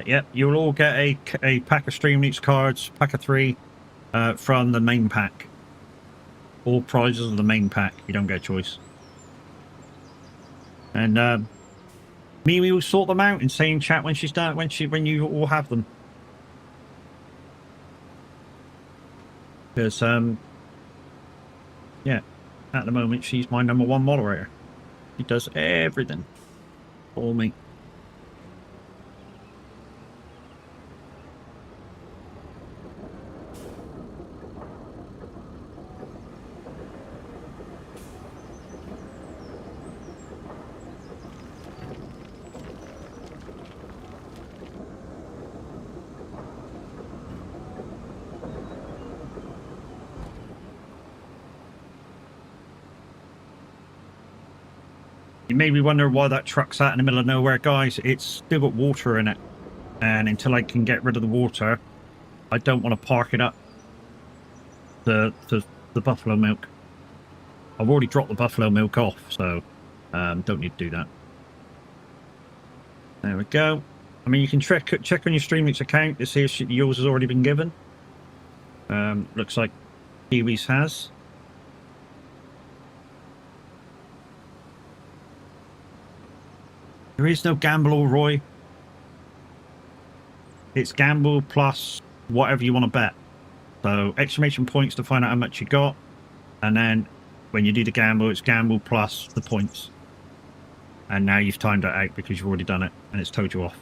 Yep, you'll all get a pack of Streamleaks cards, pack of 3, from the main pack. All prizes of the main pack. You don't get a choice. And Mimi will sort them out and say in chat when she's done. When you all have them. Because yeah, at the moment she's my #1 moderator. She does everything for me. You made me wonder why that truck's out in the middle of nowhere, guys. It's still got water in it. And until I can get rid of the water, I don't want to park it up the buffalo milk. I've already dropped the buffalo milk off, so don't need to do that. There we go. I mean, you can check on your Streamlinks account to see if yours has already been given. Looks like Kiwi's has. There is no gamble or Roy. It's gamble plus whatever you want to bet. So exclamation points to find out how much you got. And then when you do the gamble, it's gamble plus the points. And now you've timed it out because you've already done it. And it's told you off.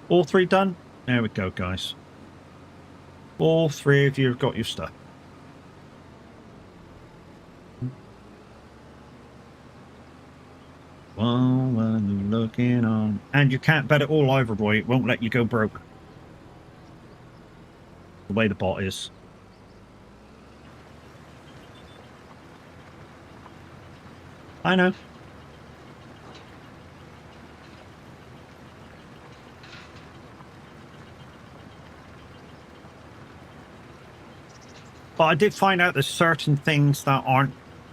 All 3 done? There we go, guys. All 3 of you have got your stuff. Well, when you're looking on. And you can't bet it all either, Roy. It won't let you go broke. The way the bot is. I know. But I did find out there's certain things that aren't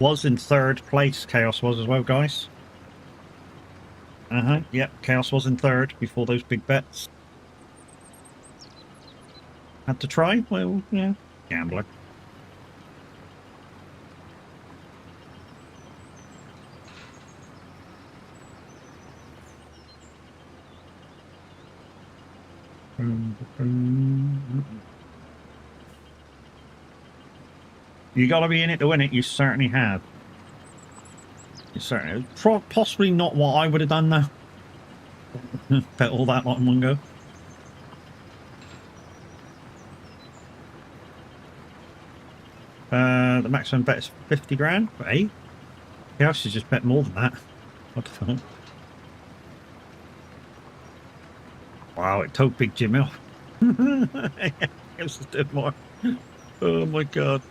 Was in third place. Chaos was as well, guys. Yep, Chaos was in third before those big bets. Had to try? Well, yeah. Gambler. You gotta be in it to win it. You certainly have. You certainly. Possibly not what I would have done though. Bet all that lot in one go. The maximum bet is 50 grand. Hey, Chaos should just bet more than that. What the fuck? Wow, it took Big Jim off. Chaos is doing more. Oh my god.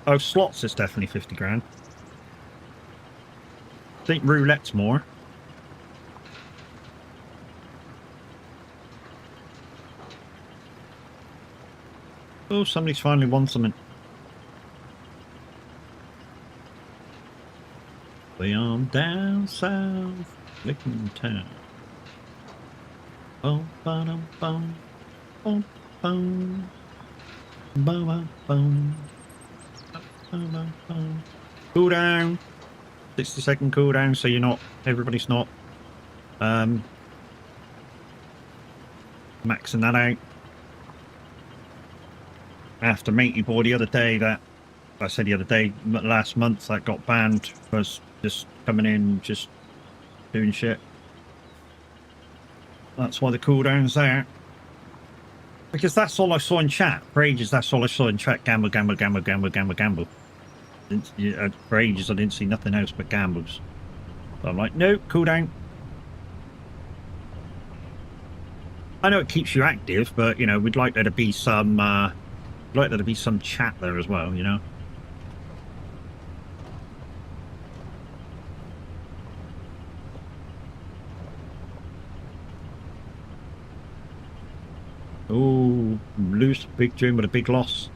Oh, slots is definitely 50 grand. I think roulette's more. Oh, somebody's finally won something. Way on down south, Licking Town. Boom, bum, bum, boom, boom, boom, boom, boom. Cool down. 60-second cooldown, so you're not. Everybody's not. Maxing that out. After Matey Boy the other day, that I said the other day, last month, that got banned was just coming in, just doing shit. That's why the cooldown's there. Because that's all I saw in chat. For ages, that's all I saw in chat. Gamble, gamble, gamble, gamble, gamble, gamble. For ages, I didn't see nothing else but gambles. So I'm like, no, cooldown. I know it keeps you active, but, you know, we'd like there to be some, chat there as well, you know? Oh, lose Big Jim with a big loss.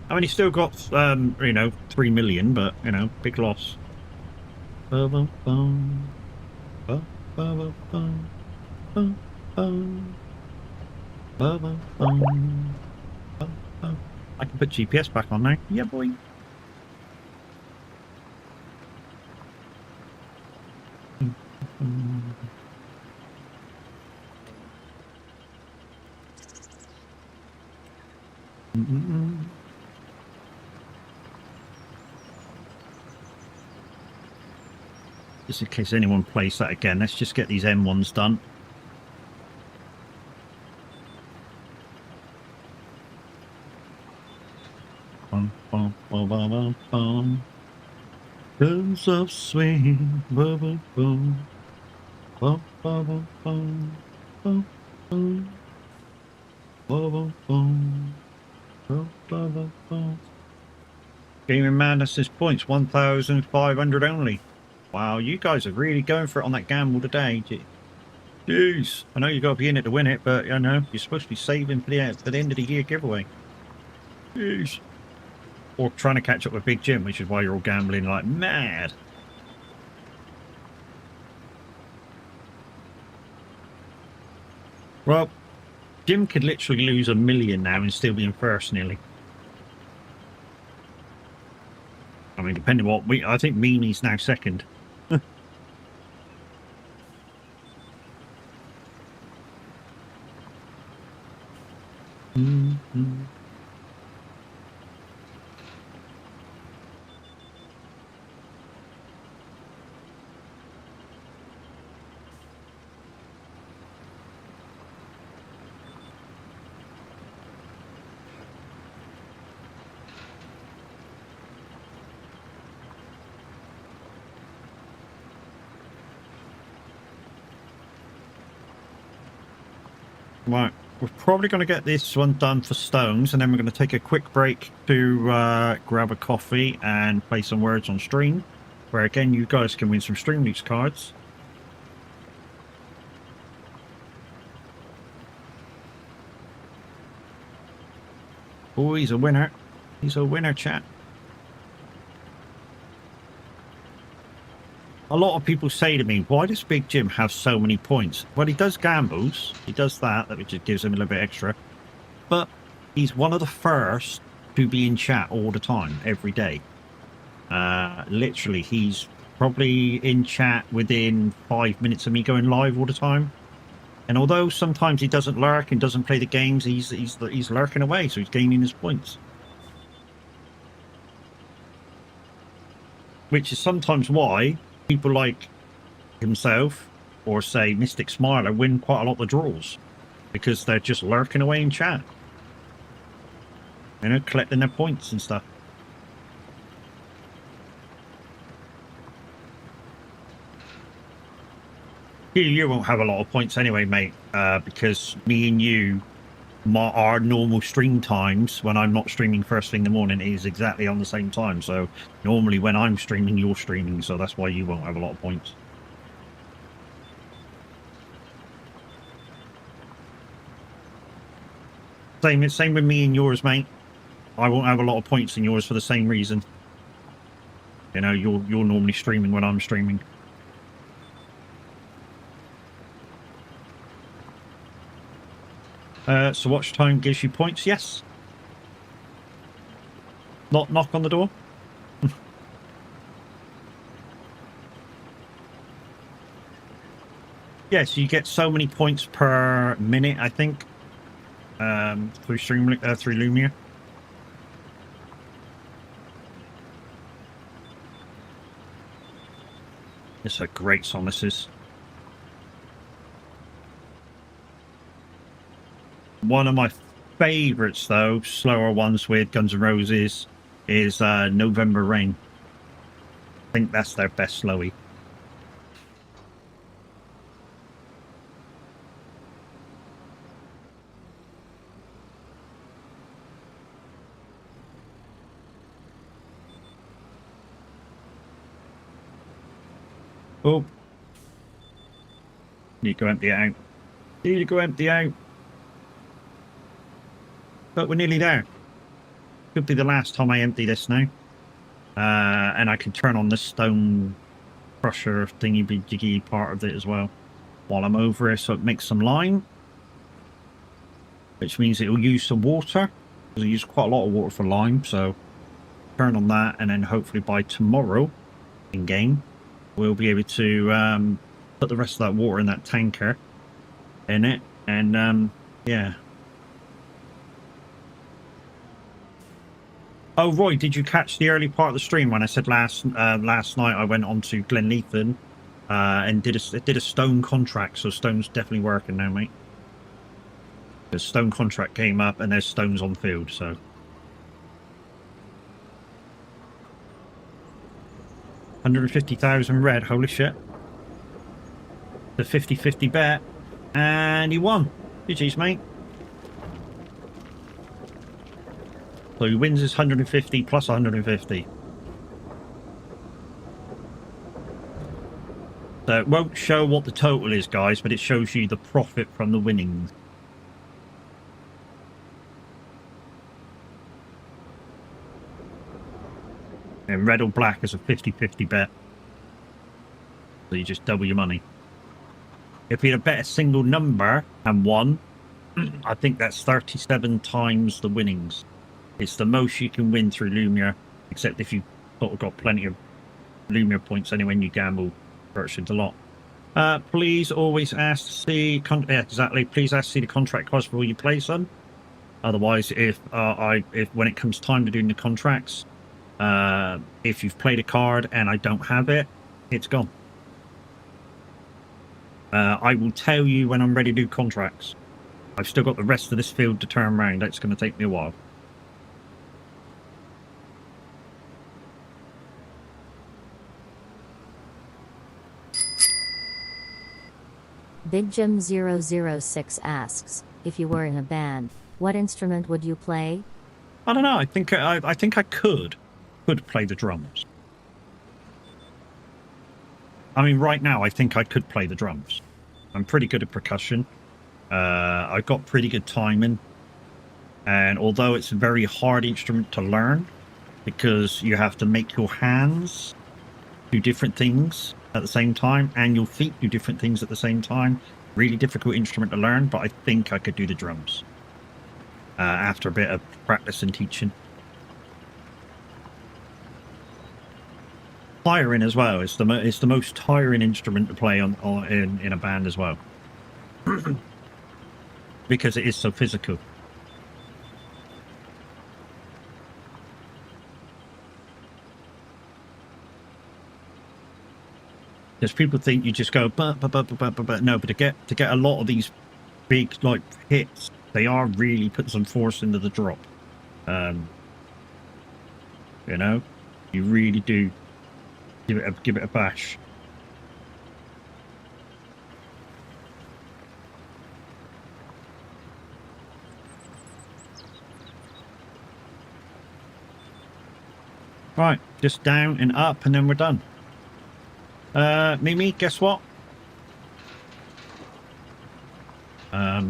I mean, he's still got, you know, 3 million, but, you know, big loss. I can put GPS back on now. Yeah, boy. Just in case anyone plays that again, let's just get these M1s done. Bum, bum, bum, bum, bum, bum. Guns of swing, bum, bum, bum. Bum, bum, bum, bum. Bum, bum. Bum, bum, bum. Bum, bum, bum, bum. Gaming Madness's points, 1,500 only. Wow, you guys are really going for it on that gamble today. Jeez, I know you got to be in it to win it, but you know you're supposed to be saving for the end of the year giveaway. Jeez. Or trying to catch up with Big Jim, which is why you're all gambling like mad. Well, Jim could literally lose 1 million now and still be in first nearly. I mean, depending on what I think Mimi's now second. Right, we're probably going to get this one done for stones, and then we're going to take a quick break to grab a coffee and play some words on stream, where again you guys can win some Stream Leaks cards. Oh, he's a winner. He's a winner, chat. A lot of people say to me, why does Big Jim have so many points? Well, he does gambles. He does that, which just gives him a little bit extra. But he's one of the first to be in chat all the time, every day. Literally, he's probably in chat within 5 minutes of me going live all the time. And although sometimes he doesn't lurk and doesn't play the games, he's lurking away, so he's gaining his points. Which is sometimes why people like himself or say Mystic Smiler win quite a lot of the draws, because they're just lurking away in chat, you know, collecting their points and stuff. You won't have a lot of points anyway, mate, because me and you, our normal stream times when I'm not streaming first thing in the morning is exactly on the same time. So normally when I'm streaming, you're streaming, so that's why you won't have a lot of points. Same with me and yours, mate. I won't have a lot of points in yours for the same reason. You know, you're normally streaming when I'm streaming. So watch time gives you points, yes. Not knock on the door. Yeah, so you get so many points per minute, I think, through through Lumia. It's a great song, this is. One of my favourites, though, slower ones with Guns N' Roses, is November Rain. I think that's their best slowie. Oh. Need to go empty it out. Need to go empty out. But we're nearly there. Could be the last time I empty this now. And I can turn on the stone crusher thingy-jiggy part of it as well while I'm over here, so it makes some lime. Which means it will use some water. Because I use quite a lot of water for lime, so turn on that, and then hopefully by tomorrow in-game we'll be able to put the rest of that water in that tanker in it, and yeah. Oh, Roy, did you catch the early part of the stream when I said last night I went on to Glenleithen and did a stone contract? So stone's definitely working now, mate. The stone contract came up and there's stones on field, so. $150,000 red, holy shit. The 50-50 bet, and he won. GG's, mate. So he wins his 150 plus 150. So it won't show what the total is, guys, but it shows you the profit from the winnings. And red or black is a 50-50 bet. So you just double your money. If you had bet a single number and won, I think that's 37 times the winnings. It's the most you can win through Lumia, except if you sort of got plenty of Lumia points anyway and you gamble virtually a lot. Please always ask to see... yeah, exactly. Please ask to see the contract cost before you play, son. Otherwise, if when it comes time to doing the contracts, if you've played a card and I don't have it, it's gone. I will tell you when I'm ready to do contracts. I've still got the rest of this field to turn around. That's going to take me a while. Big Jim 006 asks, if you were in a band, what instrument would you play? I don't know. I think I could play the drums. I mean, right now I think I could play the drums. I'm pretty good at percussion. I've got pretty good timing. And although it's a very hard instrument to learn, because you have to make your hands do different things at the same time, and your feet do different things at the same time, really difficult instrument to learn, but I think I could do the drums after a bit of practice and teaching. Tiring as well. It's the most tiring instrument to play in a band as well, because it is so physical. Because people think you just go but no, but to get a lot of these big like hits, they are really putting some force into the drop. You know, you really do give it a bash. Right, just down and up, and then we're done. Mimi, guess what? I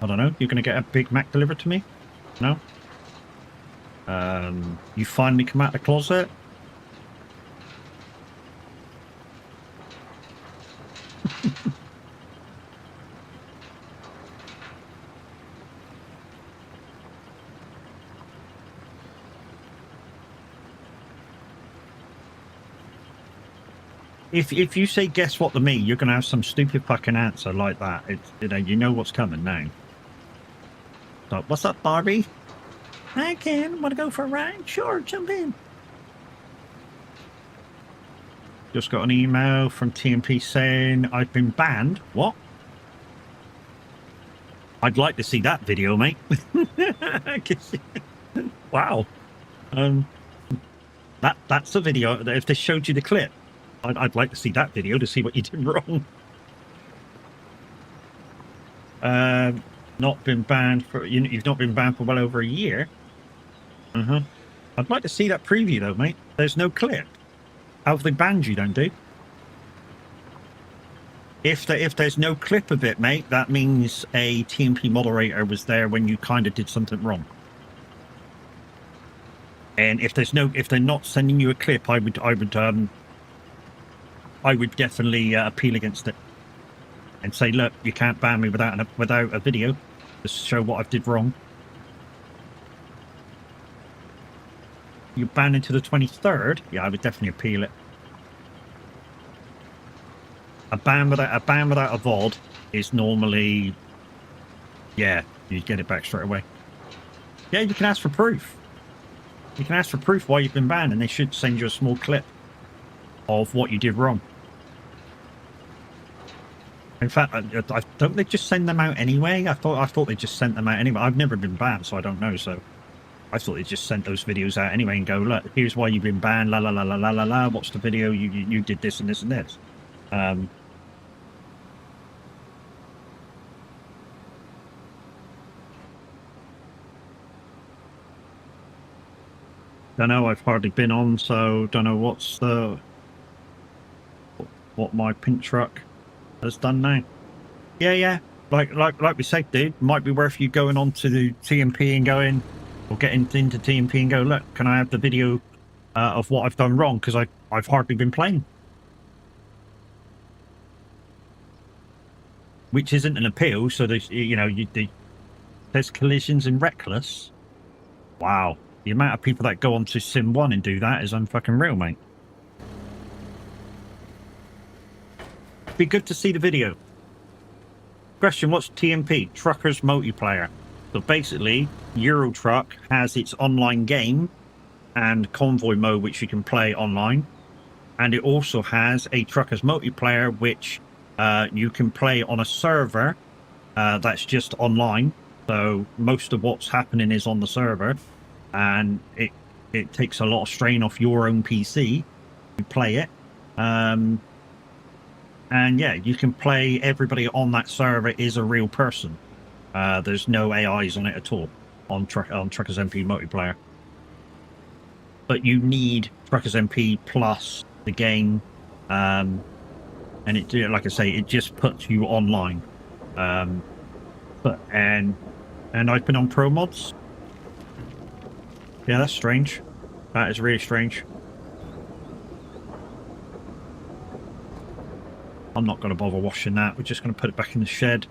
don't know. You're gonna get a Big Mac delivered to me? No? You finally come out of the closet? If you say guess what to me, you're gonna have some stupid fucking answer like that. It's, you know what's coming now. So, what's up, Barbie? Hi, Ken. Want to go for a ride? Sure, jump in. Just got an email from TMP saying I've been banned. What? I'd like to see that video, mate. Wow. That's the video. If they showed you the clip, I'd like to see that video to see what you did wrong. Not been banned for you've not been banned for well over a year. I'd like to see that preview though, mate. There's no clip. How have they banned you? Don't do. If there's no clip of it, mate, that means a TMP moderator was there when you kind of did something wrong. And if they're not sending you a clip, I would definitely appeal against it and say, look, you can't ban me without a video to show what I did wrong. You're banned until the 23rd. Yeah, I would definitely appeal it. A ban without a VOD is normally, yeah, you get it back straight away. Yeah, you can ask for proof. You can ask for proof why you've been banned, and they should send you a small clip of what you did wrong. In fact, don't they just send them out anyway? I thought they just sent them out anyway. I've never been banned, so I don't know. So I thought they just sent those videos out anyway and go, look, here's why you've been banned. La la la la la la la. Watch the video. You did this and this and this. Don't know. I've hardly been on, so don't know what my pink truck has done now. Yeah. Like we said, dude, might be worth you going on to the TMP and going, or getting into TMP and go, look, can I have the video of what I've done wrong? Because I've hardly been playing. Which isn't an appeal, so there's, there's collisions in Reckless. Wow. The amount of people that go on to Sim 1 and do that is unfucking real, mate. Be good to see the video. Question, what's TMP? Truckers Multiplayer. So basically, Euro Truck has its online game and convoy mode, which you can play online. And it also has a Truckers Multiplayer, which you can play on a server that's just online. So most of what's happening is on the server. And it takes a lot of strain off your own PC to play it. And yeah, you can play, everybody on that server is a real person. There's no AIs on it at all on Truckers MP multiplayer. But you need Truckers MP plus the game, and it, like I say, it just puts you online. And And I've been on pro mods. Yeah, that's strange. That is really strange. I'm not going to bother washing that. We're just going to put it back in the shed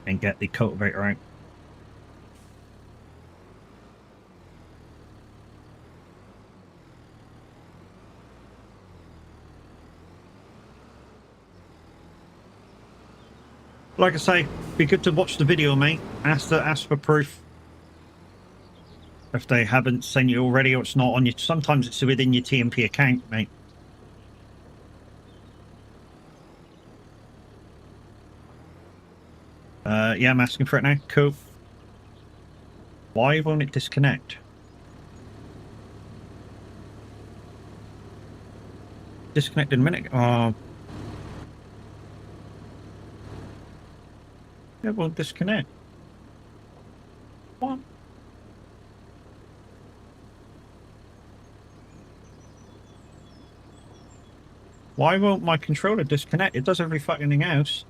and get the cultivator out. Like I say, be good to watch the video, mate. Ask for proof. If they haven't sent you already or it's not on you. Sometimes it's within your TMP account, mate. Yeah, I'm asking for it now. Cool. Why won't it disconnect? Disconnected a minute. Oh. It won't disconnect. What? Why won't my controller disconnect? It does every fucking thing else.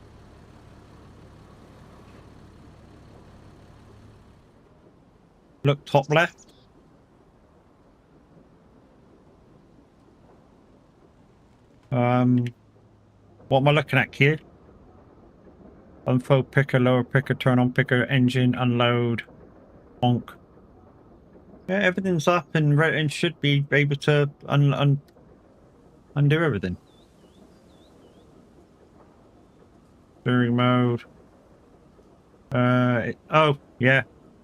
Look, top left. What am I looking at here? Unfold picker, lower picker, turn on picker, engine, unload, honk. Yeah, everything's up and should be able to undo everything. Steering mode. Oh, yeah.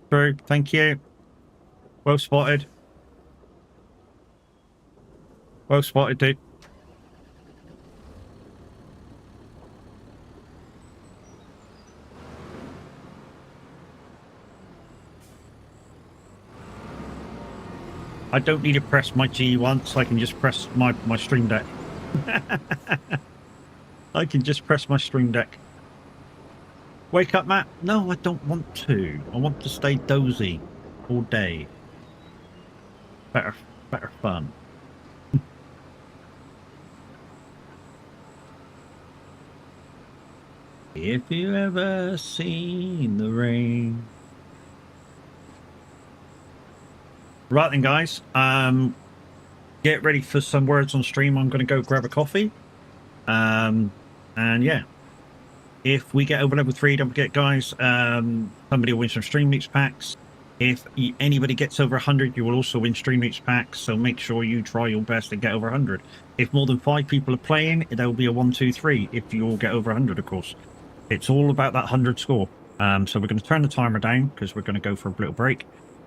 True. Thank you. Well spotted. Well spotted, dude. I don't need to press my G once. I can just press my Stream Deck. I can just press my Stream Deck. Wake up, Matt. No, I don't want to. I want to stay dozy all day. Better fun. If you ever seen the rain. Right then, guys. Get ready for some words on stream. I'm going to go grab a coffee. And yeah. If we get over level 3, don't forget, guys, somebody will win some Stream Loops packs. If anybody gets over 100, you will also win Stream Loops packs, so make sure you try your best to get over 100. If more than 5 people are playing, there will be a 1, 2, 3, if you all get over 100, of course. It's all about that 100 score. So we're going to turn the timer down, because we're going to go for a little break.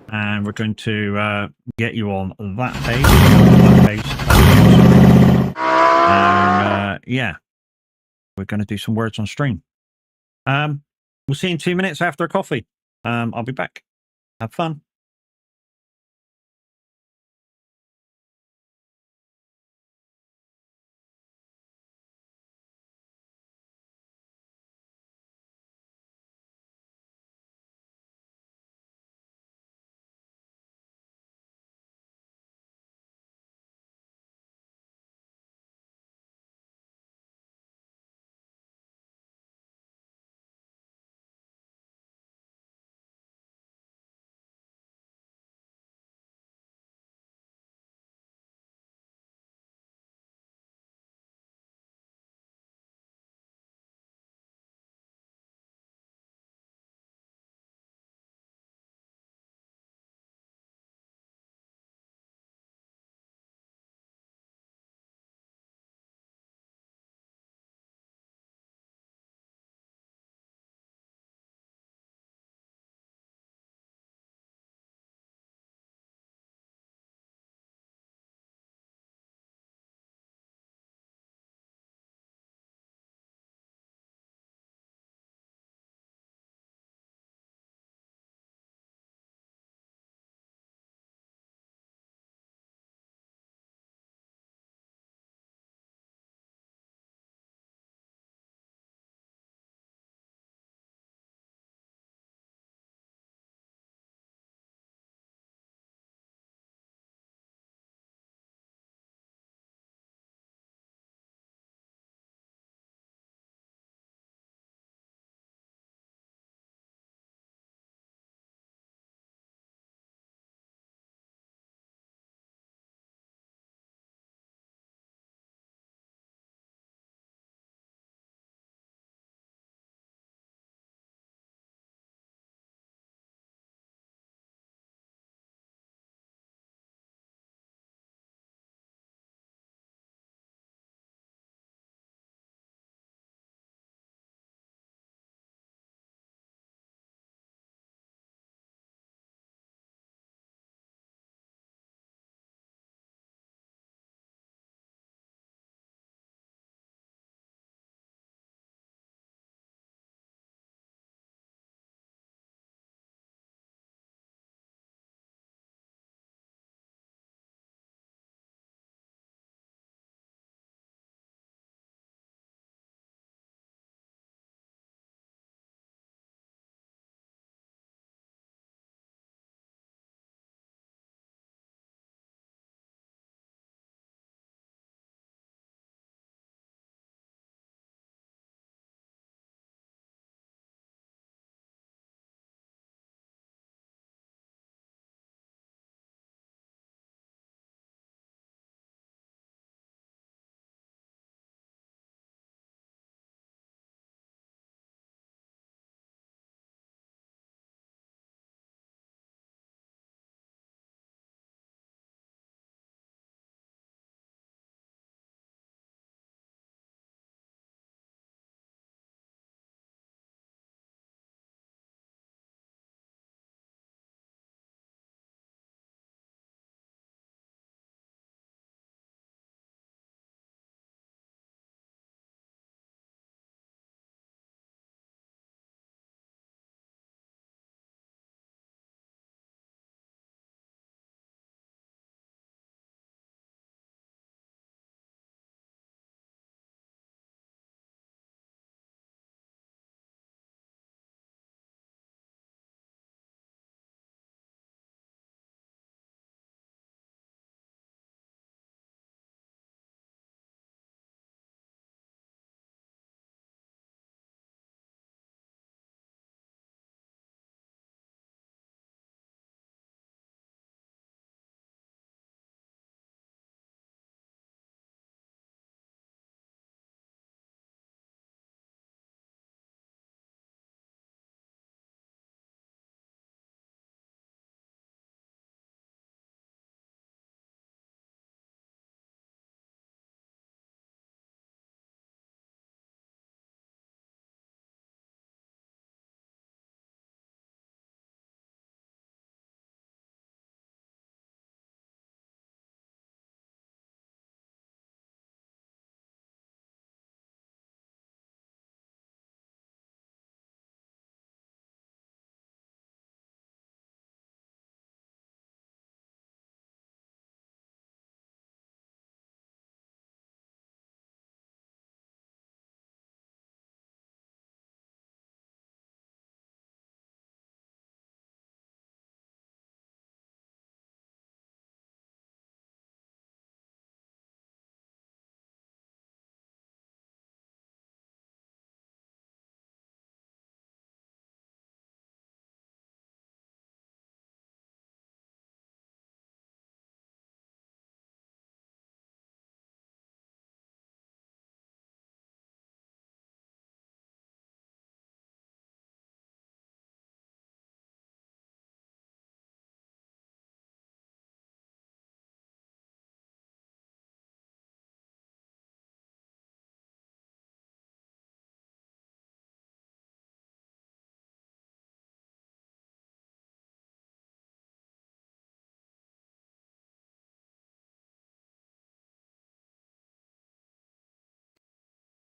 And we're going to get you on that page. And yeah. We're going to do some words on stream. We'll see you in 2 minutes after a coffee. I'll be back. Have fun.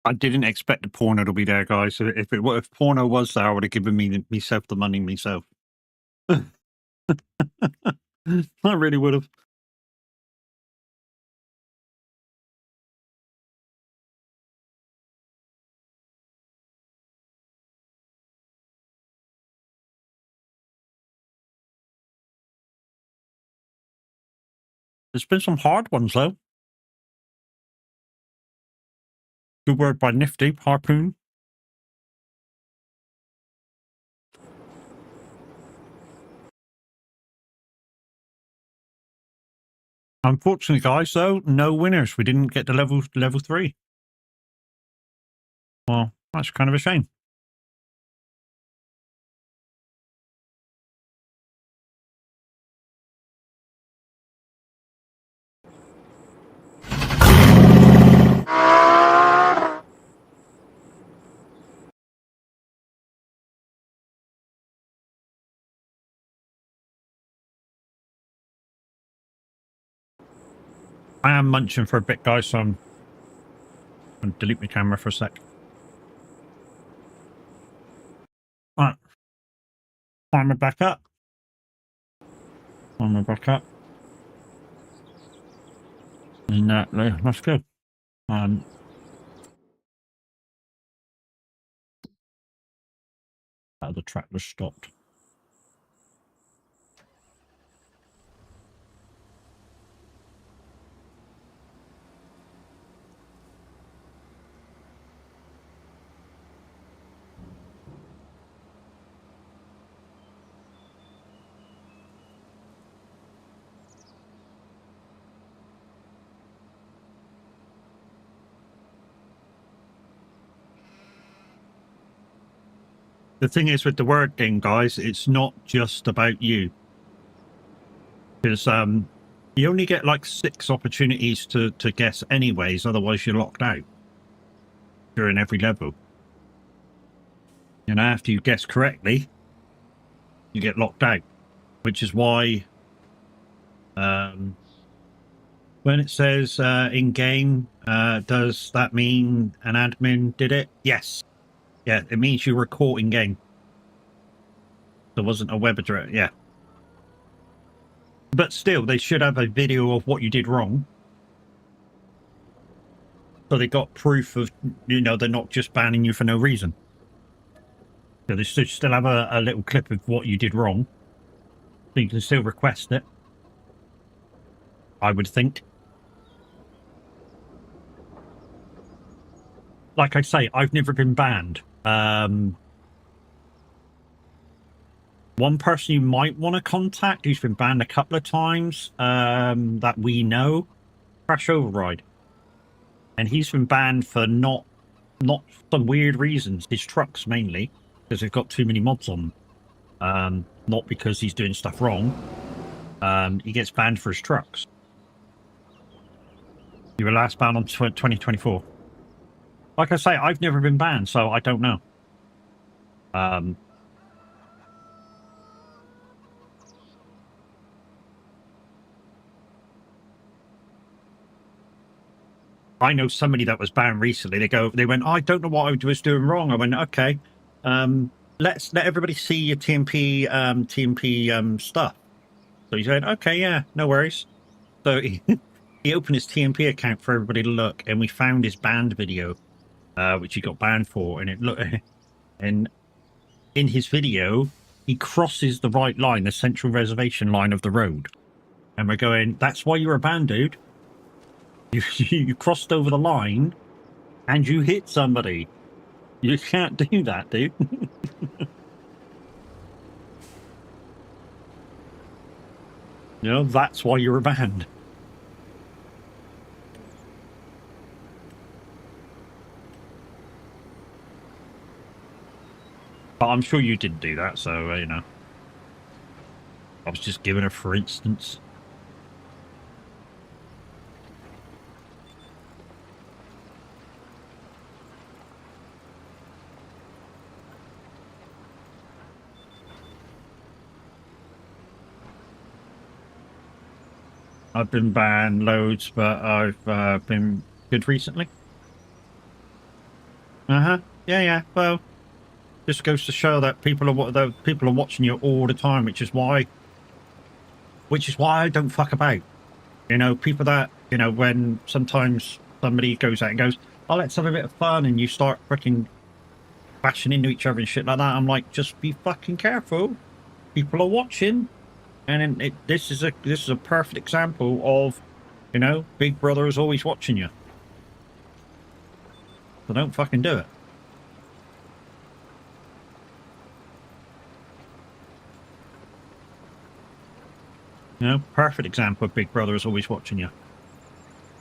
I didn't expect the porno to be there, guys. So if porno was there, I would have given myself the money myself. I really would have. There's been some hard ones though. Good word by Nifty Harpoon. Unfortunately, guys, though, no winners. We didn't get to level 3. Well, that's kind of a shame. I am munching for a bit, guys, so I'm going to delete my camera for a sec. Alright. Climb it back up. Climb it back up. And let's go. The track was stopped. The thing is with the word game, guys, it's not just about you. Because you only get like 6 opportunities to guess anyways, otherwise you're locked out during every level. And after you guess correctly, you get locked out. Which is why when it says in-game, does that mean an admin did it? Yes. Yeah, it means you were caught in-game. There wasn't a web address, yeah. But still, they should have a video of what you did wrong. So they got proof of, you know, they're not just banning you for no reason. So they should still have a little clip of what you did wrong. So you can still request it. I would think. Like I say, I've never been banned. One person you might want to contact who's been banned a couple of times that we know, Crash Override. And he's been banned for not some weird reasons. His trucks mainly, because they've got too many mods on them. Not because he's doing stuff wrong. He gets banned for his trucks. You were last banned on 2024. Like I say, I've never been banned, so I don't know. I know somebody that was banned recently. They went, I don't know what I was doing wrong. I went, okay, let everybody see your TMP stuff. So he said, okay, yeah, no worries. So he opened his TMP account for everybody to look, and we found his banned video, which he got banned for. And it looked, and in his video, he crosses the right line, the central reservation line of the road. And we're going, that's why you're a banned, dude. You crossed over the line and you hit somebody. You can't do that, dude. You know, that's why you're banned. But I'm sure you didn't do that, so, you know. I was just giving it for instance. I've been banned loads, but I've been good recently. Yeah, yeah. Well, just goes to show that people are watching you all the time, which is why I don't fuck about. You know, people that, you know, when sometimes somebody goes out and goes, "Oh, let's have a bit of fun," and you start freaking bashing into each other and shit like that. I'm like, just be fucking careful. People are watching, and this is a perfect example of, you know, Big Brother is always watching you. So don't fucking do it. You know, perfect example of Big Brother is always watching you.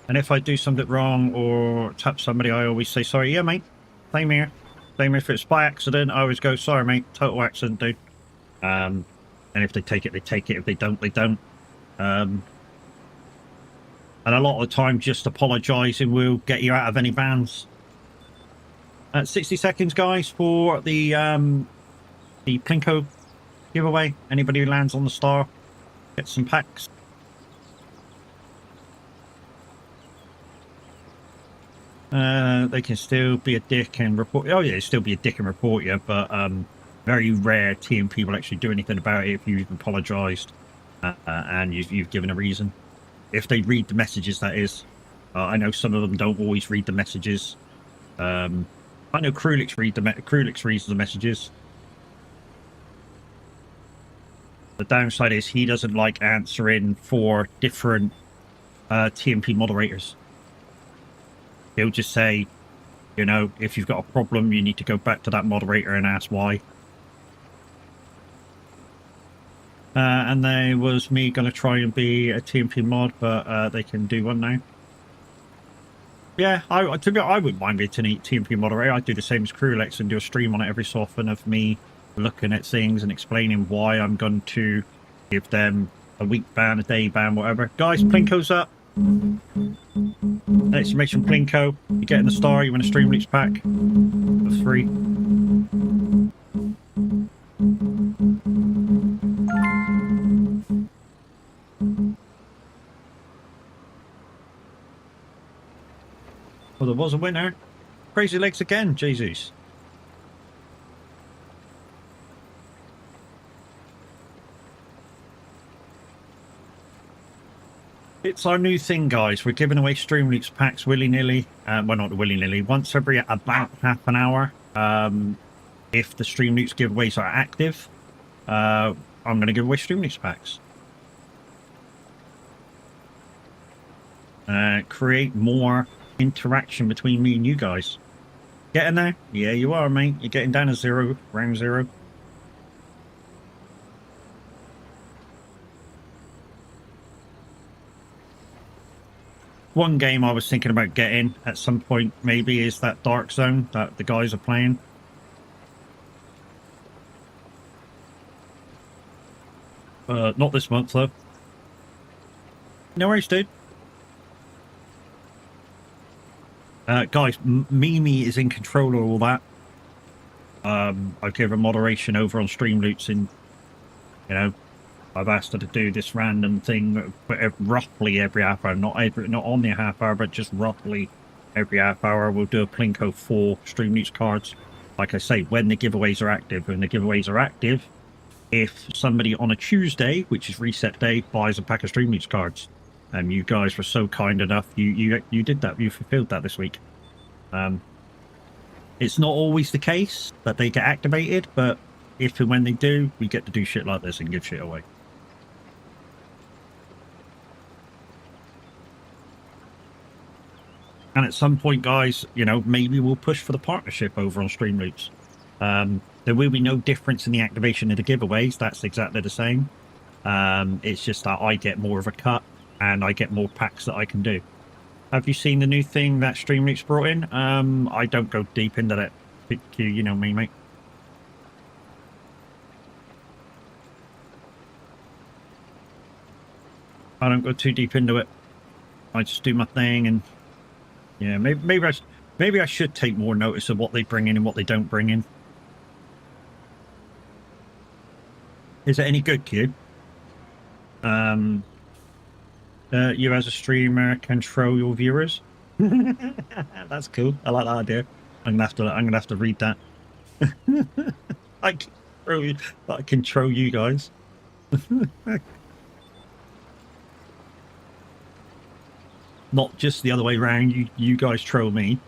And if I do something wrong or tap somebody, I always say, sorry. Yeah, mate. Same here. Same if it's by accident, I always go, sorry, mate. Total accident, dude. And if they take it, they take it. If they don't, they don't. And a lot of the time, just apologising will get you out of any bans. 60 seconds, guys, for the Plinko giveaway. Anybody who lands on the star, get some packs. They can still be a dick and report. Oh yeah, still be a dick and report you, but very rare TMP will actually do anything about it if you've apologised and you've given a reason. If they read the messages, that is. I know some of them don't always read the messages. I know Krulix reads the messages. The downside is he doesn't like answering for different TMP moderators. He'll just say, you know, if you've got a problem, you need to go back to that moderator and ask why. And there was me going to try and be a TMP mod, but they can do one now. Yeah, I wouldn't mind being a TMP moderator. I'd do the same as Krulix and do a stream on it every so often of me looking at things and explaining why I'm going to give them a week ban, a day ban, whatever. Guys, Plinko's up. Exclamation Plinko. You're getting the star, you win a Stream Loops pack for free. Well, there was a winner. Crazy Legs again, Jesus. It's our new thing, guys. We're giving away Stream Loops packs willy-nilly. Well, not willy-nilly. Once every about half an hour. If the Stream Loops giveaways are active, I'm going to give away Stream Loops packs. Create more interaction between me and you guys. Getting there? Yeah, you are, mate. You're getting down to zero, round zero. One game I was thinking about getting at some point maybe is that Dark Zone that the guys are playing. Not this month though. No worries, dude. Guys, Mimi is in control of all that. I've given moderation over on Stream Loops and, you know, I've asked her to do this random thing roughly every half hour, not on the half hour, but just roughly every half hour. We'll do a Plinko 4 Stream Loops cards. Like I say, when the giveaways are active. When the giveaways are active, if somebody on a Tuesday, which is reset day, buys a pack of Stream Loops cards, and you guys were so kind enough, you did that, you fulfilled that this week. It's not always the case that they get activated, but if and when they do, we get to do shit like this and give shit away. And at some point, guys, you know, maybe we'll push for the partnership over on Stream Loops. There will be no difference in the activation of the giveaways. That's exactly the same. It's just that I get more of a cut and I get more packs that I can do. Have you seen the new thing that Stream Loops brought in? I don't go deep into that. You know me, mate. I don't go too deep into it. I just do my thing, and yeah, maybe I should take more notice of what they bring in and what they don't bring in. Is it any good, Q? You as a streamer control your viewers. That's cool. I like that idea. I'm gonna have to read that. I can troll you guys. Not just the other way around. You guys troll me.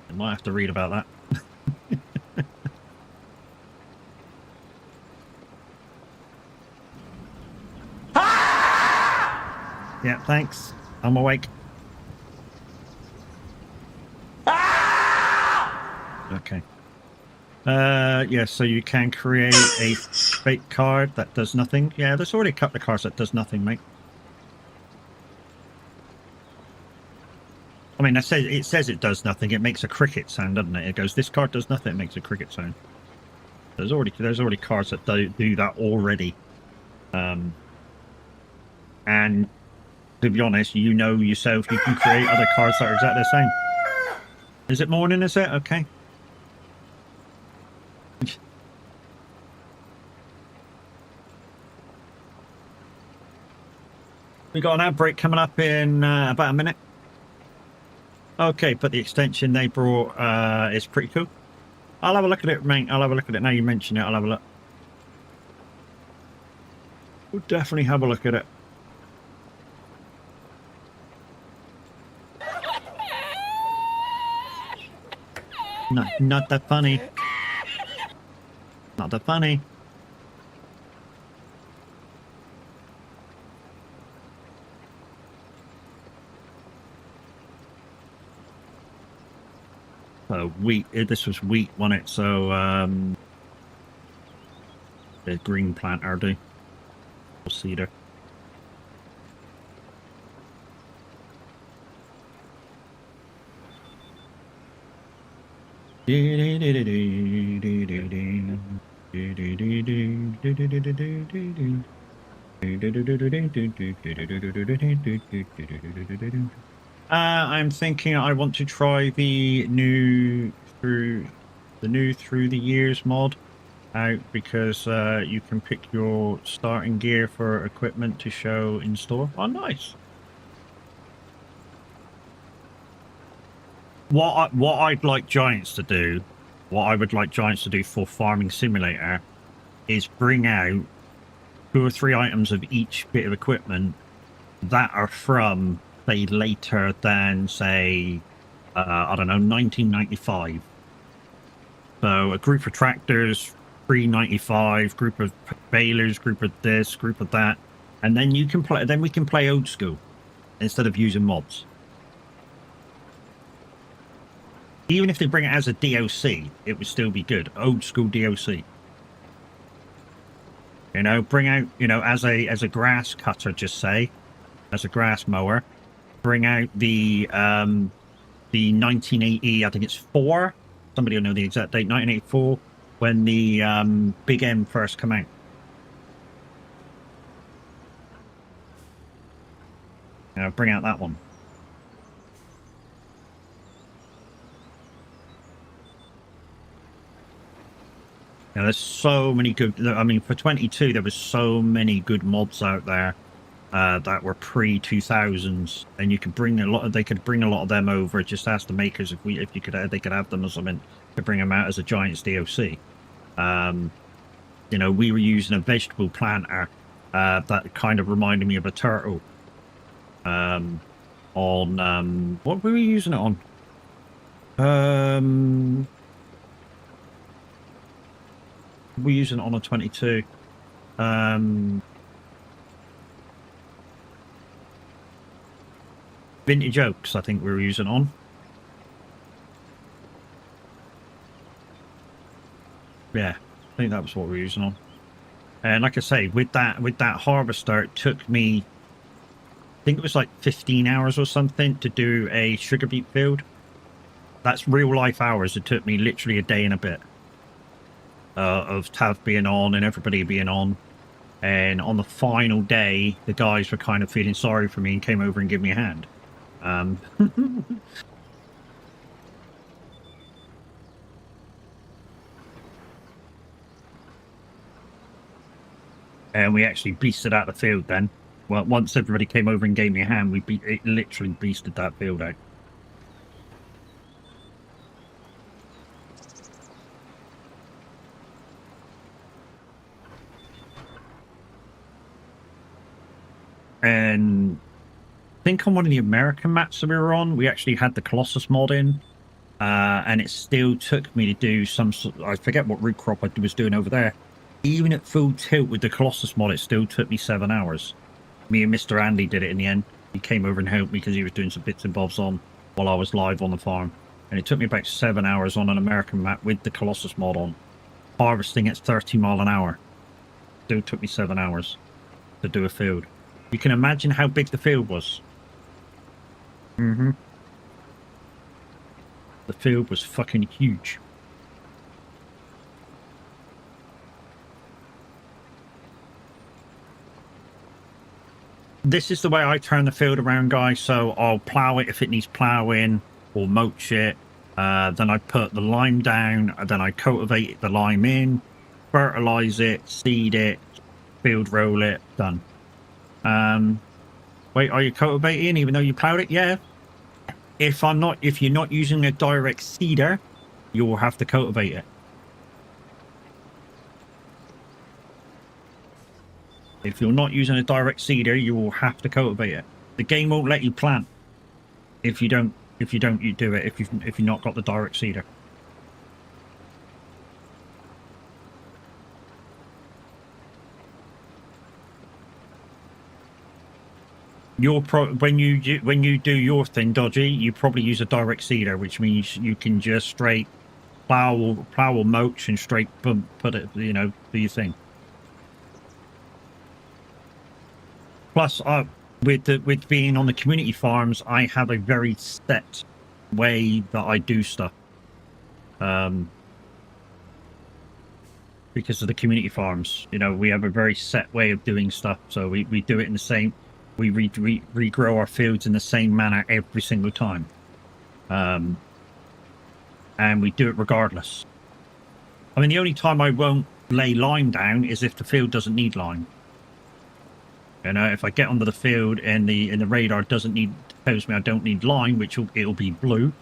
I might have to read about that. Yeah, thanks. I'm awake. Okay. Yeah, so you can create a fake card that does nothing. Yeah, there's already a couple of cards that does nothing, mate. I mean, it says it does nothing. It makes a cricket sound, doesn't it? It goes, this card does nothing. It makes a cricket sound. There's already cards that do that already. And to be honest, you know yourself, you can create other cards that are exactly the same. Is it morning? Is it okay? We got an ad break coming up in about a minute. Okay, but the extension they brought is pretty cool. I'll have a look at it, mate. I'll have a look at it. Now you mention it, I'll have a look. We'll definitely have a look at it. Not that funny. Not that funny. So wheat. This was wheat, wasn't it? So the green plant are do cedar. I'm thinking I want to try the new through the years mod out because you can pick your starting gear for equipment to show in store. Oh, nice. What I'd like Giants to do, what I would like Giants to do for Farming Simulator, is bring out 2 or 3 items of each bit of equipment that are from, say, later than, say, I don't know, 1995. So a group of tractors, 395, group of balers, group of this, group of that, and then you can play. Then we can play old school instead of using mods. Even if they bring it as a DLC, it would still be good. Old school DLC. You know, bring out, you know, as a grass cutter, just say, as a grass mower, bring out the 1980, I think it's 4. Somebody will know the exact date, 1984, when the Big M first came out. You know, bring out that one. Yeah, there's so many good. I mean, for 22, there was so many good mods out there that were pre-2000s, and you could bring a lot of. They could bring a lot of them over. Just ask the makers if they could have them or something to bring them out as a Giants DLC. You know, we were using a vegetable planter that kind of reminded me of a turtle. On what were we using it on? We're using it on a 22. Vintage Oaks, I think we were using on. Yeah, I think that was what we were using on. And like I say, with that harvester, it took me, I think it was like 15 hours or something to do a sugar beet field. That's real life hours. It took me literally a day and a bit. Of Tav being on and everybody being on, and on the final day the guys were kind of feeling sorry for me and came over and gave me a hand. And we actually beasted out the field then. Well, once everybody came over and gave me a hand, it literally beasted that field out. And I think on one of the American maps that we were on, we actually had the Colossus mod in. And it still took me to do some sort, I forget what root crop I was doing over there. Even at full tilt with the Colossus mod, it still took me 7 hours. Me and Mr. Andy did it in the end. He came over and helped me because he was doing some bits and bobs on while I was live on the farm. And it took me about 7 hours on an American map with the Colossus mod on, harvesting at 30 mile an hour. Still took me 7 hours to do a field. You can imagine how big the field was. The field was fucking huge. This is the way I turn the field around, guys. So I'll plow it if it needs plowing, or mulch it. Then I put the lime down, and then I cultivate the lime in, fertilize it, seed it, field roll it, done. Wait, are you cultivating even though you plowed it? Yeah. If you're not using a direct seeder, you will have to cultivate it. If you're not using a direct seeder, you will have to cultivate it. The game won't let you plant if you don't you do it if you've not got the direct seeder. When you do your thing, Dodgy, you probably use a direct seeder, which means you can just straight plow or mulch and straight put it, you know, do your thing. Plus, with being on the community farms, I have a very set way that I do stuff. Because of the community farms, you know, we have a very set way of doing stuff. So we do it in the same. We regrow our fields in the same manner every single time. And we do it regardless. I mean, the only time I won't lay lime down is if the field doesn't need lime. You know, if I get onto the field and the radar tells me I don't need lime, which it'll be blue,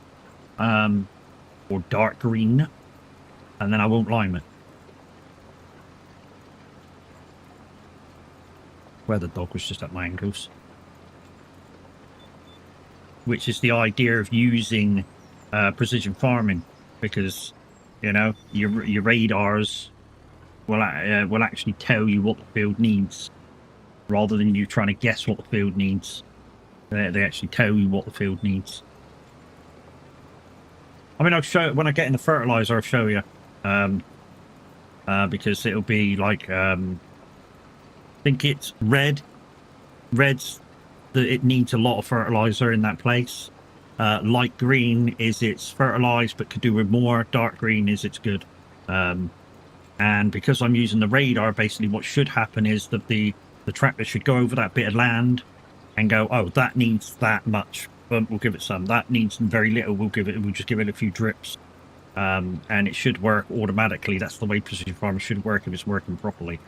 or dark green, and then I won't lime it. Where the dog was just at my ankles. Which is the idea of using precision farming, because, you know, your radars will actually tell you what the field needs, rather than you trying to guess what the field needs. They actually tell you what the field needs. I mean, I'll show when I get in the fertilizer. I'll show you, because it'll be like I think it's red. Red's that it needs a lot of fertilizer in that place. Light green is it's fertilized but could do with more. Dark green is it's good. And because I'm using the radar, basically what should happen is that the tractor should go over that bit of land and go, oh, that needs that much, we'll give it some. That needs very little, we'll just give it a few drips. And it should work automatically. That's the way precision farming should work if it's working properly.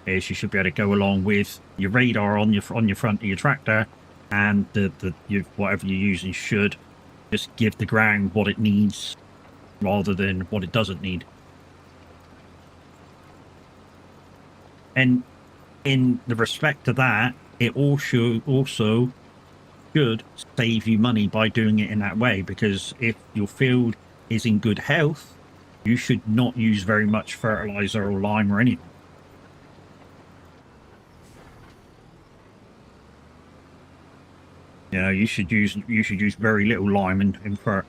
Is you should be able to go along with your radar on your front of your tractor, and whatever you're using should just give the ground what it needs rather than what it doesn't need. And in the respect to that, it also should save you money by doing it in that way, because if your field is in good health, you should not use very much fertilizer or lime or anything. You know, you should use very little lime in fert.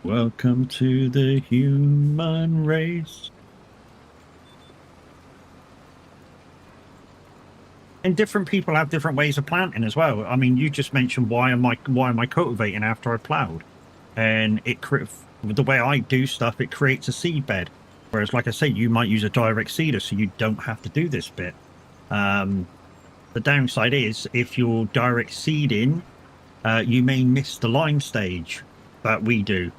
Welcome to the human race. And different people have different ways of planting as well. I mean, you just mentioned why am I cultivating after I plowed, and the way I do stuff, it creates a seed bed. Whereas, like I say, you might use a direct seeder, so you don't have to do this bit. The downside is if you're direct seeding, you may miss the lime stage that we do,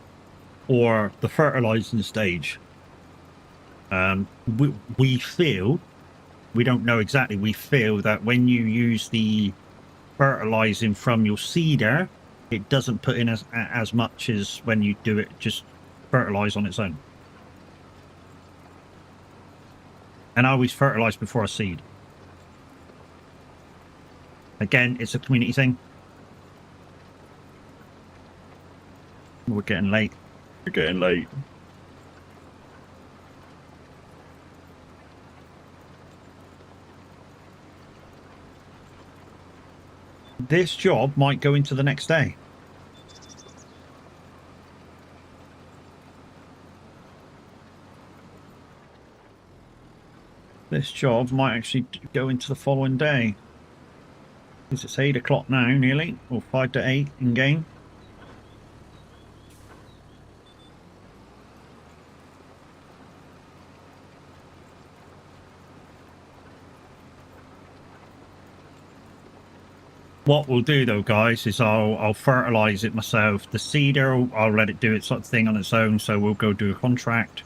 or the fertilizing stage. We feel, we don't know exactly, we feel that when you use the fertilizing from your seeder, it doesn't put in as much as when you do it just fertilize on its own. And I always fertilize before I seed. Again, it's a community thing. We're getting late. We're getting late. This job might go into the next day. This job might actually go into the following day. Because it's 8 o'clock now, nearly, or 5 to 8 in game. What we'll do though, guys, is I'll fertilize it myself. The seeder, I'll let it do its sort of thing on its own. So we'll go do a contract.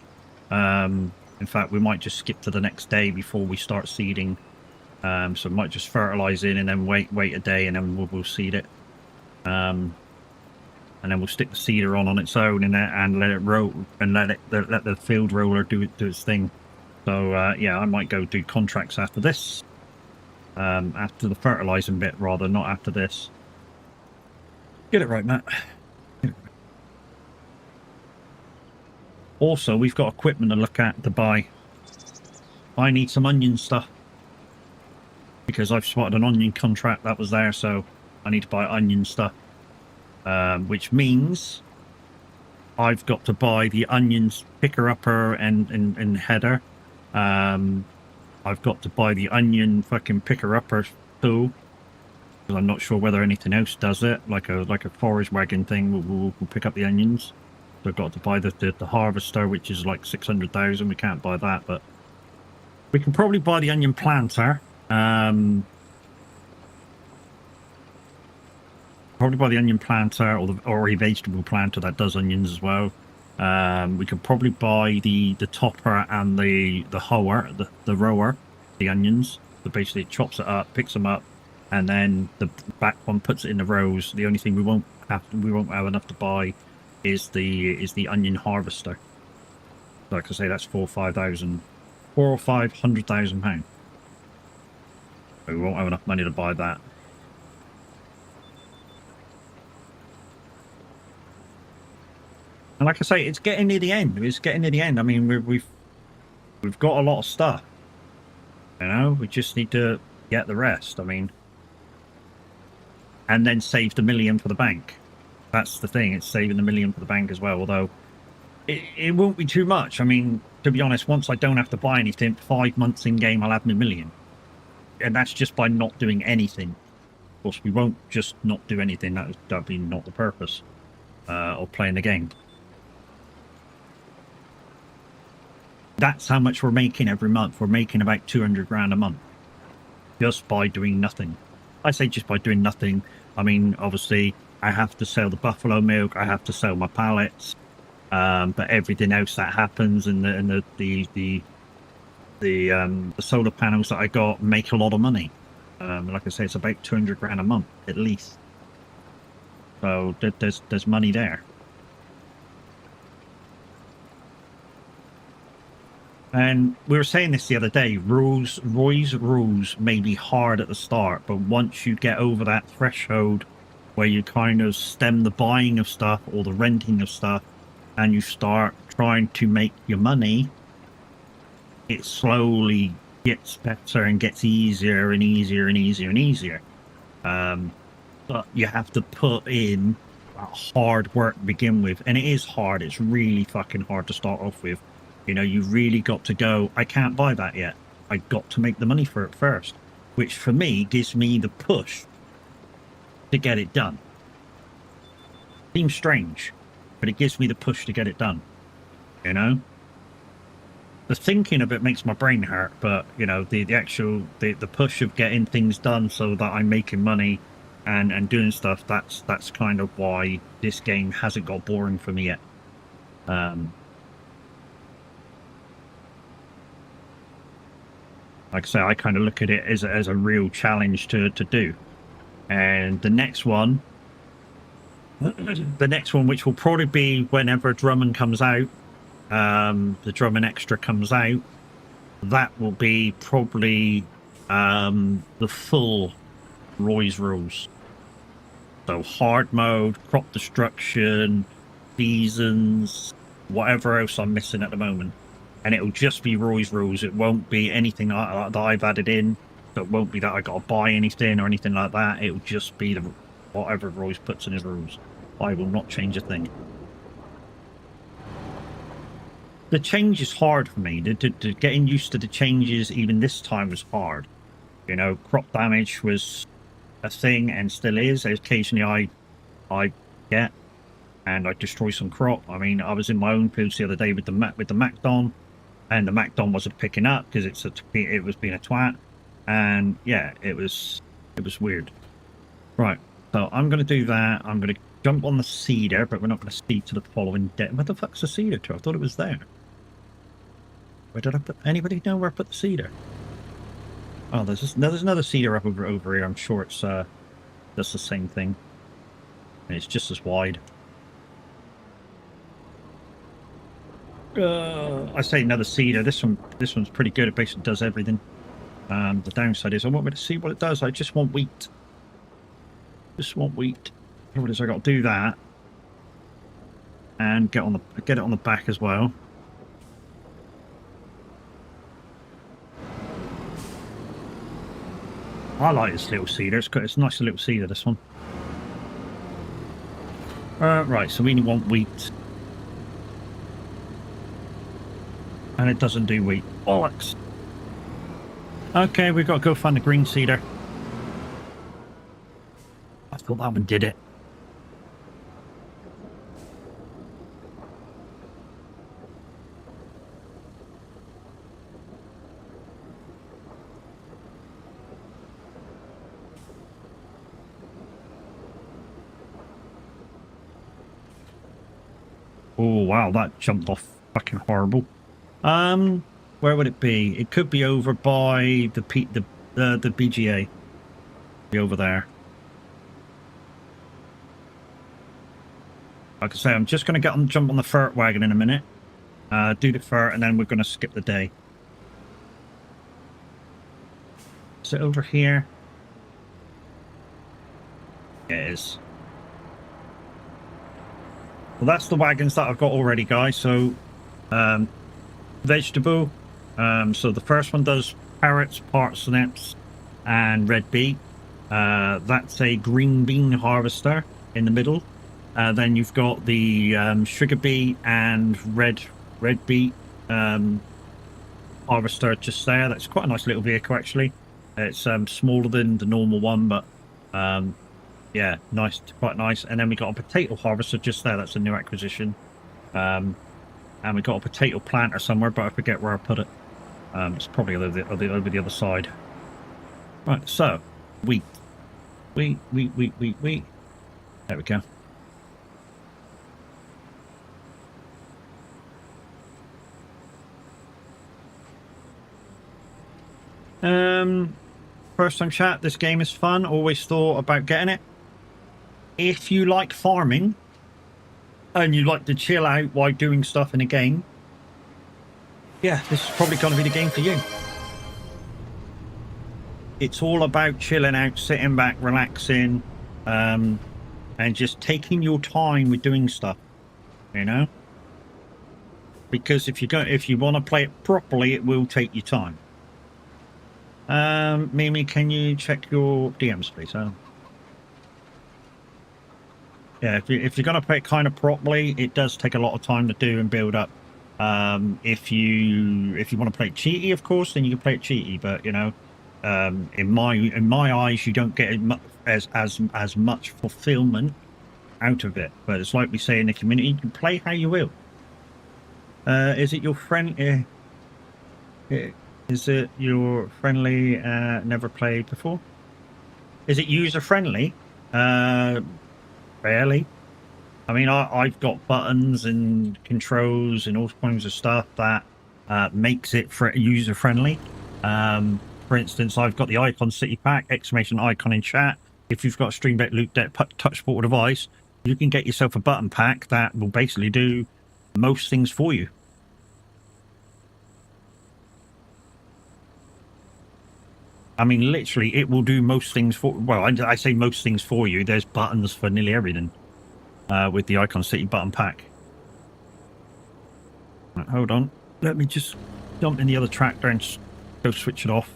In fact, we might just skip to the next day before we start seeding. So we might just fertilize in and then wait a day, and then we'll seed it. And then we'll stick the seeder on its own and let it roll and let the field roller do its thing. So yeah, I might go do contracts after this. After the fertilizing bit, rather, not after this. Get it right, Matt. Also, we've got equipment to look at to buy. I need some onion stuff because I've spotted an onion contract that was there, so I need to buy onion stuff, which means I've got to buy the onions picker upper and header. I've got to buy the onion fucking picker upper tool because I'm not sure whether anything else does it, like a forage wagon thing will pick up the onions. So I've got to buy the harvester, which is like 600,000. We can't buy that, but we can probably buy the onion planter. Probably buy the onion planter or a vegetable planter that does onions as well. We could probably buy the topper and the hoer, the rower, the onions. So basically it chops it up, picks them up, and then the back one puts it in the rows. The only thing we won't have enough to buy is the onion harvester. Like I say, that's 4 or 500,000 pounds. We won't have enough money to buy that. And like I say, it's getting near the end. It's getting near the end. I mean, we've got a lot of stuff. You know, we just need to get the rest. I mean, and then save the million for the bank. That's the thing. It's saving the million for the bank as well. Although it won't be too much. I mean, to be honest, once I don't have to buy anything, 5 months in game, I'll have my million, and that's just by not doing anything. Of course, we won't just not do anything. That'd be not the purpose of playing the game. That's how much we're making every month. We're making about 200 grand a month just by doing nothing. I say just by doing nothing. I mean, obviously, I have to sell the buffalo milk. I have to sell my pallets, but everything else that happens and the solar panels that I got make a lot of money. Like I say, it's about 200 grand a month at least. So there's money there. And we were saying this the other day, Roy's rules may be hard at the start, but once you get over that threshold where you kind of stem the buying of stuff or the renting of stuff and you start trying to make your money, it slowly gets better and gets easier and easier and easier and easier. But you have to put in hard work to begin with, and it is hard. It's really fucking hard to start off with. You know, you really got to go, I can't buy that yet. I got to make the money for it first, which for me gives me the push to get it done. Seems strange, but it gives me the push to get it done. You know, the thinking of it makes my brain hurt, but you know, the actual push of getting things done so that I'm making money and doing stuff, that's kind of why this game hasn't got boring for me yet. Like I say, I kind of look at it as a real challenge to do. And the next one the next one, which will probably be whenever Drummond comes out, the Drummond Extra comes out, that will be probably the full Roy's rules. So hard mode, crop destruction, seasons, whatever else I'm missing at the moment. And it'll just be Roy's rules. It won't be anything that I've added in. So it won't be that I got to buy anything or anything like that. It'll just be whatever Roy's puts in his rules. I will not change a thing. The change is hard for me. Getting used to the changes even this time was hard. You know, crop damage was a thing and still is. Occasionally I get and I destroy some crop. I mean, I was in my own fields the other day with the Macdon, and the Macdon wasn't picking up because it was being a twat. And yeah, it was weird. Right, so I'm going to do that. I'm going to jump on the cedar, but we're not going to speed to the following day. Where the fuck's the cedar to? I thought it was there. Where did I put? Anybody know where I put the cedar? Oh, there's another cedar up over here. I'm sure it's just the same thing, and it's just as wide. I say another cedar. This one's pretty good. It basically does everything. The downside is I want me to see what it does. I just want wheat. Just want wheat. What is I got to do that and get it on the back as well. I like this little cedar. It's a nice little cedar, this one. Right, so we want wheat. And it doesn't do wheat. Bollocks. Okay, we've got to go find the green cedar. I thought that one did it. Oh wow, that jumped off fucking horrible. Where would it be? It could be over by the BGA. Be over there. Like I say, I'm just going to jump on the fert wagon in a minute. Do the fert, and then we're going to skip the day. Is it over here? It is. Well, that's the wagons that I've got already, guys. So, vegetable. So the first one does carrots, parsnips, and red beet. That's a green bean harvester in the middle. Then you've got the sugar beet and red beet harvester just there. That's quite a nice little vehicle, actually. It's smaller than the normal one, but yeah, nice, quite nice. And then we got a potato harvester just there. That's a new acquisition. And we got a potato planter somewhere, but I forget where I put it. It's probably over the other side. Right, so wheat. There we go. First time chat. This game is fun. Always thought about getting it. If you like farming and you like to chill out while doing stuff in a game, yeah, this is probably going to be the game for you. It's all about chilling out, sitting back, relaxing, and just taking your time with doing stuff, you know? Because if you want to play it properly, it will take you time. Mimi, can you check your DMs, please? Yeah, if you're going to play it kind of properly, it does take a lot of time to do and build up. If you want to play it cheaty, of course, then you can play it cheaty. But you know, in my eyes, you don't get as much fulfillment out of it. But it's like we say in the community, you can play how you will. Is it your friend? Is it your friendly? Never played before. Is it user friendly? Barely. I mean, I've got buttons and controls and all kinds of stuff that makes it user friendly. For instance, I've got the icon city pack, exclamation icon in chat. If you've got a stream deck, loot deck, touch portal device, you can get yourself a button pack that will basically do most things for you. I mean, literally, it will do most things for... Well, I say most things for you. There's buttons for nearly everything with the Icon City button pack. Right, hold on. Let me just jump in the other tractor and just go switch it off.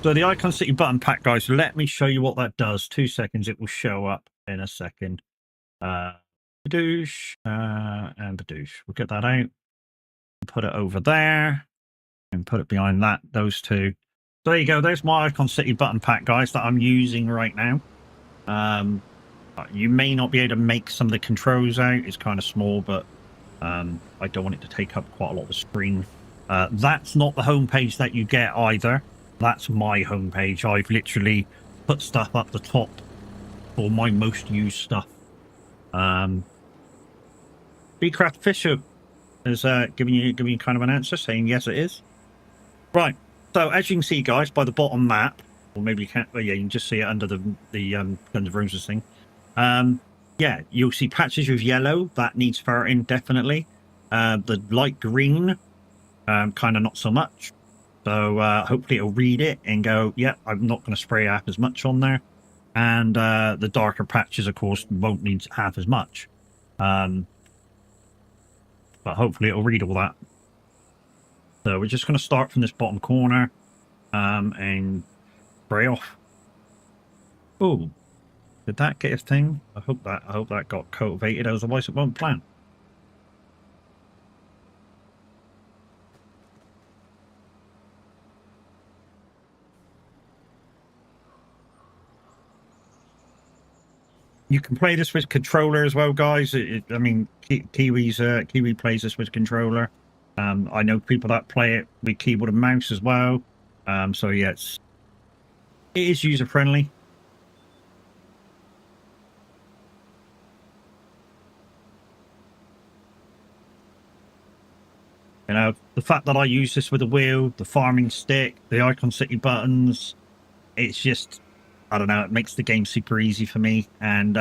So the Icon City button pack, guys, let me show you what that does. 2 seconds. It will show up in a second. Badoosh and badoosh. We'll get that out. Put it over there. And put it behind that, those two. So there you go. There's my Icon City button pack, guys, that I'm using right now. You may not be able to make some of the controls out. It's kind of small, but I don't want it to take up quite a lot of the screen. That's not the homepage that you get either. That's my homepage. I've literally put stuff up the top for my most used stuff. Beecraft Fisher is giving you kind of an answer, saying yes, it is. Right, so as you can see, guys, by the bottom map, or maybe you can't, well, yeah, you can just see it under the Guns N' Roses thing. Yeah, you'll see patches of yellow, that needs ferreting, definitely. The light green, kind of not so much. So hopefully it'll read it and go, yeah, I'm not going to spray half as much on there. And the darker patches, of course, won't need half as much. But hopefully it'll read all that. So we're just going to start from this bottom corner and spray off. Oh, did that get a thing? I hope that got cultivated, otherwise it won't plant. You can play this with controller as well, guys. I mean, Kiwi plays this with controller. I know people that play it with keyboard and mouse as well. So yeah, it is user friendly. You know, the fact that I use this with the wheel, the farming stick, the Icon City buttons, it's just, I don't know, it makes the game super easy for me. And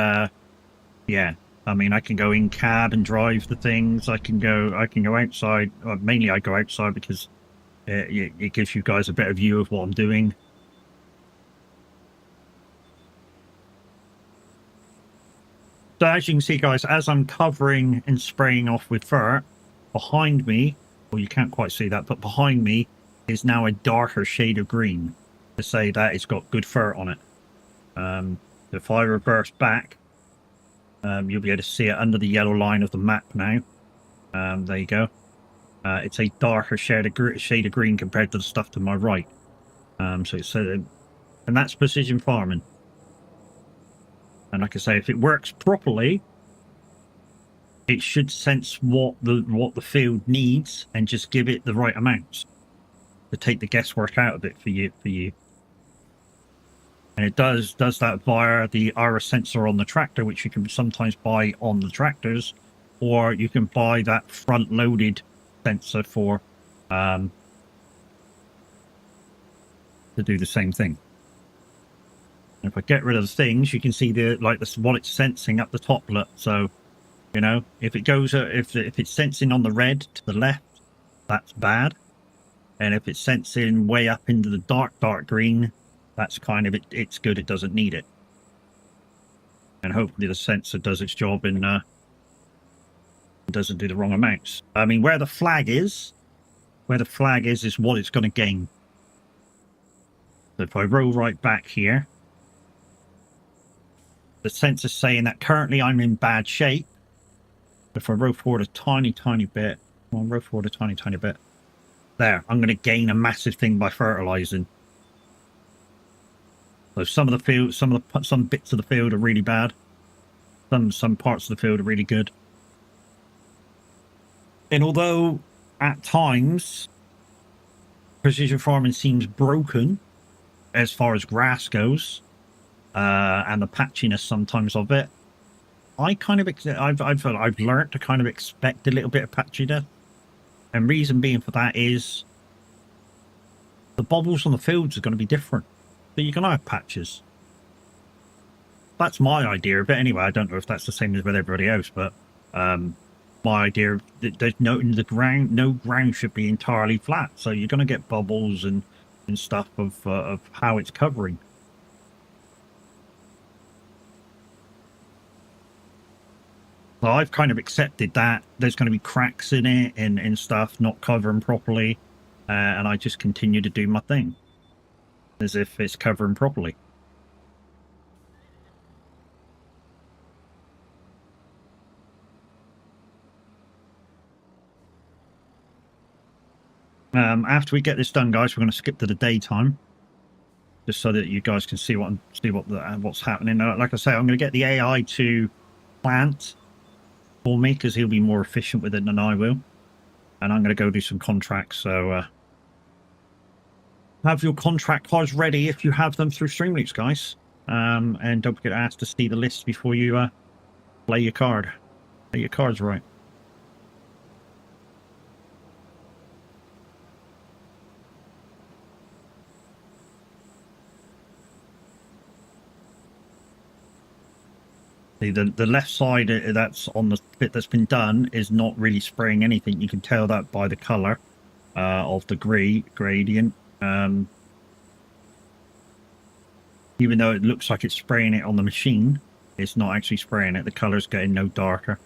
yeah, I mean, I can go in cab and drive the things. I can go outside. Mainly I go outside because it gives you guys a better view of what I'm doing. So as you can see, guys, as I'm covering and spraying off with fur, behind me, well, you can't quite see that, but behind me is now a darker shade of green to say that it's got good fur on it. If I reverse back, you'll be able to see it under the yellow line of the map now. There you go. It's a darker shade of green compared to the stuff to my right. So it's and that's precision farming. And like I say, if it works properly, it should sense what the field needs and just give it the right amounts to take the guesswork out of it for you. And it does that via the iris sensor on the tractor, which you can sometimes buy on the tractors, or you can buy that front-loaded sensor for to do the same thing. And if I get rid of the things, you can see what it's sensing up the top. So, you know, if it goes if it's sensing on the red to the left, that's bad. And if it's sensing way up into the dark green, that's kind of it's good. It doesn't need it. And hopefully the sensor does its job and doesn't do the wrong amounts. I mean, where the flag is what it's going to gain. So if I roll right back here, the sensor's saying that currently I'm in bad shape. If I roll forward a tiny bit, well, roll forward a tiny bit. There, I'm going to gain a massive thing by fertilizing. So some of the field, some bits of the field are really bad. Some parts of the field are really good. And although at times precision farming seems broken as far as grass goes, and the patchiness sometimes of it, I kind of I've learned to kind of expect a little bit of patchiness, and reason being for that is the bobbles on the fields are going to be different. So you're going to have patches. that's my idea. But anyway, I don't know if that's the same as with everybody else. But my idea that there's no ground should be entirely flat. So you're going to get bubbles and stuff of how it's covering. So I've kind of accepted that there's going to be cracks in it and stuff, not covering properly, and I just continue to do my thing as if it's covering properly. After we get this done, guys, we're going to skip to the daytime, just so that you guys can see what's happening. Like I say, I'm going to get the AI to plant for me because he'll be more efficient with it than I will, and I'm going to go do some contracts. So have your contract cards ready if you have them through Streamloops, guys, and don't forget to ask to see the list before you play your card. Play your cards right. The left side that's on the bit that's been done is not really spraying anything. You can tell that by the color of the gradient. Even though it looks like it's spraying it on the machine, it's not actually spraying it. The color's getting no darker.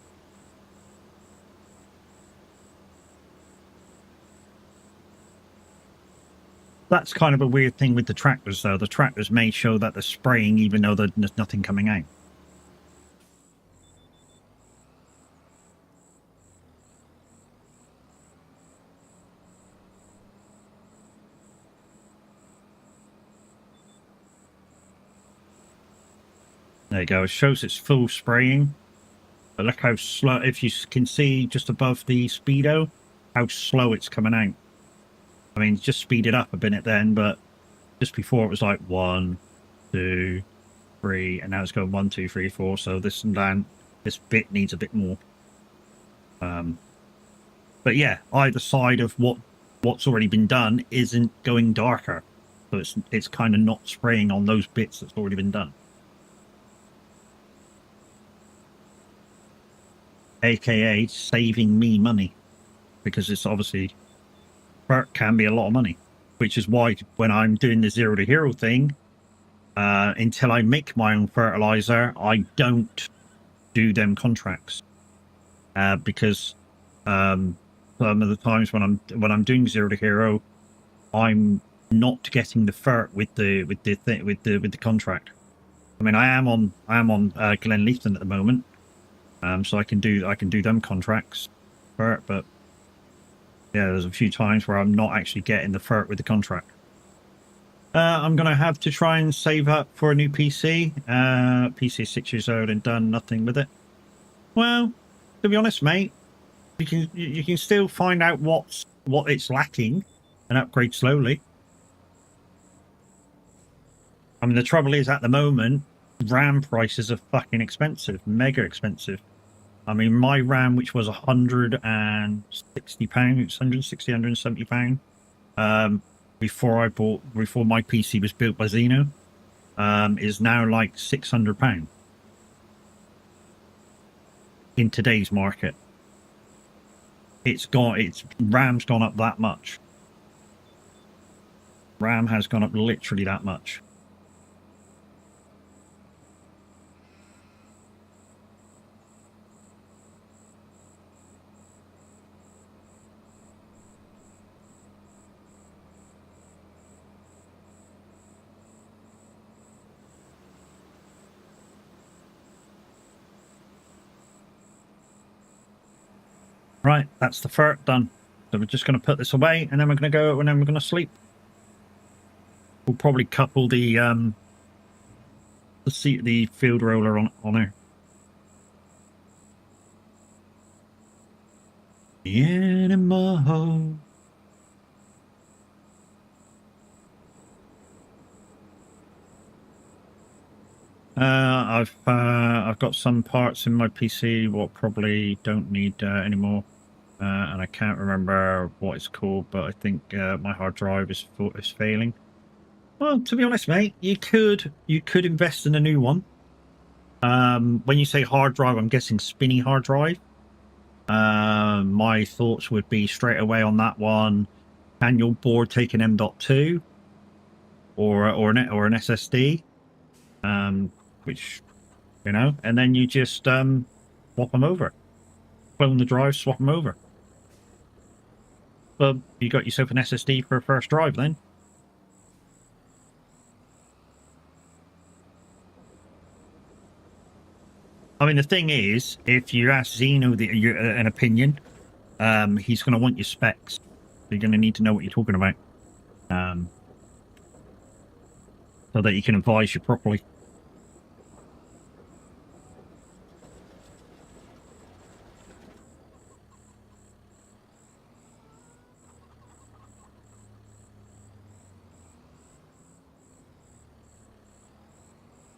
That's kind of a weird thing with the tractors, though. The tractors may show that they're spraying even though there's nothing coming out. There you go. It shows it's full spraying. But look how slow, if you can see just above the speedo, how slow it's coming out. I mean, just speed it up a bit then, but just before it was like 1, 2, 3, and now it's going 1, 2, 3, 4. So this bit needs a bit more. But yeah, either side of what's already been done isn't going darker. So it's kind of not spraying on those bits that's already been done. AKA saving me money, because it's obviously fert can be a lot of money, which is why when I'm doing the zero to hero thing, until I make my own fertilizer, I don't do them contracts, because some of the times when I'm doing zero to hero, I'm not getting the fert with the contract. I mean, I am on Glen Leafton at the moment. So I can do them contracts for it, but yeah, there's a few times where I'm not actually getting the fert with the contract. I'm gonna have to try and save up for a new PC. PC is 6 years old and done nothing with it. Well, to be honest, mate, you can still find out what it's lacking and upgrade slowly. I mean, the trouble is at the moment, RAM prices are fucking expensive, mega expensive. I mean, my RAM, which was £160, £170, before my PC was built by Xeno, is now like £600 in today's market. RAM's gone up that much. RAM has gone up literally that much. Right, that's the fert done. So we're just going to put this away, and then we're going to go, and then we're going to sleep. We'll probably couple the field roller on her. The animal. I've got some parts in my PC what probably don't need anymore. And I can't remember what it's called, but I think my hard drive is failing. Well, to be honest, mate, you could invest in a new one. When you say hard drive, I'm guessing spinny hard drive. My thoughts would be straight away on that one. Can your board take an M.2 or an SSD? Which, you know, and then you just swap them over. Clone the drive, swap them over. Well, you got yourself an SSD for a first drive then. I mean, the thing is, if you ask Zeno an opinion, he's going to want your specs. You're going to need to know what you're talking about, so that he can advise you properly.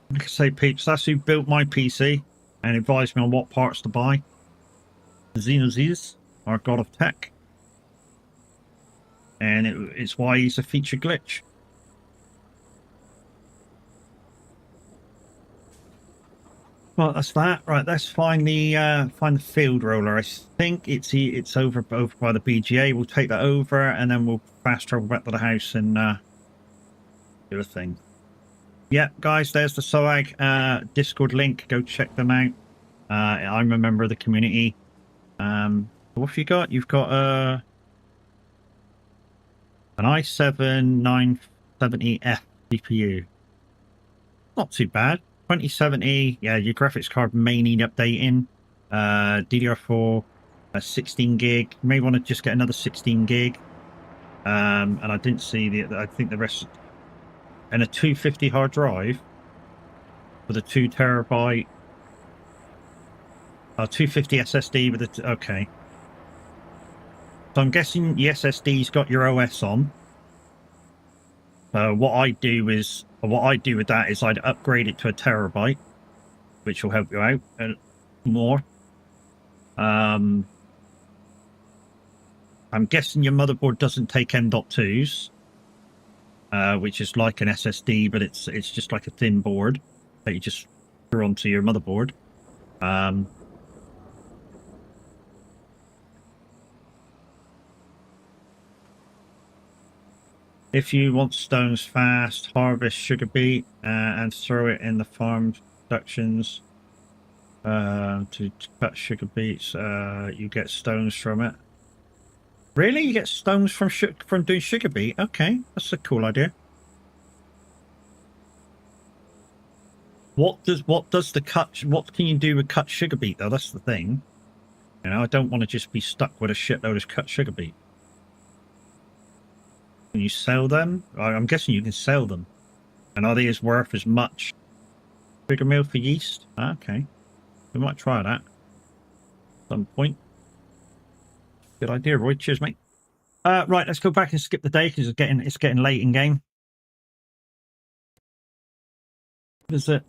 Like I say, peeps, that's who built my PC and advised me on what parts to buy. Xeno's our god of tech. And it's why he's a feature glitch. Well, that's that. Right, let's find the field roller. I think it's over by the BGA. We'll take that over and then we'll fast travel back to the house and do a thing. Yeah, guys, there's the SOAG Discord link. Go check them out. I'm a member of the community. What have you got? You've got an i7 970F CPU. Not too bad. 2070. Yeah, your graphics card may need updating. DDR4, 16 gig. You may want to just get another 16 gig. And I didn't see I think the rest. And a 250 hard drive with a 2 terabyte. 250 SSD with a okay. So I'm guessing the SSD's got your OS on. What I do with that is I'd upgrade it to a terabyte, which will help you out more. I'm guessing your motherboard doesn't take M.2s, which is like an SSD, but it's just like a thin board that you just screw onto your motherboard. If you want stones fast, harvest sugar beet and throw it in the farm productions to cut sugar beets. You get stones from it. Really, you get stones from doing sugar beet? Okay, that's a cool idea. What can you do with cut sugar beet though? That's the thing. You know, I don't want to just be stuck with a shitload of cut sugar beet. Can you sell them? I'm guessing you can sell them. And are they as worth as much? Sugar mill for yeast? Okay. We might try that at some point. Good idea, Roy. Cheers, mate. Right, let's go back and skip the day because it's getting late in game. What is it?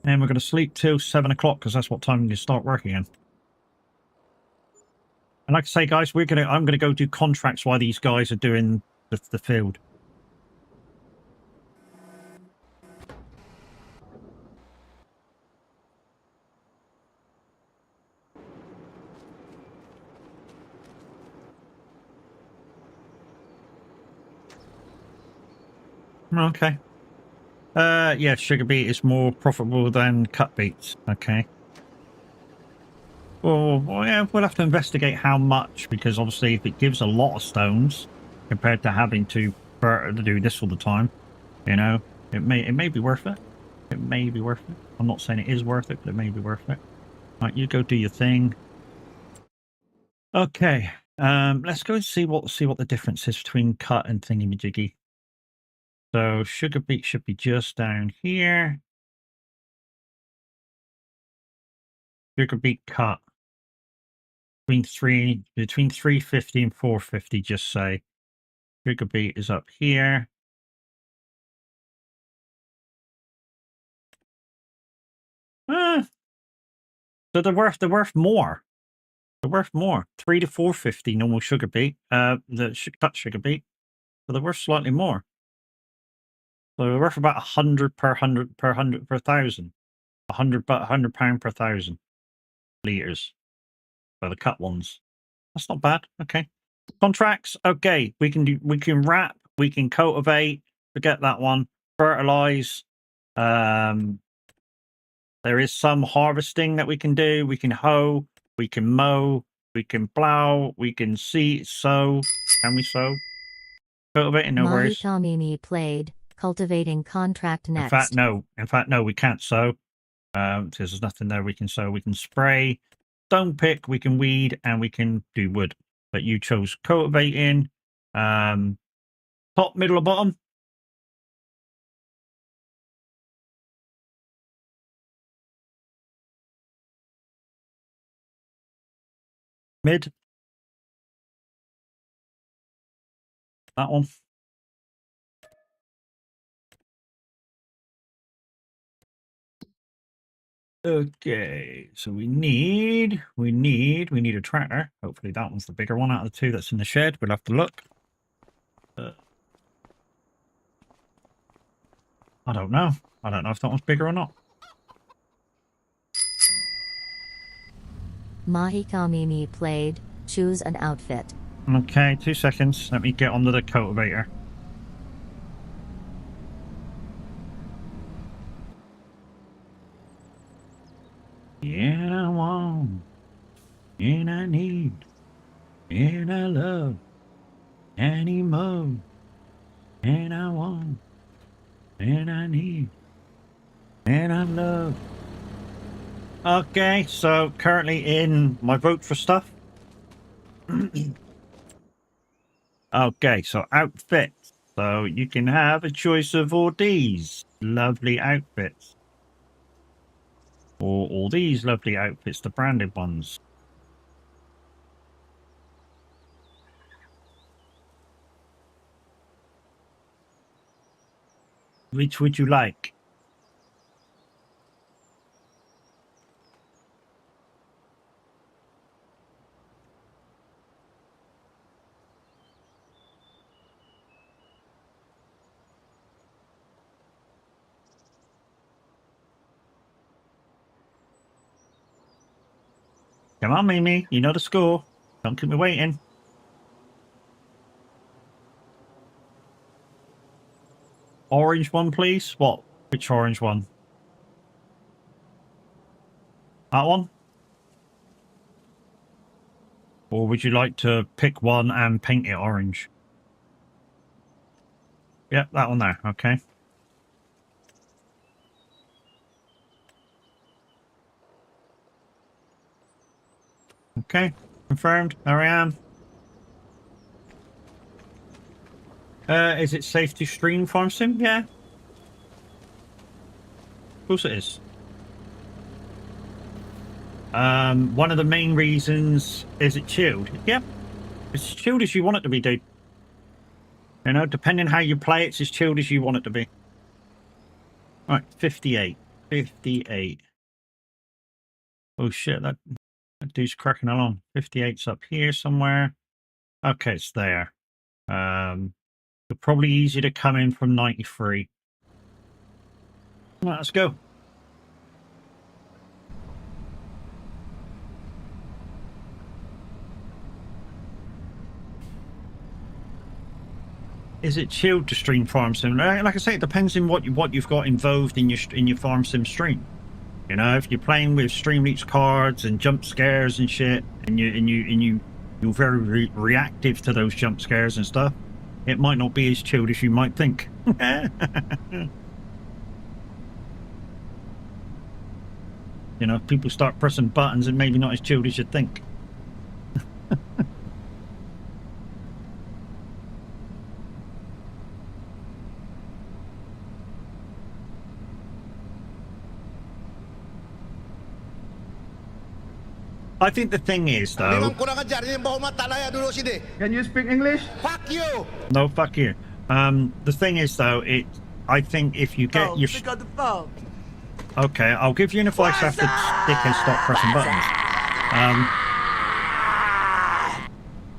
And we're going to sleep till 7 o'clock because that's what time you start work again. And like I say, guys, I'm gonna go do contracts while these guys are doing the field. Okay. Yeah, sugar beet is more profitable than cut beets. Okay. Well, yeah, we'll have to investigate how much, because obviously if it gives a lot of stones compared to having to do this all the time, you know, it may be worth it. It may be worth it. I'm not saying it is worth it, but it may be worth it. Right, you go do your thing. Okay, let's go and see what the difference is between cut and thingy-majiggy. So sugar beet should be just down here. Sugar beet cut. Between 350 and 450, just say. Sugar beet is up here. So they're worth more. They're worth more. 3 to 450 normal sugar beet. The cut sugar beet. So they're worth slightly more. So they're worth about 100 per 100 per 100 per 1,000. 100 but £100 per 1,000 liters for the cut ones. That's not bad. Okay. Contracts. Okay, we can wrap, we can cultivate. Forget that one. Fertilize. There is some harvesting that we can do. We can hoe. We can mow. We can plow. We can sow. Can we sow? Cultivating, no worries. Mahikamimi played. Cultivating contract next. In fact, no, we can't sow. Because there's nothing there we can sow. We can spray, stone pick, we can weed, and we can do wood. But you chose cultivating. Top, middle, or bottom? Mid. That one. Okay, so we need a tractor. Hopefully that one's the bigger one out of the two that's in the shed. We'll have to look. I don't know. I don't know if that one's bigger or not. Mahikamimi played. Choose an outfit. Okay, 2 seconds. Let me get onto the cultivator. And I want, and I need, and I love, anymore. And I want, and I need, and I love. Okay, so currently in my vote for stuff. Okay, so outfits. So you can have a choice of all these lovely outfits. Or all these lovely outfits, the branded ones. Which would you like? Come on, Mimi. You know the score. Don't keep me waiting. Orange one, please. What? Which orange one? That one? Or would you like to pick one and paint it orange? Yep, that one there. Okay. Okay, confirmed. There I am. Is it safe to stream Farm Sim? Yeah. Of course it is. One of the main reasons is it chilled. Yep. It's chilled as you want it to be, dude. You know, depending how you play, it's as chilled as you want it to be. Alright, 58. 58. Oh shit, that dude's cracking along. 58's up here somewhere. Okay, it's there. Probably easier to come in from 93. Right, let's go. Is it chilled to stream Farm Sim? Like I say, it depends on what you've got involved in your Farm Sim stream. You know, if you're playing with Stream Leech cards and jump scares and shit, and you're very reactive to those jump scares and stuff, it might not be as chilled as you might think. You know, if people start pressing buttons, it may be not as chilled as you think. I think the thing is, though... Can you speak English? Fuck you! No, fuck you. The thing is, though, I think if you get your... Pick up the phone. Okay, I'll give you an advice after Dick and stop pressing buttons.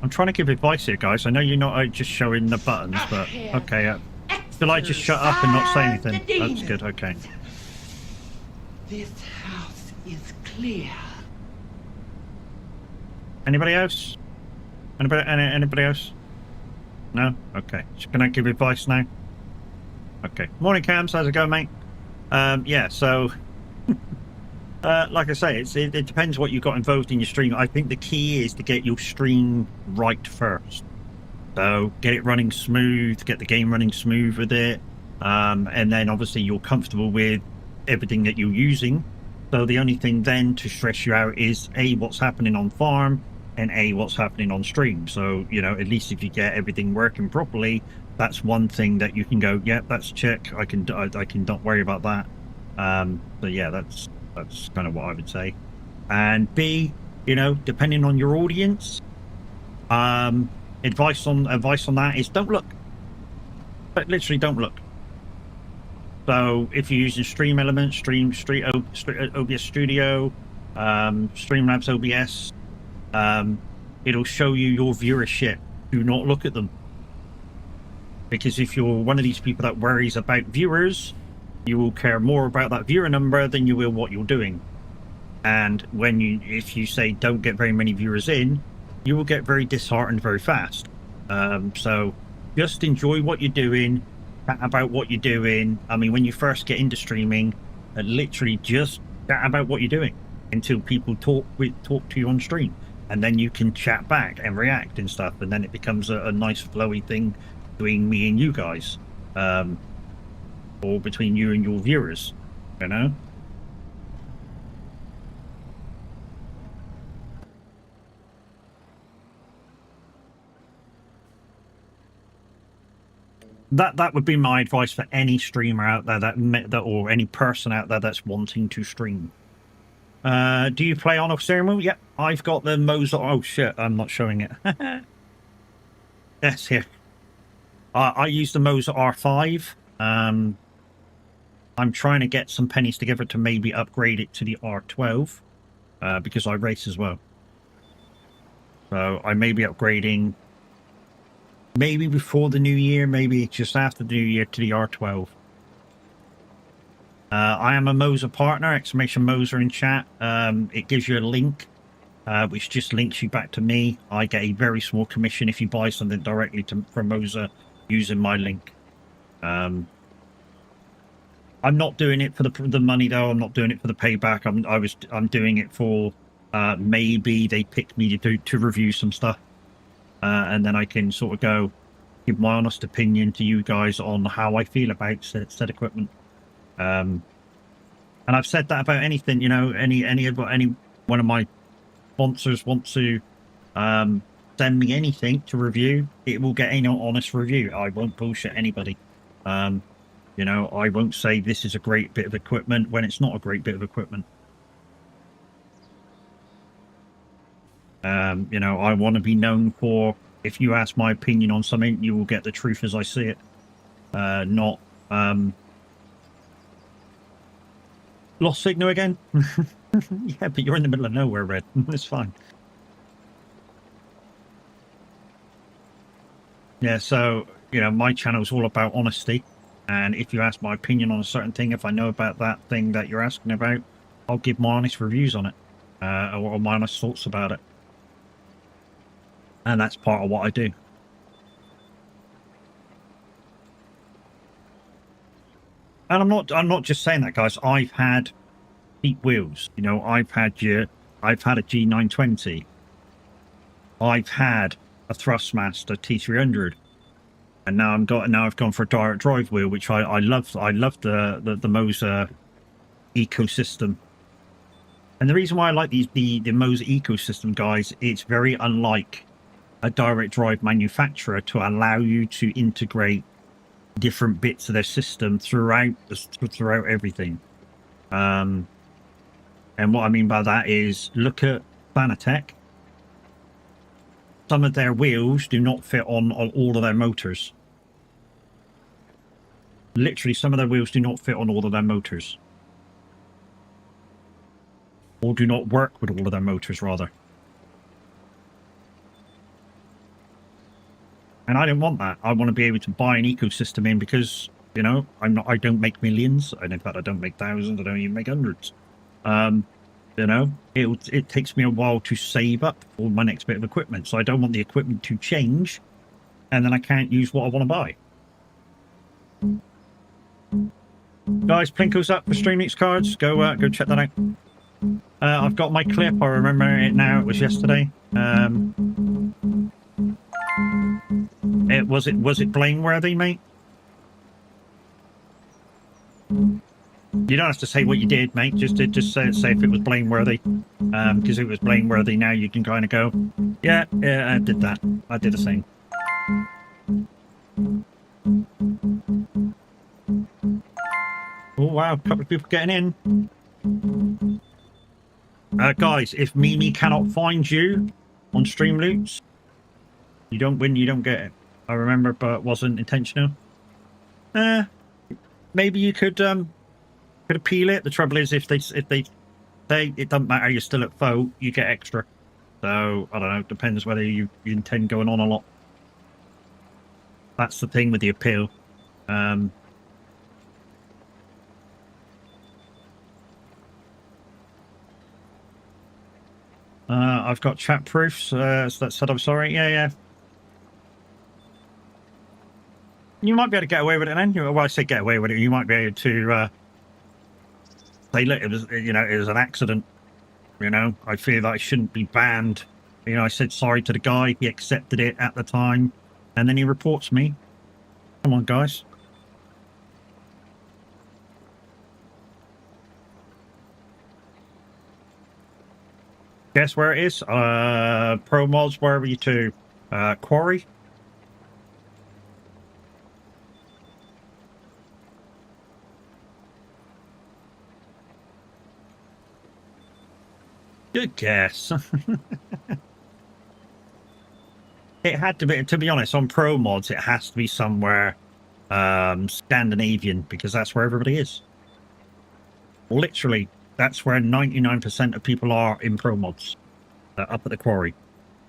I'm trying to give advice here, guys. I know you're not just showing the buttons, but... Okay, Shall I just shut up and not say anything? That's good, okay. This house is clear. Anybody else? Anybody else? No? Okay. Can I give advice now? Okay. Morning, Cams. How's it going, mate? Yeah, so... like I say, it depends what you got involved in your stream. I think the key is to get your stream right first. So get it running smooth, get the game running smooth with it. And then obviously you're comfortable with everything that you're using. So the only thing then to stress you out is A, what's happening on farm, and A, what's happening on stream. So, you know, at least if you get everything working properly, that's one thing that you can go, yeah, that's check. I can not worry about that. So yeah, that's kind of what I would say. And B, you know, depending on your audience, advice on that is don't look. But literally don't look. So if you're using Stream Elements, OBS Studio, Streamlabs OBS, it'll show you your viewership. Do not look at them. Because if you're one of these people that worries about viewers, you will care more about that viewer number than you will what you're doing. And if you say don't get very many viewers in, you will get very disheartened very fast. So just enjoy what you're doing, chat about what you're doing. I mean, when you first get into streaming, literally just chat about what you're doing until people talk to you on stream, and then you can chat back and react and stuff, and then it becomes a nice flowy thing between me and you guys, or between you and your viewers, you know. That would be my advice for any streamer out there that or any person out there that's wanting to stream. Do you play on a steering wheel? Yep, I've got the Moser. Oh shit, I'm not showing it. Yes, here. I use the Moser R5. I'm trying to get some pennies together to maybe upgrade it to the R12, because I race as well. So I may be upgrading. Maybe before the new year, maybe just after the new year to the R12. I am a Moser partner, exclamation Moser in chat. It gives you a link, which just links you back to me. I get a very small commission if you buy something directly from Moser using my link. I'm not doing it for the money though. I'm not doing it for the payback. I'm doing it for maybe they pick me to review some stuff. And then I can sort of give my honest opinion to you guys on how I feel about said equipment. And I've said that about anything, you know, any one of my sponsors want to send me anything to review, it will get an honest review. I won't bullshit anybody. You know, I won't say this is a great bit of equipment when it's not a great bit of equipment. You know, I want to be known for, if you ask my opinion on something, you will get the truth as I see it. Not, lost signal again? Yeah, but you're in the middle of nowhere, Red. It's fine. Yeah, so, you know, my channel is all about honesty. And if you ask my opinion on a certain thing, if I know about that thing that you're asking about, I'll give my honest reviews on it. Or my honest thoughts about it. And that's part of what I do. And I'm not just saying that, guys. I've had cheap wheels. You know, I've had a G920. I've had a Thrustmaster T300. And now I've gone for a direct drive wheel, which I love. I love the Moser ecosystem. And the reason why I like the Moser ecosystem, guys, it's very unlike a direct drive manufacturer to allow you to integrate different bits of their system throughout everything. And what I mean by that is, look at Fanatec. Some of their wheels do not fit on all of their motors. Literally, some of their wheels do not fit on all of their motors. Or do not work with all of their motors, rather. And I don't want that. I want to be able to buy an ecosystem in because, you know, I don't make millions. And in fact, I don't make thousands. I don't even make hundreds. You know, it takes me a while to save up for my next bit of equipment. So I don't want the equipment to change and then I can't use what I want to buy. Guys, Plinko's up for Streamlix cards. Go check that out. I've got my clip. I remember it now. It was yesterday. Was it blameworthy, mate? You don't have to say what you did, mate. Just say if it was blameworthy. Because if it was blameworthy, now you can kind of go, yeah, I did that. I did the same. Oh wow, a couple of people getting in. Guys, if Mimi cannot find you on Streamloots, you don't win, you don't get it. I remember, but it wasn't intentional. Maybe you could appeal it. The trouble is, if they say it doesn't matter, you're still at foe, you get extra. So I don't know. Depends whether you intend going on a lot. That's the thing with the appeal. I've got chat proofs that said I'm sorry. Yeah. You might be able to get away with it then. Well, I say get away with it. You might be able to say, look, it was an accident. You know, I feel that I shouldn't be banned. You know, I said sorry to the guy. He accepted it at the time, and then he reports me. Come on, guys. Guess where it is? Pro mods, where are you to? Quarry? Good guess. It had to be, to be honest, on pro mods, it has to be somewhere Scandinavian, because that's where everybody is. Literally, that's where 99% of people are in pro mods, up at the quarry.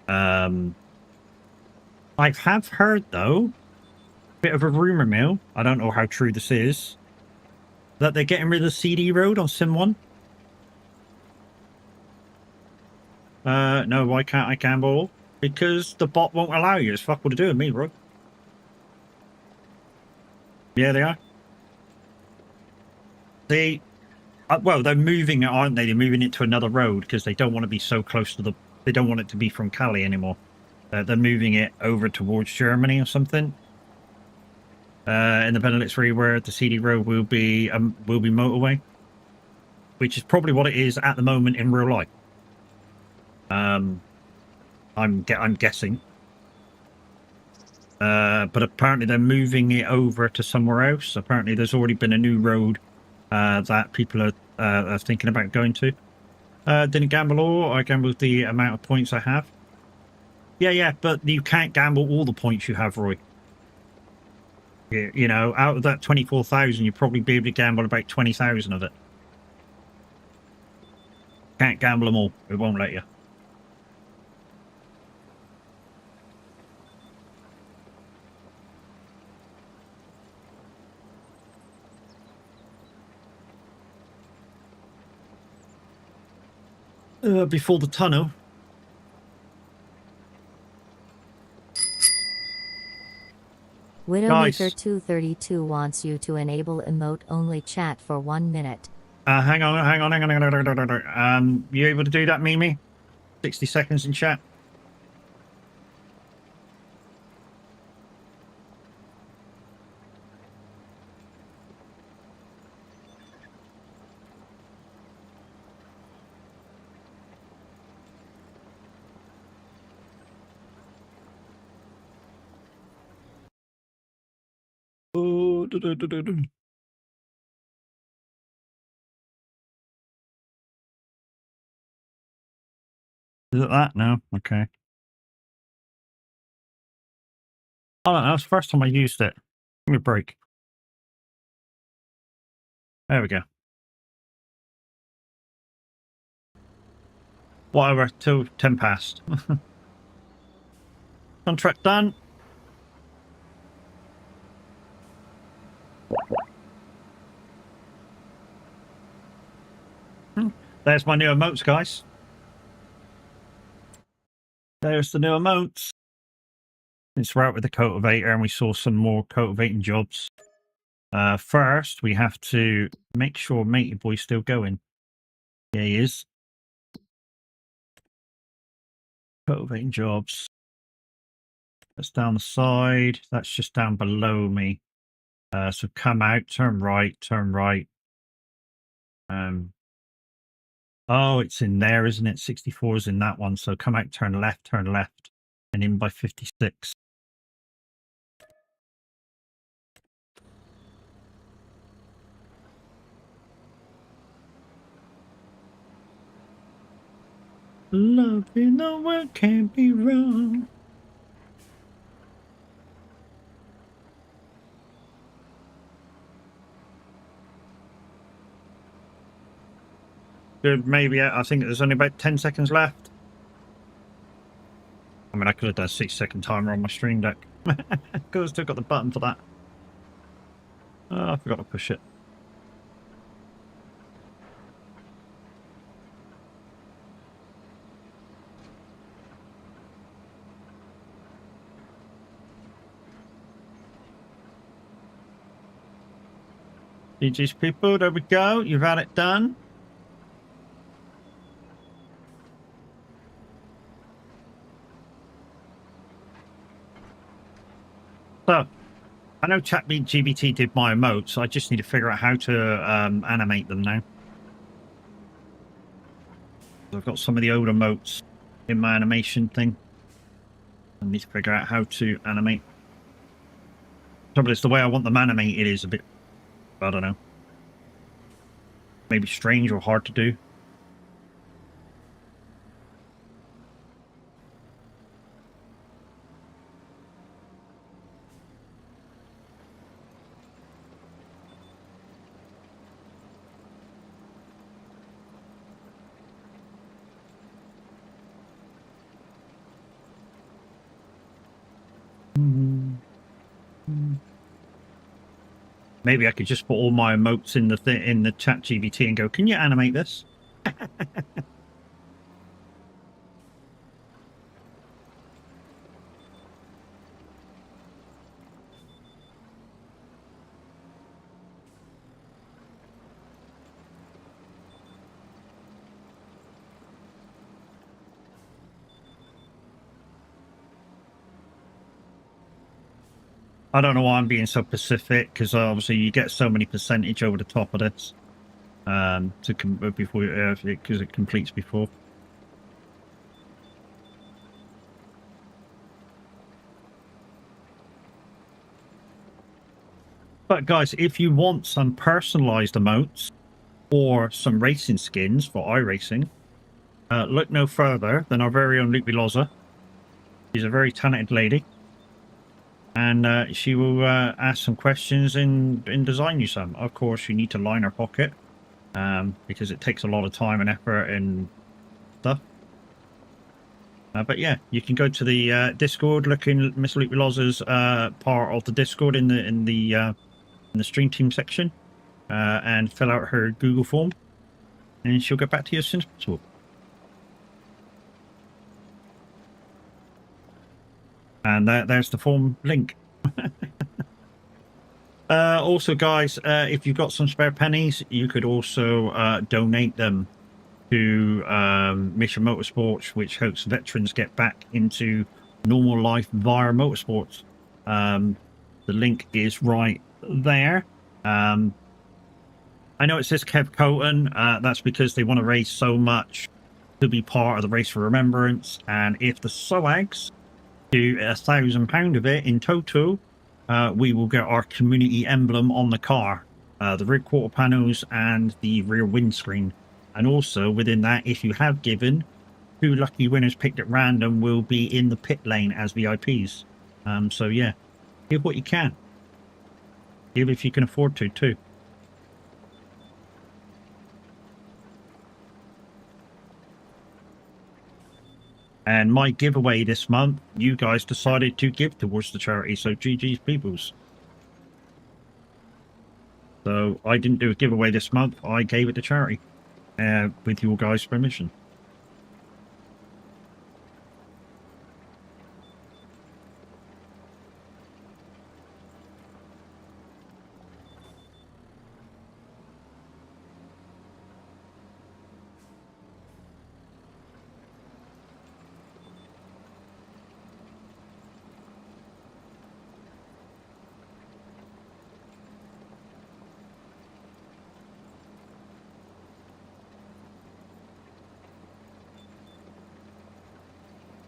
I have heard, though, a bit of a rumor mill, I don't know how true this is, that they're getting rid of the CD road on Sim 1. No, why can't I gamble? Because the bot won't allow you. It's fuck all to do with me, bro. Yeah, they are. Well, they're moving it, aren't they? They're moving it to another road because they don't want to be so close to the... They don't want it to be from Cali anymore. They're moving it over towards Germany or something. In the Benelux region, where the CD road will be motorway, which is probably what it is at the moment in real life. I'm guessing. But apparently they're moving it over to somewhere else. Apparently there's already been a new road that people are thinking about going to. Didn't gamble all. I gambled the amount of points I have. Yeah, but you can't gamble all the points you have, Roy. You know, out of that 24,000, you'd probably be able to gamble about 20,000 of it. Can't gamble them all. It won't let you. Before the tunnel. Widowmaker232 wants you to enable emote-only chat for 1 minute. Hang on. You able to do that, Mimi? 60 seconds in chat. Is it that? No? Okay. I don't know. It's the first time I used it. Give me a break. There we go. Whatever, till 10 past. Contract done. There's my new emotes, guys. There's the new emotes. Since we're out with the cultivator and we saw some more cultivating jobs. First, we have to make sure Matey Boy's still going. Yeah, he is. Cultivating jobs. That's down the side. That's just down below me. So come out, turn right, turn right. Oh, it's in there, isn't it? 64 is in that one. So come out, turn left, and in by 56. Love in the world can't be wrong. Good, maybe I think there's only about 10 seconds left. I mean, I could have done a 6-second timer on my stream deck. Could have still got the button for that. Oh, I forgot to push it. GG's people, there we go. You've had it done. So, I know ChatGPT did my emotes. I just need to figure out how to animate them now. I've got some of the older emotes in my animation thing. I need to figure out how to animate. Trouble is, the way I want them animated is a bit, I don't know, maybe strange or hard to do. Maybe I could just put all my emotes in the chat GBT and go, can you animate this? I don't know why I'm being so specific, because obviously you get so many percentage over the top of this because it completes before. But guys, if you want some personalized emotes or some racing skins for iRacing, look no further than our very own Luke Veloza. She's a very talented lady. And she will ask some questions and design you some. Of course, you need to line her pocket because it takes a lot of time and effort and stuff. But yeah, you can go to the Discord, look in Miss Luke Veloza's part of the Discord in the stream team section, and fill out her Google form, and she'll get back to you as soon as possible. And there's the form link. Also, guys, if you've got some spare pennies, you could also donate them to Mission Motorsports, which hopes veterans get back into normal life via motorsports. The link is right there. I know it says Kev Colton. That's because they want to raise so much to be part of the Race for Remembrance. And if the SOAGs do £1,000 of it in total, we will get our community emblem on the car, the rear quarter panels and the rear windscreen. And also within that, if you have given, 2 lucky winners picked at random will be in the pit lane as VIPs. So yeah, give what you can. Give if you can afford to too. And my giveaway this month, you guys decided to give towards the charity, so GG's peoples. So I didn't do a giveaway this month. I gave it to charity with your guys' permission.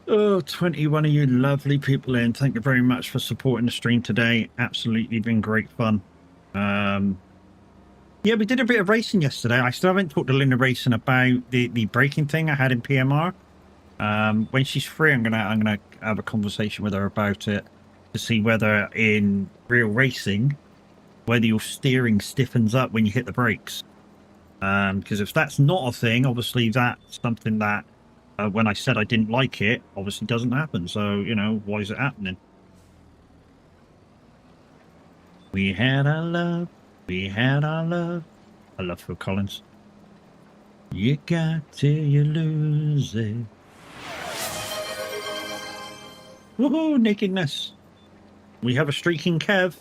Oh, 21 of you lovely people in. Thank you very much for supporting the stream today. Absolutely been great fun. Yeah, we did a bit of racing yesterday. I still haven't talked to Linda Racing about the braking thing I had in PMR. When she's free, I'm gonna have a conversation with her about it to see whether in real racing, whether your steering stiffens up when you hit the brakes. Because if that's not a thing, obviously that's something that when I said I didn't like it, obviously doesn't happen. So, you know, why is it happening? We had our love. We had our love. I love Phil Collins. You got till you lose it. Woohoo, nakedness. We have a streaking Kev.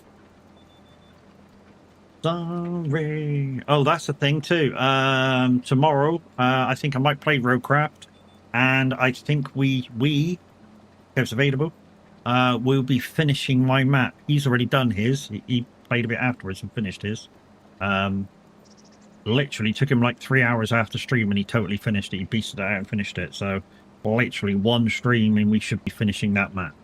Sorry. Oh, that's a thing too. Tomorrow, I think I might play Roadcraft. And I think we Kev's available, we'll be finishing my map. He's already done his. He played a bit afterwards and finished his. Literally took him like 3 hours after stream and he totally finished it. He beasted it out and finished it. So literally one stream and we should be finishing that map.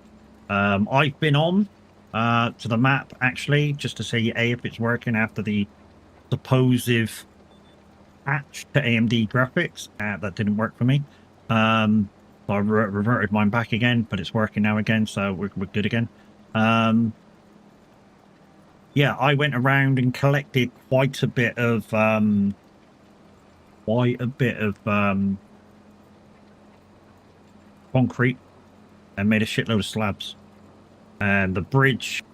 I've been on to the map actually just to see if it's working after the supposed patch to AMD graphics. That didn't work for me. So I reverted mine back again, but it's working now again, so we're good again. Yeah, I went around and collected quite a bit of concrete and made a shitload of slabs. And the bridge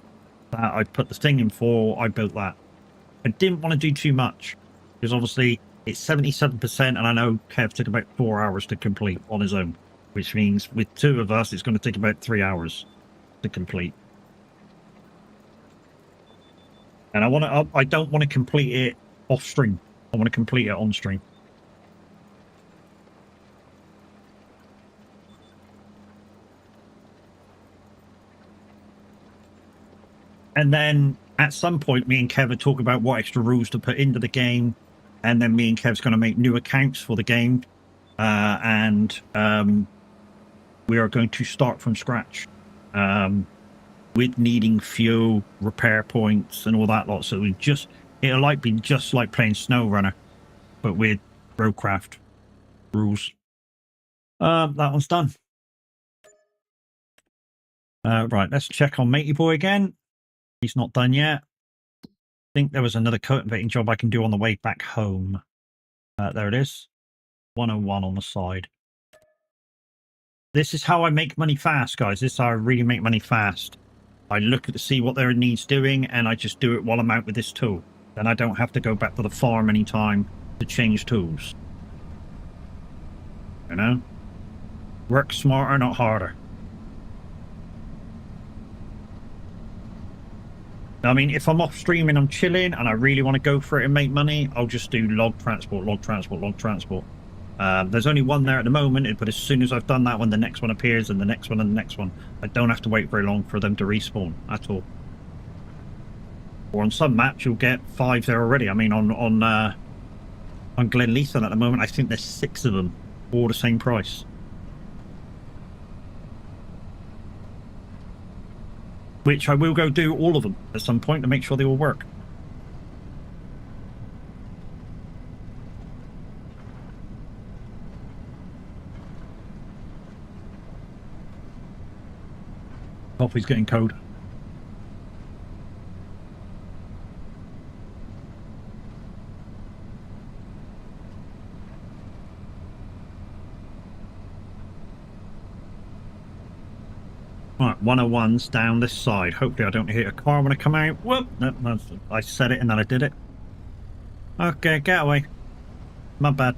that I put the thing in for, I built that. I didn't want to do too much because obviously it's 77%, and I know Kev took about 4 hours to complete on his own, which means with two of us, it's going to take about 3 hours to complete. And I don't want to complete it off stream. I want to complete it on stream. And then at some point, me and Kev are talking about what extra rules to put into the game. And then me and Kev's going to make new accounts for the game. And we are going to start from scratch. With needing fuel, repair points, and all that lot. So it'll be just like playing SnowRunner, but with Roadcraft rules. That one's done. Right, let's check on Matey Boy again. He's not done yet. I think there was another cultivating job I can do on the way back home. There it is. 101 on the side. This is how I make money fast, guys. This is how I really make money fast. I look to see what there needs doing, and I just do it while I'm out with this tool. Then I don't have to go back to the farm anytime to change tools. You know? Work smarter, not harder. I mean, if I'm off streaming, I'm chilling, and I really want to go for it and make money, I'll just do log transport, log transport, log transport. There's only one there at the moment, but as soon as I've done that one, the next one appears, and the next one, and the next one. I don't have to wait very long for them to respawn at all. Or on some maps, you'll get 5 there already. I mean, on Glenleason at the moment, I think there's 6 of them, all the same price. Which I will go do all of them at some point to make sure they all work. Coffee's getting cold. Right, 101's down this side. Hopefully I don't hit a car when I come out. Whoop! No, I said it and then I did it. Okay, get away. My bad.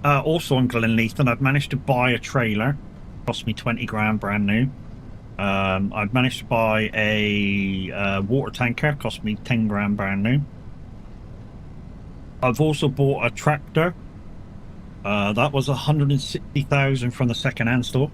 Also on Glenleafton, I've managed to buy a trailer. Cost me 20 grand brand new. I've managed to buy a water tanker. Cost me 10 grand brand new. I've also bought a tractor. That was 160,000 from the second-hand store.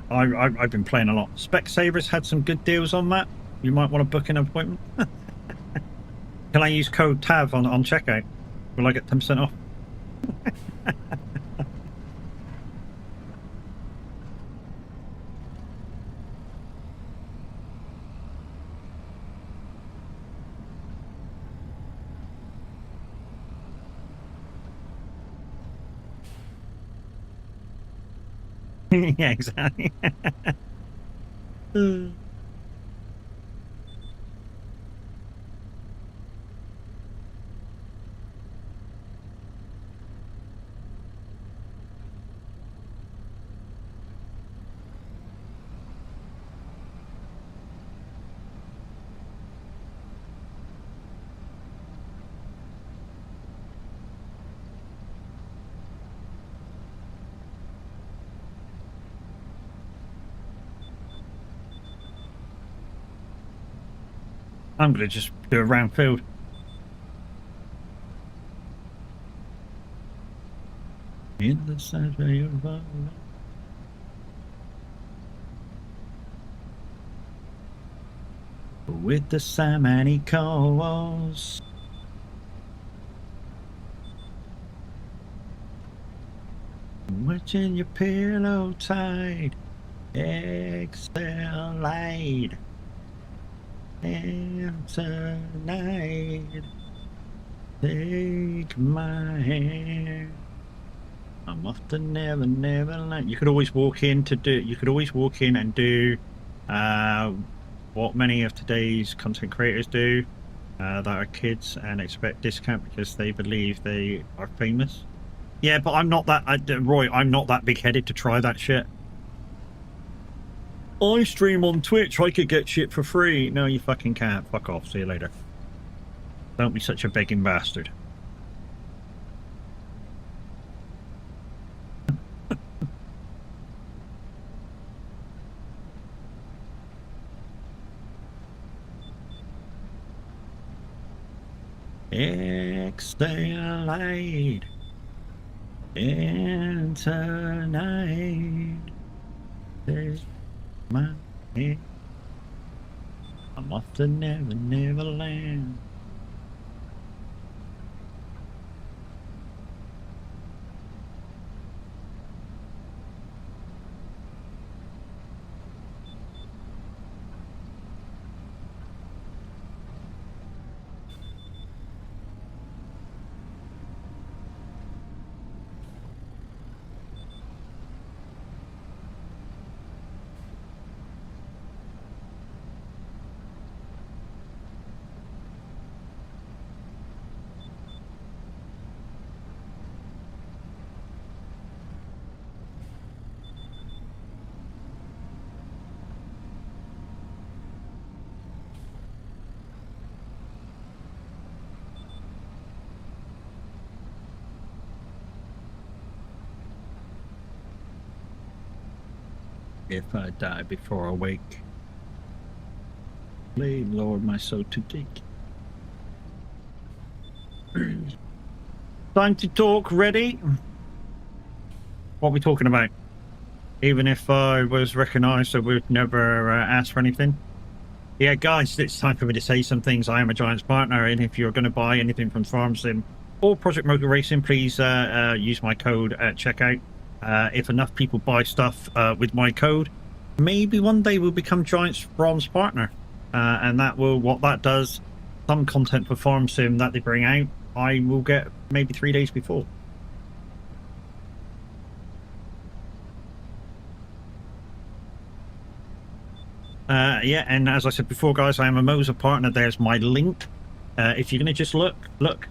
I've been playing a lot. Specsavers had some good deals on that. You might want to book an appointment. Can I use code TAV on checkout? Will I get 10% off? Yeah, exactly. I'm gonna just do a round field. In the sunshine of our love. With the salmon he calls. Watching your pillow tight, exhale light. And tonight, take my hand. I'm off to Never Land. You could always walk in to do. You could always walk in and do what many of today's content creators do, that are kids, and expect discount because they believe they are famous. Yeah, but I'm not that. Roy, I'm not that big-headed to try that shit. I stream on Twitch, I could get shit for free. No, you fucking can't. Fuck off. See you later. Don't be such a begging bastard. Exhale light. And tonight. There's my head. I'm off to Never Land. If I die before I wake, please lower my soul to dig. Time to talk. Ready? What are we talking about? Even if I was recognised, I would never ask for anything. Yeah, guys, it's time for me to say some things. I am a Giants partner, and if you're going to buy anything from Farm Sim or Project Motor Racing, please use my code at checkout. If enough people buy stuff with my code, maybe one day we'll become Giants Bronze partner, and that will, what that does, some content for Farm Sim that they bring out, I will get maybe 3 days before. Yeah, and as I said before, guys, I am a Moser partner. There's my link if you're going to just look,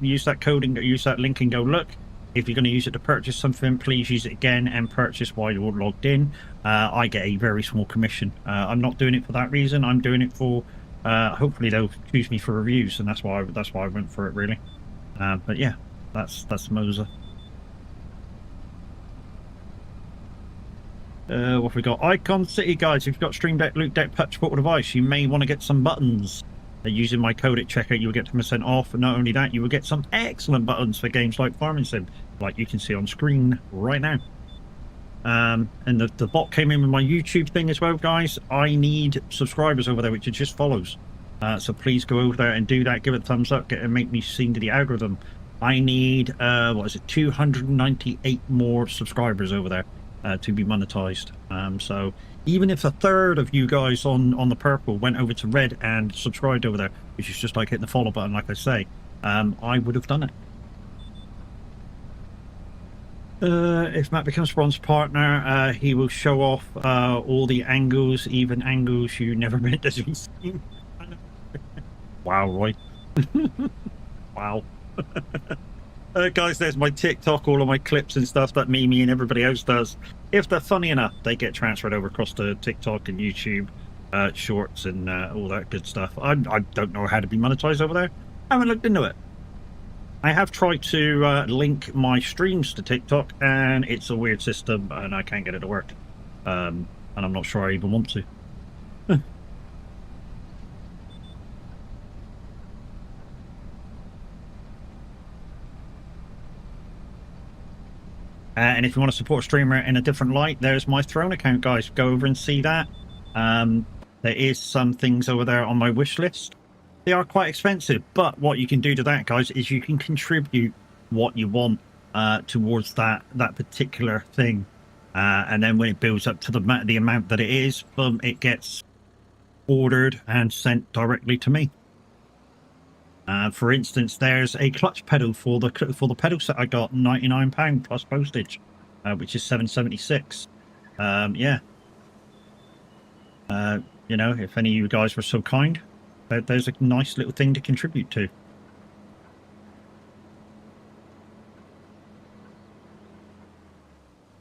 use that code and use that link and go look. If you're going to use it to purchase something, please use it again and purchase while you're logged in. I get a very small commission. I'm not doing it for that reason. I'm doing it for hopefully they'll choose me for reviews, and that's why I went for it really. But yeah, that's Moser. What have we got? Icon City, guys. If you've got Stream Deck, Loot Deck, Touch Portable device, you may want to get some buttons. Using my code at checkout, you will get 10% off. And not only that, you will get some excellent buttons for games like Farming Sim, like you can see on screen right now. And the bot came in with my YouTube thing as well, guys. I need subscribers over there, which are just follows. So please go over there and do that. Give it a thumbs up, and make me seen to the algorithm. I need, 298 more subscribers over there to be monetized. So even if a third of you guys on the purple went over to red and subscribed over there, which is just like hitting the follow button, like I say, I would have done it. If Matt becomes bronze partner, he will show off all the angles, even angles you never meant to be seen. Wow, Roy. Wow. Guys, there's my TikTok, all of my clips and stuff that me and everybody else does. If they're funny enough, they get transferred over across to TikTok and YouTube shorts and all that good stuff. I don't know how to be monetized over there. I haven't looked into it. I have tried to link my streams to TikTok, and it's a weird system, and I can't get it to work. And I'm not sure I even want to. And if you want to support a streamer in a different light, there's my Throne account, guys. Go over and see that. There is some things over there on my wish list. They are quite expensive, but what you can do to that, guys, is you can contribute what you want towards that particular thing. And then when it builds up to the amount that it is, it gets ordered and sent directly to me. For instance, there's a clutch pedal for the pedal set I got, £99 plus postage, which is $7.76. Yeah. You know, if any of you guys were so kind, there's a nice little thing to contribute to.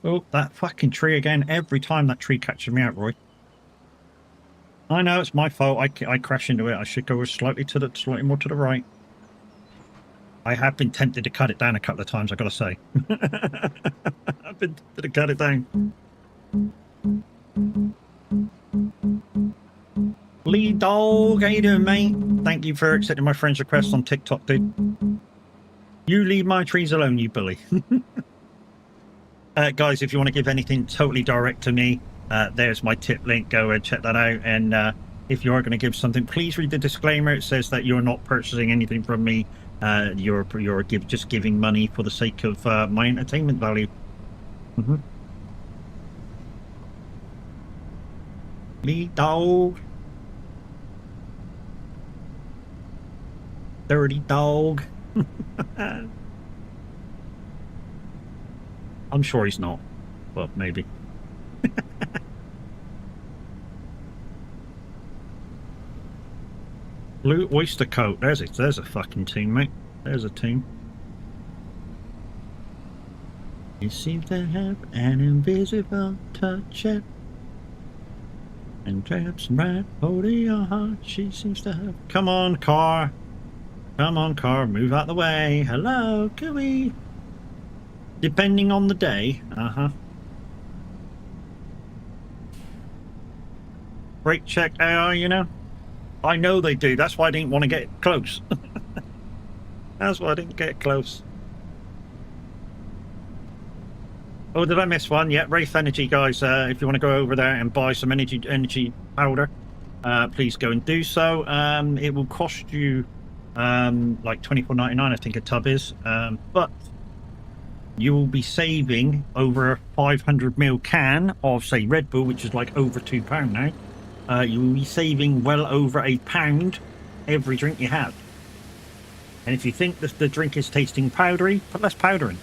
Oh, that fucking tree again. Every time that tree catches me out, Roy. I know it's my fault. I crash into it. I should go slightly more to the right. I have been tempted to cut it down a couple of times, I gotta say. I've been tempted to cut it down. Lee Dog, how you doing, mate? Thank you for accepting my friend's request on TikTok, dude. You leave my trees alone, you bully. Guys, if you want to give anything totally direct to me, there's my tip link. Go and check that out. And if you are going to give something, please read the disclaimer. It says that you're not purchasing anything from me. You're just giving money for the sake of my entertainment value. Me dog. Dirty dog. I'm sure he's not, but maybe. Blue oyster coat. There's a fucking team, mate. There's a team. You seem to have an invisible touch, and grabs right hold of your heart. She seems to have. Come on, car. Come on, car. Move out the way. Hello, can we? Depending on the day. Brake check AI, you know. I know they do. That's why I didn't want to get close. That's why I didn't get close. Oh, did I miss one? Yeah, Wraith Energy, guys. If you want to go over there and buy some energy powder, please go and do so. It will cost you like $24.99, I think a tub is. But you will be saving over a 500ml can of, say, Red Bull, which is like over £2 now. You will be saving well over £1 every drink you have. And if you think that the drink is tasting powdery, put less powder in.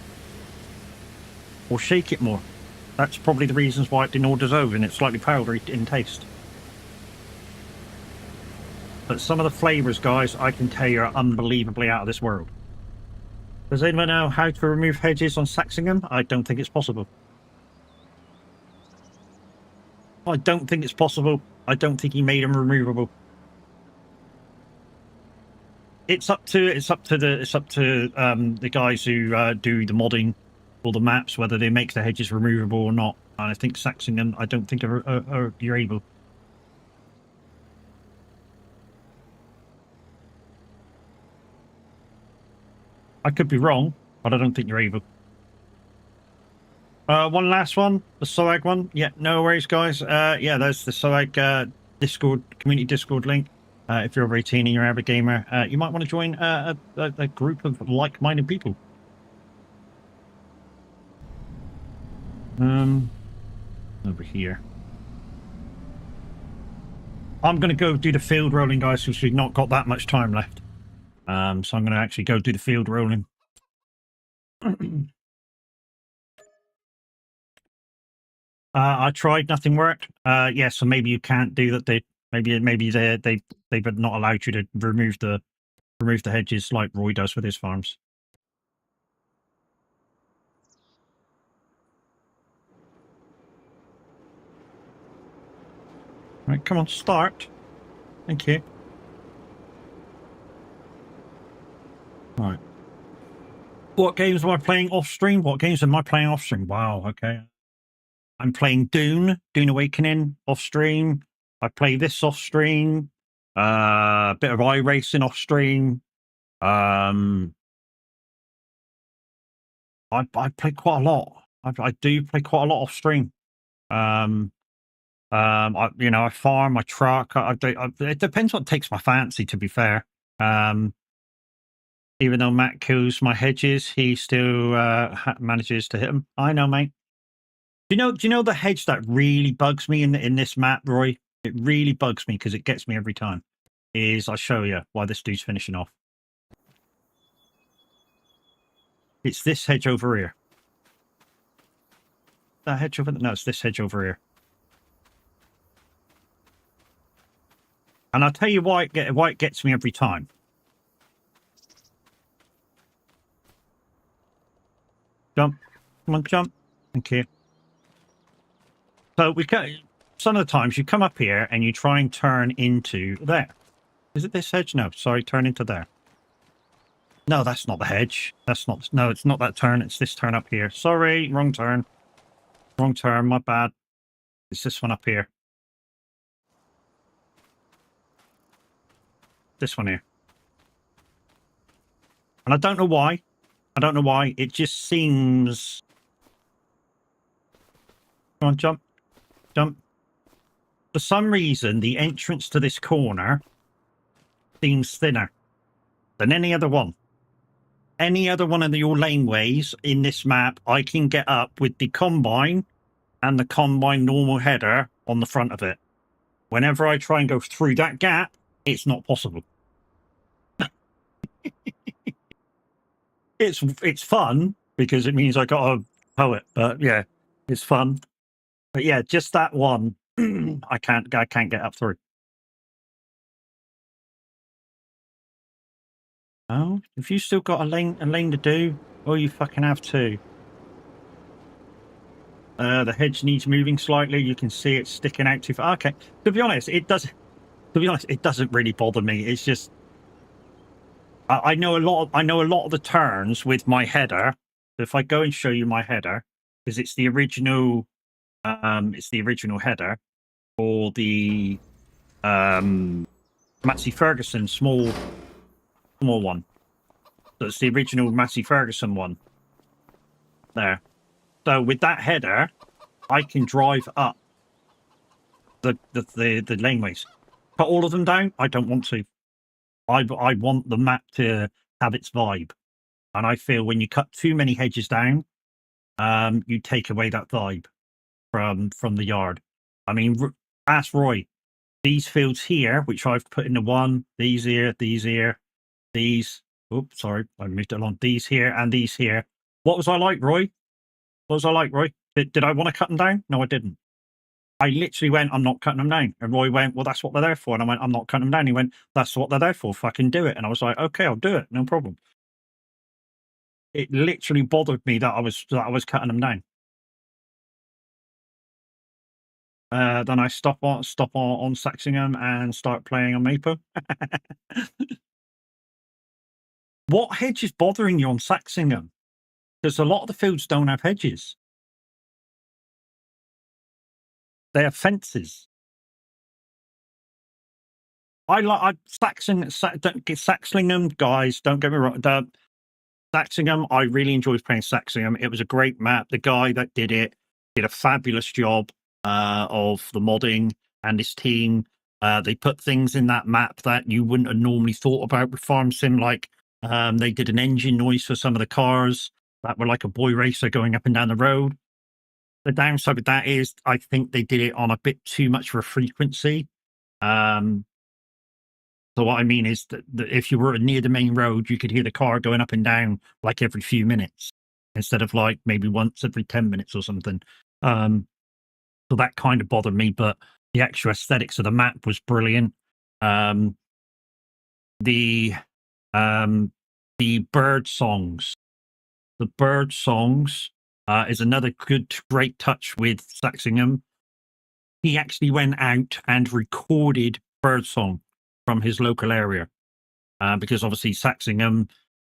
Or shake it more. That's probably the reasons why it didn't order over, and it's slightly powdery in taste. but some of the flavors, guys, I can tell you are unbelievably out of this world. Does anyone know how to remove hedges on Saxingham? I don't think it's possible. I don't think it's possible. I don't think he made them removable. It's up to the guys who do the modding for the maps, whether they make the hedges removable or not. And I think Saxingham, I don't think you're able. I could be wrong, but I don't think you're able. One last one, the SOAG one. Yeah, no worries, guys. Yeah, there's the SOAG Discord, community Discord link. If you're over 18 and you're an avid gamer, you might want to join a group of like-minded people. Over here. I'm going to go do the field rolling, guys, because we've not got that much time left. So I'm going to actually go do the field rolling. I tried, nothing worked. Yeah, so maybe you can't do that. Maybe they've not allowed you to remove the hedges like Roy does with his farms. Right, come on, start. Thank you. Right. What games am I playing off stream? What games am I playing off stream? Wow, okay. I'm playing Dune Awakening off stream. I play this off stream. A bit of iRacing off stream. I play quite a lot. I do play quite a lot off stream. I farm, I truck. It depends what takes my fancy, to be fair. Even though Matt kills my hedges, he still manages to hit them. I know, mate. Do you know the hedge that really bugs me in this map, Roy? It really bugs me because it gets me every time. I'll show you why this dude's finishing off. It's this hedge over here. That hedge over there? No, it's this hedge over here. And I'll tell you why it gets me every time. Jump. Come on, jump. Thank you. So some of the times you come up here and you try and turn into there. Is it this hedge? No, sorry, turn into there. No, that's not the hedge. No, it's not that turn. It's this turn up here. Sorry, wrong turn. Wrong turn, my bad. It's this one up here. This one here. And I don't know why. It just seems... Come on, jump. Jump. For some reason, the entrance to this corner seems thinner than any other one. Any other one of your laneways in this map, I can get up with the combine and the combine normal header on the front of it. Whenever I try and go through that gap, it's not possible. It's fun because it means I got a poet, but yeah, it's fun. But yeah, just that one, I can't get up through. Oh, if you still got a lane to do, oh, you fucking have to. The hedge needs moving slightly. You can see it sticking out too far. Okay, to be honest, it doesn't really bother me. It's just I know a lot of the turns with my header. If I go and show you my header, because it's the original header for the Massey Ferguson small one. So it's the original Massey Ferguson one. There. So with that header, I can drive up the laneways. Cut all of them down? I don't want to. I want the map to have its vibe. And I feel when you cut too many hedges down, you take away that vibe from the yard. I mean, ask Roy. These fields here, which I've put in the one, these here, these. Oops, sorry, I moved it along. These here and these here. What was I like, Roy? What was I like, Roy? Did I want to cut them down? No, I didn't. I literally went, I'm not cutting them down. And Roy went, well, that's what they're there for. And I went, I'm not cutting them down. He went, that's what they're there for. Fucking do it. And I was like, okay, I'll do it. No problem. It literally bothered me that I was cutting them down. Then I stop on Saxingham and start playing on Maple. What hedge is bothering you on Saxingham? Because a lot of the fields don't have hedges. They have fences. Saxingham, guys, don't get me wrong. Saxingham, I really enjoyed playing Saxingham. It was a great map. The guy that did it did a fabulous job of the modding, and his team. They put things in that map that you wouldn't have normally thought about with Farm Sim, like they did an engine noise for some of the cars that were like a boy racer going up and down the road. The downside with that is I think they did it on a bit too much of a frequency. So what I mean is that if you were near the main road, you could hear the car going up and down like every few minutes instead of like maybe once every 10 minutes or something. So that kind of bothered me, but the actual aesthetics of the map was brilliant. The bird songs. The bird songs is another great touch with Saxingham. He actually went out and recorded birdsong from his local area because obviously Saxingham,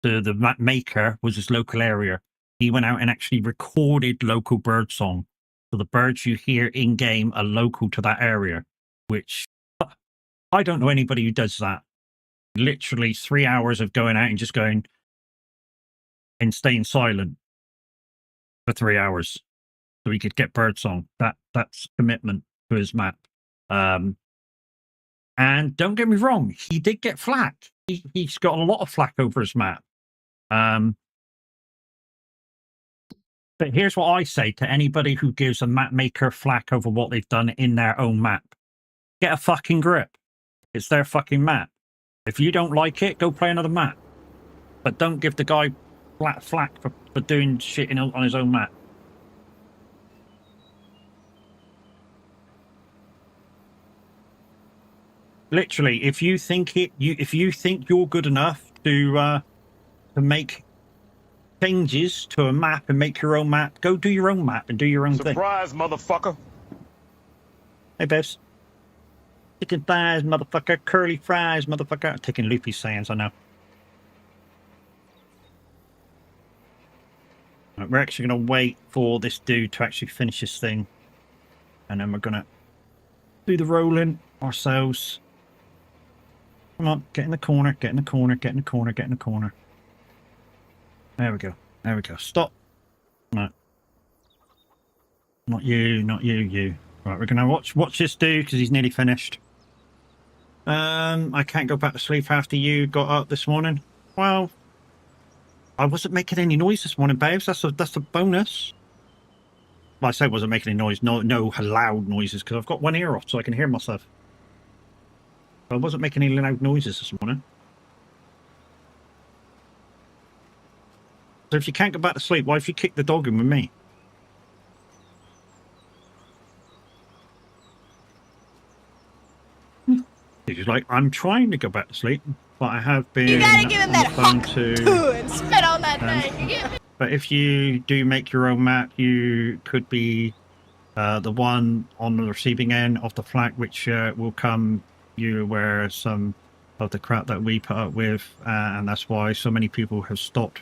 the map maker, was his local area. He went out and actually recorded local birdsong. So the birds you hear in game are local to that area, which I don't know anybody who does that. Literally 3 hours of going out and just going and staying silent for 3 hours so he could get birdsong. That's commitment to his map. And don't get me wrong, he did get flack. He's got a lot of flack over his map. But here's what I say to anybody who gives a map maker flack over what they've done in their own map. Get a fucking grip. It's their fucking map. If you don't like it, go play another map. But don't give the guy flack for doing shit on his own map. Literally, if you think you're good enough to make changes to a map and make your own map, go do your own map and do your own thing. Surprise, motherfucker. Hey, Bevs. Chicken thighs, motherfucker. Curly fries, motherfucker. I'm taking loopy sayings, I know. Right, we're actually going to wait for this dude to actually finish his thing. And then we're going to do the rolling ourselves. Come on, get in the corner, get in the corner, get in the corner, get in the corner. There we go. There we go. Stop. No. Not you, not you, you. Right, we're going to watch this dude because he's nearly finished. I can't go back to sleep after you got up this morning. Well, I wasn't making any noise this morning, babes. That's a bonus. Well, I say I wasn't making any noise. No loud noises because I've got one ear off so I can hear myself. I wasn't making any loud noises this morning. So if you can't go back to sleep, why have you kicked the dog in with me? He's like, I'm trying to go back to sleep, but I have been. You gotta give him that hawk too and spit on that thing. But if you do make your own map, you could be the one on the receiving end of the flag, which will come you aware some of the crap that we put up with, and that's why so many people have stopped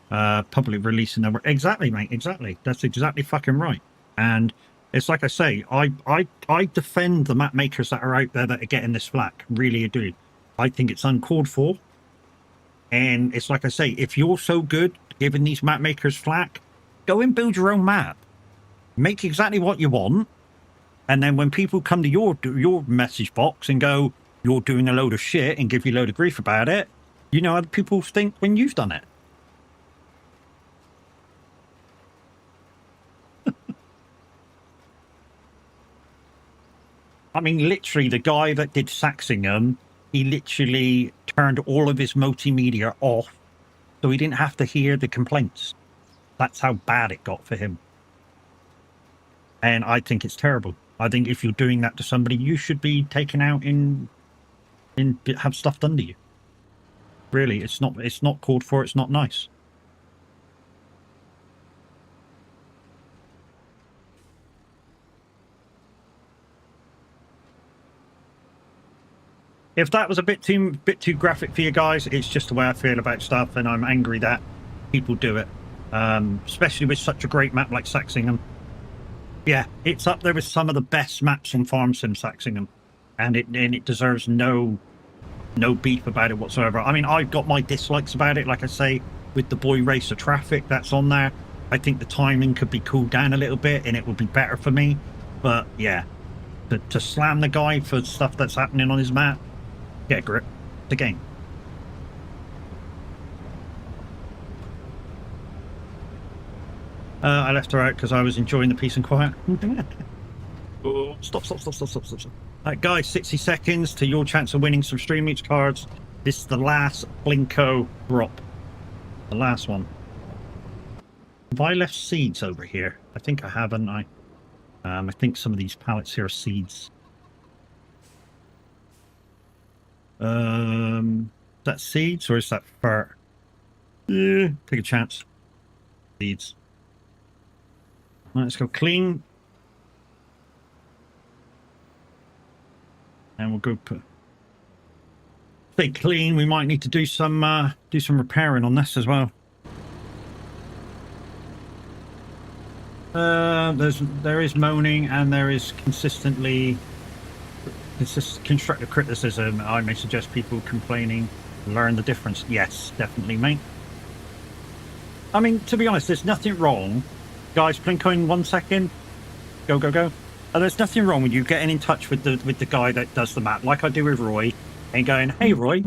publicly releasing their work. Exactly, mate. Exactly. That's exactly fucking right. And it's like I say, I defend the map makers that are out there that are getting this flack. Really do. I think it's uncalled for. And it's like I say, if you're so good giving these map makers flack, go and build your own map. Make exactly what you want. And then when people come to your message box and go, you're doing a load of shit and give you a load of grief about it, you know how people think when you've done it. I mean, literally, the guy that did Saxingham, he literally turned all of his multimedia off so he didn't have to hear the complaints. That's how bad it got for him. And I think it's terrible. I think if you're doing that to somebody, you should be taken out in have stuff done to you. Really, it's not called for. It's not nice. If that was a bit too graphic for you guys, it's just the way I feel about stuff, and I'm angry that people do it, especially with such a great map like Saxingham. Yeah, it's up there with some of the best maps in Farm Sim Saxingham, and it deserves no beef about it whatsoever. I mean, I've got my dislikes about it, like I say, with the Boy Racer Traffic that's on there. I think the timing could be cooled down a little bit, and it would be better for me. But yeah, to slam the guy for stuff that's happening on his map. Get a grip. The game. I left her out because I was enjoying the peace and quiet. Oh, stop. Guys, 60 seconds to your chance of winning some Stream Meets cards. This is the last Blinko drop. The last one. Have I left seeds over here? I think I have, haven't I? I think some of these pallets here are seeds. Is that seeds or is that fur? Yeah, take a chance. Seeds. Right, let's go clean. And we'll go put. Stay clean. We might need to do some repairing on this as well. There is moaning and there is constructive criticism. I may suggest people complaining learn the difference. Yes, definitely, mate. I mean, to be honest, there's nothing wrong. Guys, Plinko in 1 second. Go. There's nothing wrong with you getting in touch with the guy that does the map, like I do with Roy, and going, hey, Roy,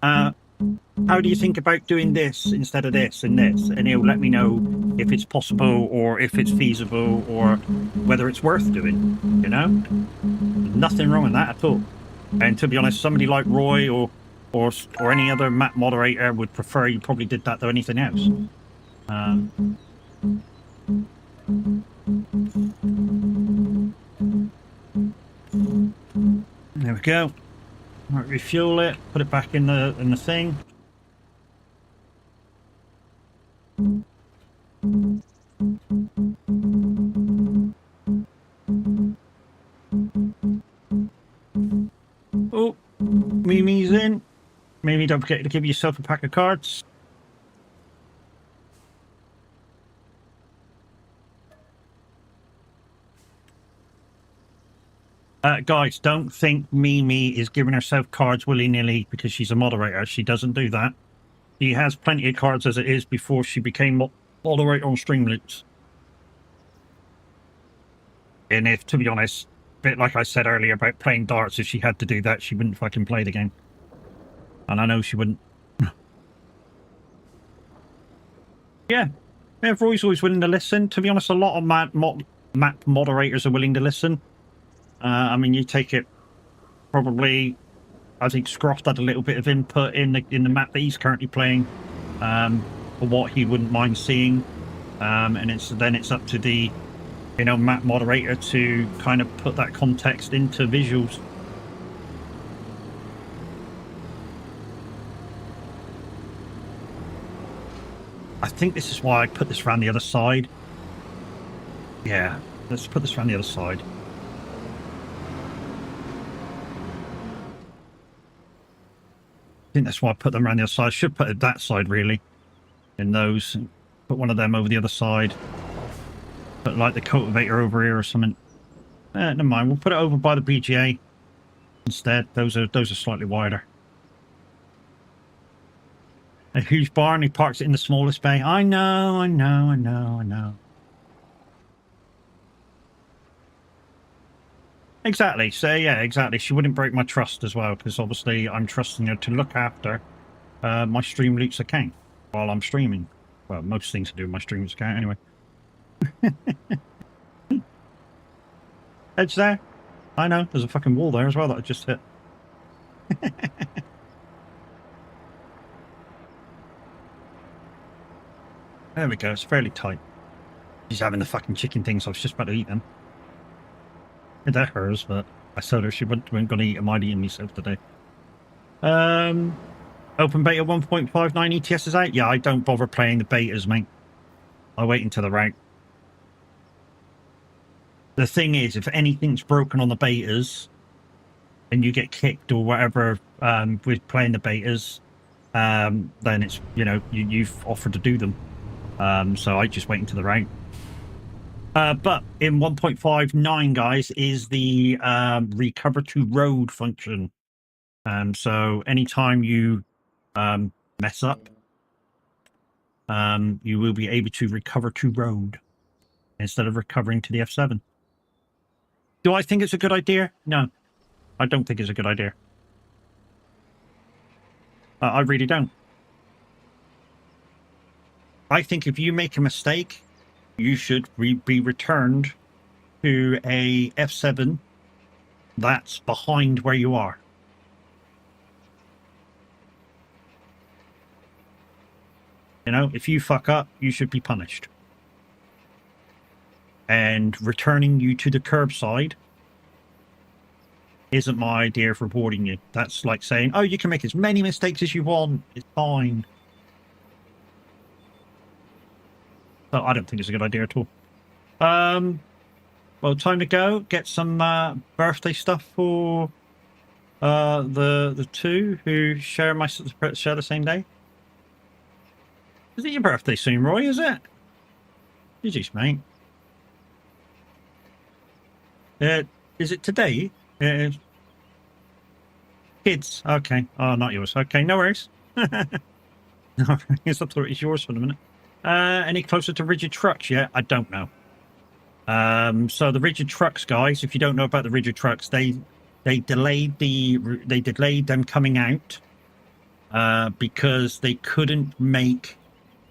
how do you think about doing this instead of this and this? And he'll let me know if it's possible or if it's feasible or whether it's worth doing, you know? Nothing wrong with that at all. And to be honest, somebody like Roy or any other map moderator would prefer you probably did that to anything else. There we go. Right, refuel it, put it back in the thing. Oh, Mimi's in. Mimi, don't forget to give yourself a pack of cards. Guys, don't think Mimi is giving herself cards willy-nilly because she's a moderator. She doesn't do that. She has plenty of cards as it is before she became moderator on Streamloots. And if, to be honest, a bit like I said earlier about playing darts, if she had to do that, she wouldn't fucking play the game. And I know she wouldn't. Yeah, Roy's always willing to listen. To be honest, a lot of map moderators are willing to listen. I mean, you take it probably. I think Scroft had a little bit of input in the map that he's currently playing, for what he wouldn't mind seeing, and it's up to the map moderator to kind of put that context into visuals. I think this is why I put this around the other side. Yeah, let's put this around the other side. I think that's why I put them around the other side. I should put it that side, really. In those. Put one of them over the other side. Put, like, the cultivator over here or something. Never mind. We'll put it over by the BGA instead. Those are slightly wider. A huge barn. He parks it in the smallest bay. I know. Exactly. So yeah, exactly. She wouldn't break my trust as well, because obviously I'm trusting her to look after my Streamloots account while I'm streaming. Well, most things to do with my Streamloots account anyway. Edge there. I know. There's a fucking wall there as well that I just hit. There we go. It's fairly tight. She's having the fucking chicken things. I was just about to eat them. They're hers, but I told her she wasn't going to eat them. I'd eat them myself today. Open beta 1.59 ETS is out. Yeah, I don't bother playing the betas, mate. I wait until they're out. The thing is, if anything's broken on the betas and you get kicked or whatever with playing the betas, then it's, you know, you've offered to do them. So I just wait until they're out. But in 1.59, guys, is the recover to road function. So anytime you mess up, you will be able to recover to road instead of recovering to the F7. Do I think it's a good idea? No, I don't think it's a good idea. I really don't. I think if you make a mistake, you should be returned to a F7 that's behind where you are. You know, if you fuck up, you should be punished. And returning you to the curbside isn't my idea of rewarding you. That's like saying, oh, you can make as many mistakes as you want. It's fine. So I don't think it's a good idea at all. Well, time to go. Get some birthday stuff for the two who share the same day. Is it your birthday soon, Roy? Is it? Jeez, mate. Is it today? Kids. Okay. Oh, not yours. Okay, no worries. No worries. I thought it was yours for a minute. Any closer to rigid trucks yet? I don't know. So the rigid trucks, guys, if you don't know about the rigid trucks, they delayed them coming out because they couldn't make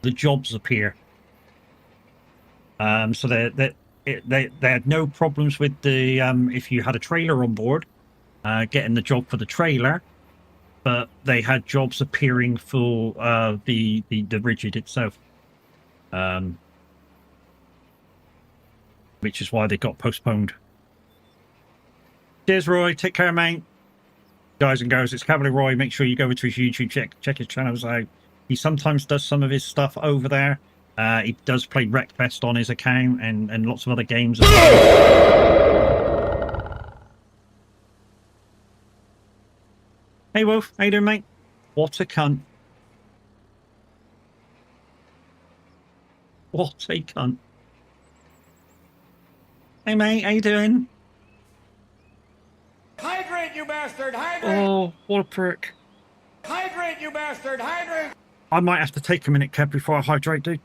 the jobs appear. So they had no problems with the if you had a trailer on board getting the job for the trailer, but they had jobs appearing for the rigid itself, which is why they got postponed. Cheers, Roy. Take care, mate. Guys and girls, it's Cavalier Roy. Make sure you go over to his YouTube, check his channels out. He sometimes does some of his stuff over there. He does play Wreckfest on his account and lots of other games as well. Hey, Wolf. How you doing, mate? What a cunt. What a cunt. Hey, mate. How you doing? Hydrate, you bastard! Hydrate! Oh, what a prick. Hydrate, you bastard! Hydrate! I might have to take a minute, Kev, before I hydrate, dude.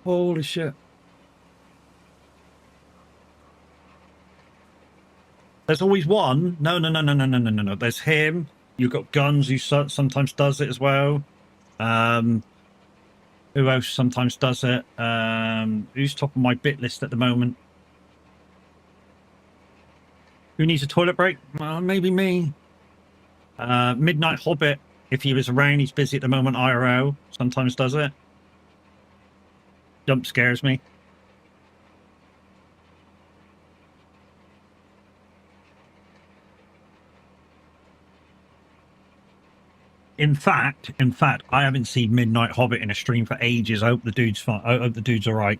Holy shit. There's always one. No. There's him. You've got Guns, who sometimes does it as well. Who else sometimes does it? Who's top of my bit list at the moment? Who needs a toilet break? Well, maybe me. Midnight Hobbit, if he was around, he's busy at the moment, IRL. Sometimes does it. Jump scares me. In fact, I haven't seen Midnight Hobbit in a stream for ages. I hope the dude's fine. I hope the dude's all right.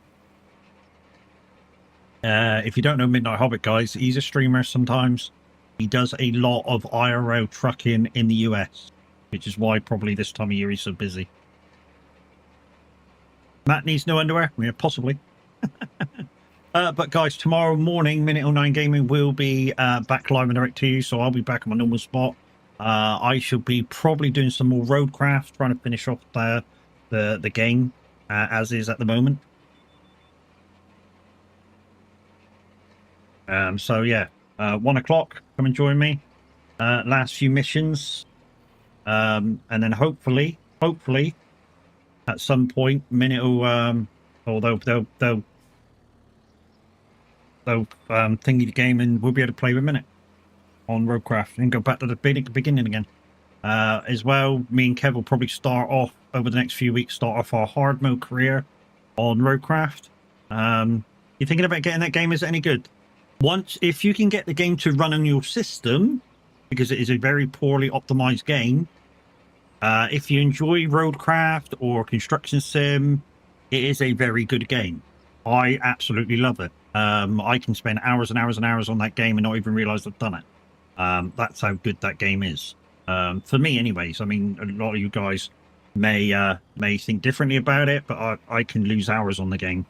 If you don't know Midnight Hobbit, guys, he's a streamer sometimes. He does a lot of IRL trucking in the US, which is why probably this time of year he's so busy. Matt needs no underwear? Yeah, possibly. But guys, tomorrow morning, Minute 09 Gaming will be back live and direct to you, so I'll be back on my normal spot. I shall be probably doing some more roadcraft, trying to finish off the game as is at the moment. So yeah, 1 o'clock, come and join me. Last few missions, and then hopefully at some point Minute will they'll thingy the game and we'll be able to play with Minute on roadcraft and go back to the beginning again. As well, me and Kev will probably start off over the next few weeks, start off our hard mode career on roadcraft, You're thinking about getting that game? Is it any good? Once, if you can get the game to run on your system, because it is a very poorly optimized game. If you enjoy roadcraft or construction sim, it is a very good game. I absolutely love it. I can spend hours and hours and hours on that game and not even realize I've done it. That's how good that game is. For me anyways. I mean, a lot of you guys may think differently about it, but I can lose hours on the game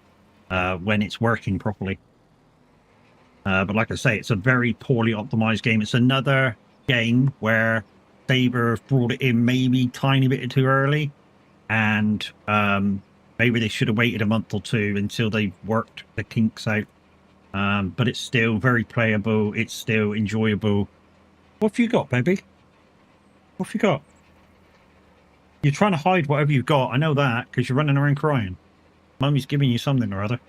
when it's working properly. But like I say, it's a very poorly optimized game. It's another game where Saber brought it in maybe tiny bit too early, and maybe they should have waited a month or two until they worked the kinks out. But it's still very playable. It's still enjoyable. What have you got, baby? What have you got? You're trying to hide whatever you've got. I know that because you're running around crying. Mummy's giving you something or other.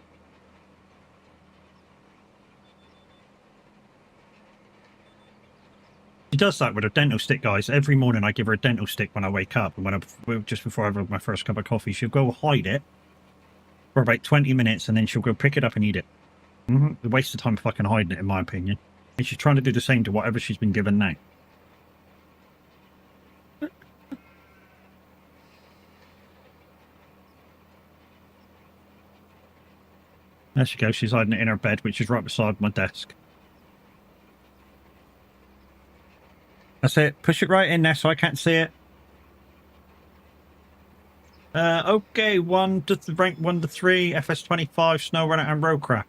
She does that with her dental stick, guys. Every morning I give her a dental stick when I wake up, and just before I have my first cup of coffee, she'll go hide it for about 20 minutes, and then she'll go pick it up and eat it. A waste of time fucking hiding it, in my opinion. And she's trying to do the same to whatever she's been given now. There she goes. She's hiding it in her bed, which is right beside my desk. That's it. Push it right in there so I can't see it. Okay, rank 1 to 3, FS25, SnowRunner and Roadcraft.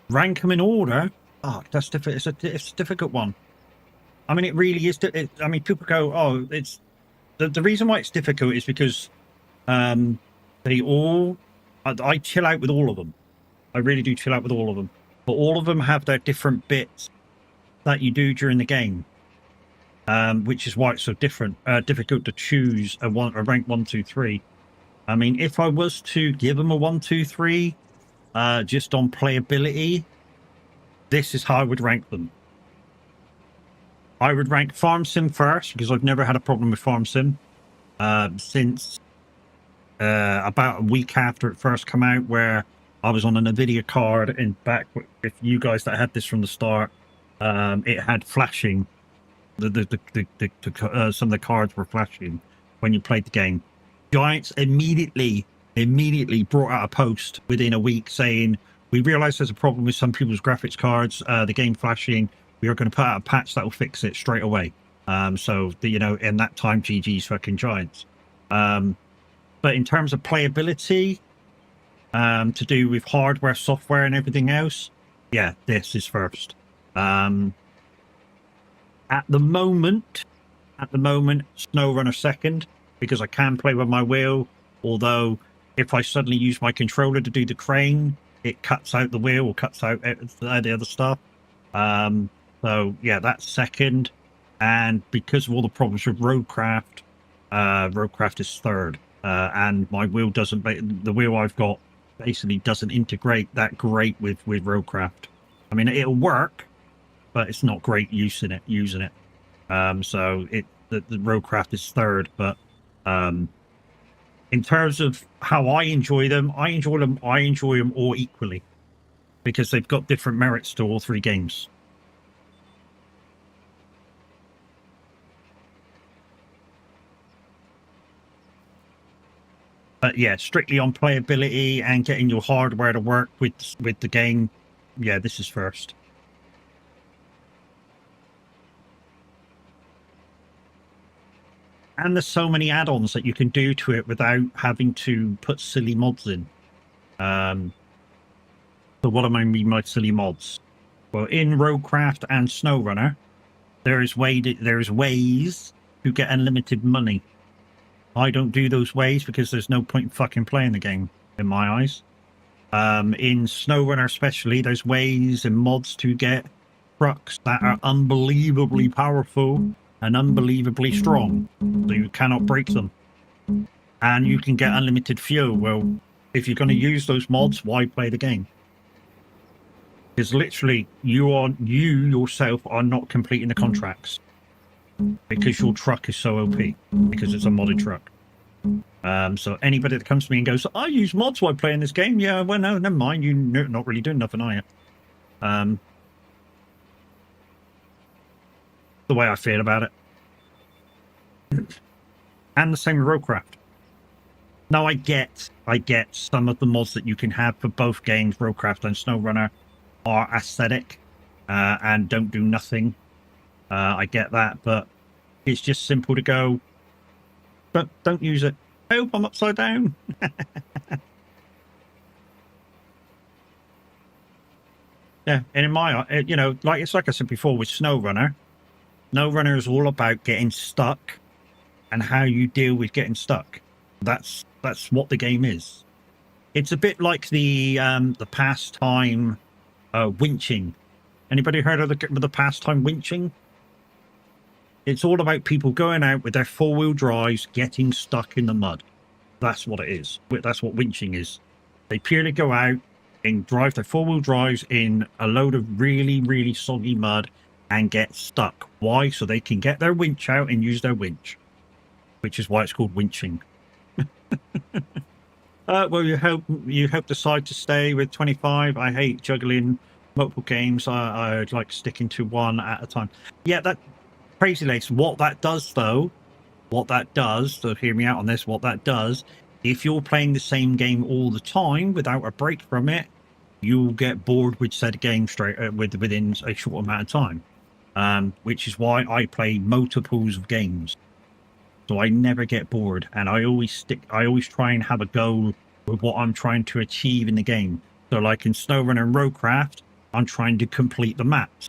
Rank them in order. Oh, that's difficult. It's a difficult one. I mean, it really is. I mean, people go, oh, it's the reason why it's difficult is because they all. I chill out with all of them. I really do chill out with all of them. But all of them have their different bits that you do during the game, which is why it's so difficult to choose a rank 1, 2, 3. I mean, if I was to give them a 1, 2, 3, just on playability, this is how I would rank them. I would rank Farm Sim first because I've never had a problem with Farm Sim since about a week after it first came out, where I was on an NVIDIA card, and back with you guys that had this from the start. It had flashing. Some of the cards were flashing when you played the game. Giants immediately brought out a post within a week saying, we realize there's a problem with some people's graphics cards, the game flashing. We are going to put out a patch that will fix it straight away. So, in that time, GG's fucking Giants. But in terms of playability, to do with hardware, software, and everything else, yeah, this is first. At the moment, SnowRunner second, because I can play with my wheel. Although, if I suddenly use my controller to do the crane, it cuts out the wheel or cuts out the other stuff. So yeah, that's second. And because of all the problems with Roadcraft, Roadcraft is third. And my wheel the wheel I've got basically doesn't integrate that great with Roadcraft. I mean, it'll work, but it's not great using it. So the Roadcraft is third, but in terms of how I enjoy them all equally, because they've got different merits to all three games. But yeah, strictly on playability and getting your hardware to work with the game, yeah, this is first. And there's so many add-ons that you can do to it without having to put silly mods in. So what do I mean by silly mods? Well, in Roadcraft and SnowRunner, there's ways to get unlimited money. I don't do those ways because there's no point in fucking playing the game, in my eyes. In SnowRunner especially, there's ways and mods to get trucks that are unbelievably powerful and unbelievably strong, so you cannot break them. And you can get unlimited fuel. Well, if you're going to use those mods, why play the game? Because literally, you yourself are not completing the contracts because your truck is so OP, because it's a modded truck. So anybody that comes to me and goes, I use mods while playing this game, yeah, well, no, never mind, you're not really doing nothing, are you? The way I feel about it. And the same with Roadcraft. Now I get some of the mods that you can have for both games, Roadcraft and SnowRunner, are aesthetic and don't do nothing. I get that, but it's just simple to go, don't use it. I hope I'm upside down. Yeah, and in my, you know, like I said before with SnowRunner is all about getting stuck and how you deal with getting stuck. That's what the game is. It's a bit like the pastime winching. Anybody heard of the pastime winching? It's all about people going out with their four-wheel drives, getting stuck in the mud. That's what it is. That's what winching is. They purely go out and drive their four-wheel drives in a load of really, really soggy mud and get stuck. Why? So they can get their winch out and use their winch, which is why it's called winching. Well, you hope decide to stay with 25. I hate juggling multiple games. I like sticking to one at a time. Yeah, that Crazy Legs. What that does, so hear me out on this. What that does, if you're playing the same game all the time without a break from it, you'll get bored with said game within a short amount of time. Which is why I play multiples of games. So I never get bored, and I always try and have a goal with what I'm trying to achieve in the game. So like in SnowRunner and Roadcraft, I'm trying to complete the maps.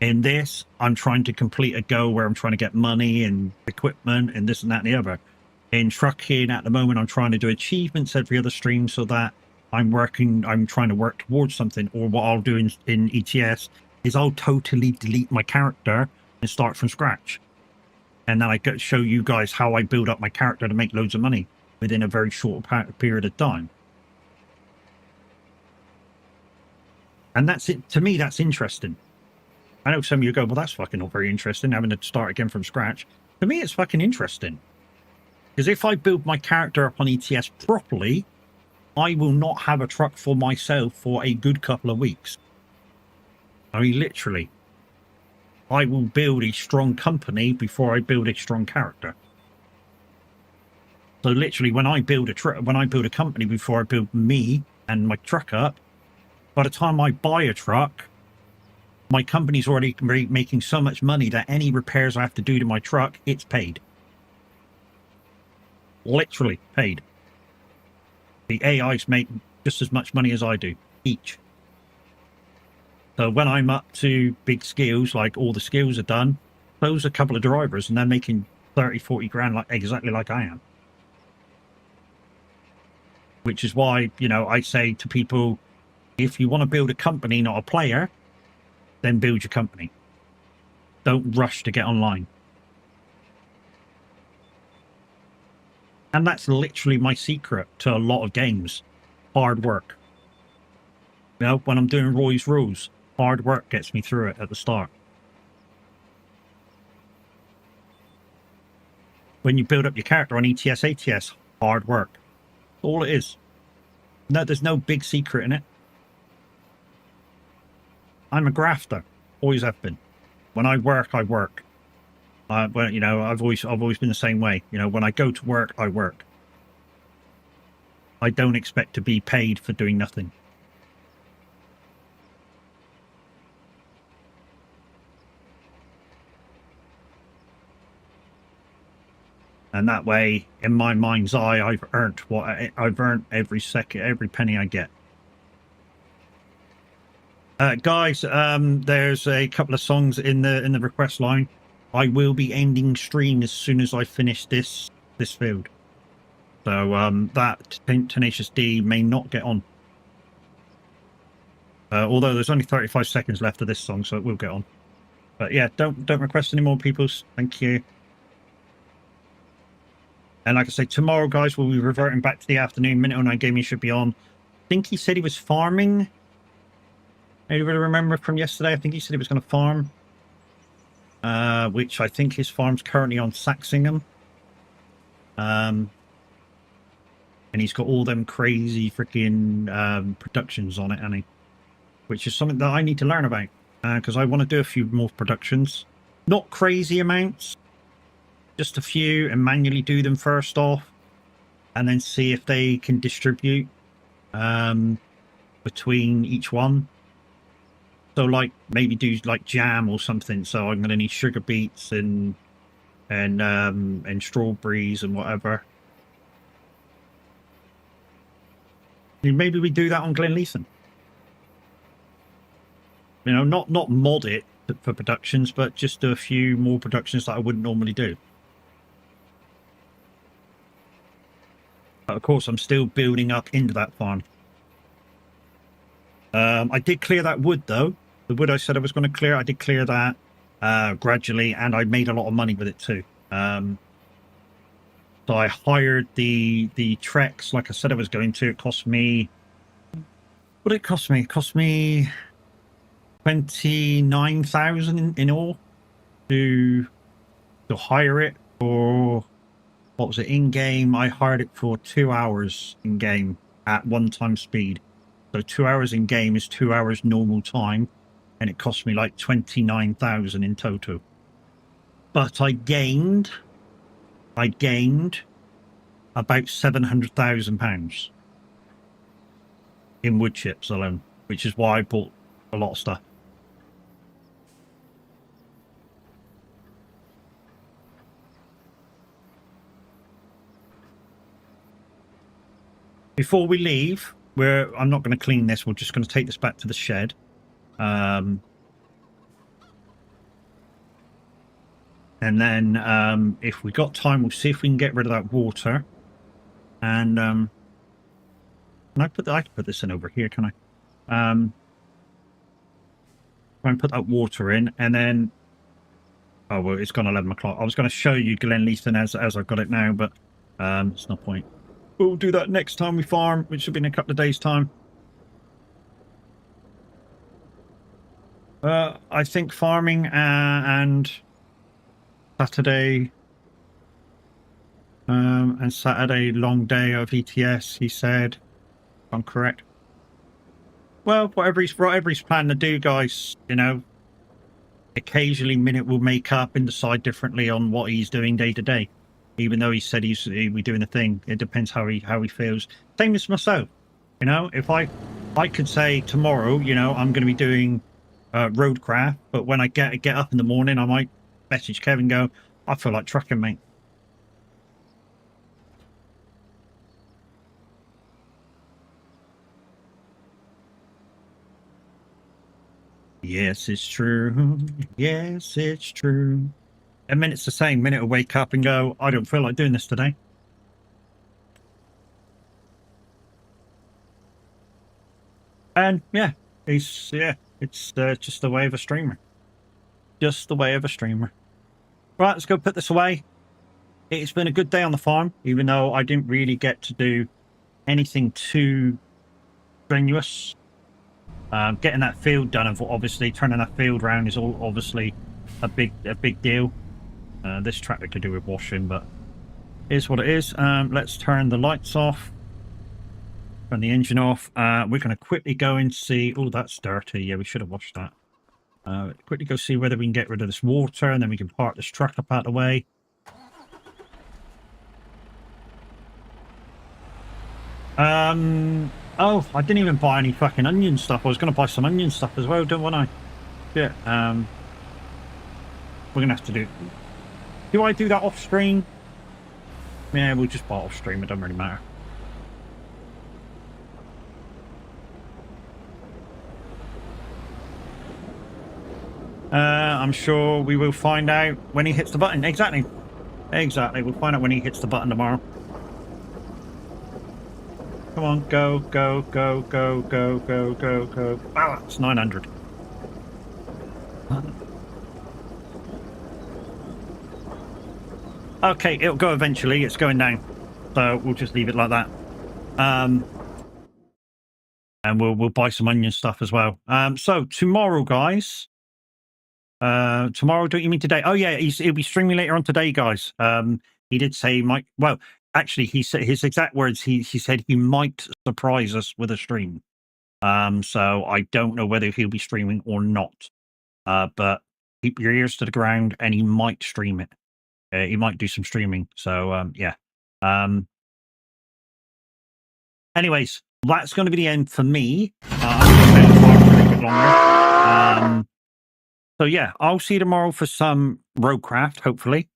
In this, I'm trying to complete a goal where I'm trying to get money and equipment and this and that and the other. In Trucking at the moment, I'm trying to do achievements every other stream so that I'm trying to work towards something. Or what I'll do in ETS is I'll totally delete my character and start from scratch. And then I show you guys how I build up my character to make loads of money within a very short period of time. And that's it. To me, that's interesting. I know some of you go, well, that's fucking not very interesting, having to start again from scratch. To me, it's fucking interesting. Because if I build my character up on ETS properly, I will not have a truck for myself for a good couple of weeks. I mean, literally. I will build a strong company before I build a strong character. So literally, when I build a company before I build me and my truck up, by the time I buy a truck, my company's already making so much money that any repairs I have to do to my truck, it's paid. Literally paid. The AIs make just as much money as I do, each. So when I'm up to big skills, like all the skills are done, close a couple of drivers and they're making 30, 40 grand exactly like I am. Which is why, you know, I say to people, if you want to build a company, not a player, then build your company. Don't rush to get online. And that's literally my secret to a lot of games. Hard work. You know, when I'm doing Roy's Rules, hard work gets me through it at the start. When you build up your character on ETS, ATS, hard work. All it is. No, there's no big secret in it. I'm a grafter. Always have been. When I work, I work. Well, you know, I've always been the same way. You know, when I go to work, I work. I don't expect to be paid for doing nothing. And that way, in my mind's eye, I've earned every second, every penny I get. Guys, there's a couple of songs in the request line. I will be ending stream as soon as I finish this field. So that Tenacious D may not get on. Although there's only 35 seconds left of this song, so it will get on. But yeah, don't request any more, peoples. Thank you. And like I say, tomorrow, guys, we'll be reverting back to the afternoon. Minute 09 Gaming should be on. I think he said he was farming. Anybody remember from yesterday? I think he said he was going to farm. Which I think his farm's currently on Saxingham. and he's got all them crazy freaking productions on it, and which is something that I need to learn about because I want to do a few more productions, not crazy amounts, just a few, and manually do them first off, and then see if they can distribute between each one. So like maybe do like jam or something. So I'm going to need sugar beets and strawberries and whatever. Maybe we do that on Glenleeson. You know, not mod it for productions, but just do a few more productions that I wouldn't normally do. But of course, I'm still building up into that farm. I did clear that wood, though. The wood I said I was going to clear, I did clear that gradually, and I made a lot of money with it too. So I hired the Trex, like I said I was going to. It cost me... What did it cost me? It cost me 29,000 in all to hire it for... What was it? In game, I hired it for 2 hours in game at 1 speed. So 2 hours in game is 2 hours normal time, and it cost me like 29,000 in total. But I gained about £700,000 in wood chips alone, which is why I bought a lot of stuff. Before we leave, I'm not going to clean this. We're just going to take this back to the shed. And then if we got time, we'll see if we can get rid of that water. And can I can put this in over here, can I? Try and put that water in, and then oh well, it's gone 11 o'clock. I was going to show you Glenleeson as I've got it now, but it's no point. We'll do that next time we farm, which will be in a couple of days' time. I think farming and Saturday long day of ETS, he said, if I'm correct. Well, whatever he's planning to do, guys, you know, occasionally Minute will make up and decide differently on what he's doing day to day. Even though he said he'll be doing the thing, it depends how he feels. Same as myself, you know. If I could say tomorrow, you know, I'm going to be doing roadcraft, but when I get up in the morning, I might message Kevin and go, I feel like trucking, mate. Yes, it's true. Yes, it's true. And then it's the same. Minute I wake up and go, I don't feel like doing this today. And yeah, it's just the way of a streamer. Just the way of a streamer. Right, let's go put this away. It's been a good day on the farm, even though I didn't really get to do anything too strenuous. Getting that field done, and obviously turning that field round is all obviously a big deal. This tractor could do with washing, but it is what it is. Let's turn the lights off, turn the engine off. We're going to quickly go and see. Oh, that's dirty. Yeah, we should have washed that. Quickly go see whether we can get rid of this water, and then we can park this truck up out of the way. Oh, I didn't even buy any fucking onion stuff. I was going to buy some onion stuff as well, don't want I? Yeah. We're going to have to do I do that off stream? Yeah, we'll just buy it off stream. It doesn't really matter. I'm sure we will find out when he hits the button. Exactly. We'll find out when he hits the button tomorrow. Come on, go. Ah, it's 900. Okay, it'll go eventually. It's going down, so we'll just leave it like that. And we'll buy some onion stuff as well. So tomorrow, guys. Tomorrow, don't you mean today? Oh yeah, he'll be streaming later on today, guys. He did say he might. Well, actually, he said his exact words. He said he might surprise us with a stream. So I don't know whether he'll be streaming or not. But keep your ears to the ground, and he might stream it. He might do some streaming. So yeah. Anyways, that's going to be the end for me. I'm going to stay on for a bit longer. So yeah, I'll see you tomorrow for some roadcraft, hopefully.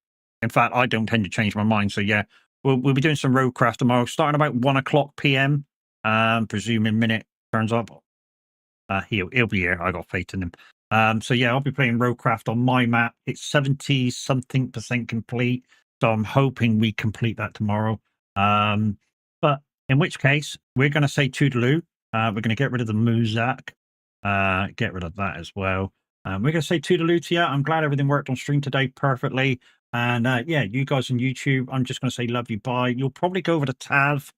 In fact, I don't tend to change my mind. So yeah, we'll be doing some roadcraft tomorrow, starting about 1:00 p.m. Presuming Minute turns up. He'll be here. I got faith in him. So yeah, I'll be playing roadcraft on my map. It's 70-something% complete. So I'm hoping we complete that tomorrow. But in which case, we're going to say toodaloo. We're going to get rid of the Muzak. Get rid of that as well. We're going to say toodaloo to you. I'm glad everything worked on stream today perfectly. And yeah, you guys on YouTube, I'm just going to say love you, bye. You'll probably go over to Tav.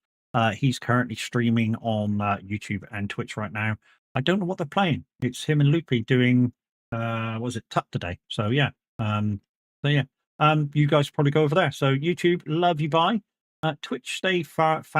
He's currently streaming on YouTube and Twitch right now. I don't know what they're playing. It's him and Loopy doing, was it Tuck today? So yeah. You guys probably go over there. So YouTube, love you, bye. Twitch, stay far.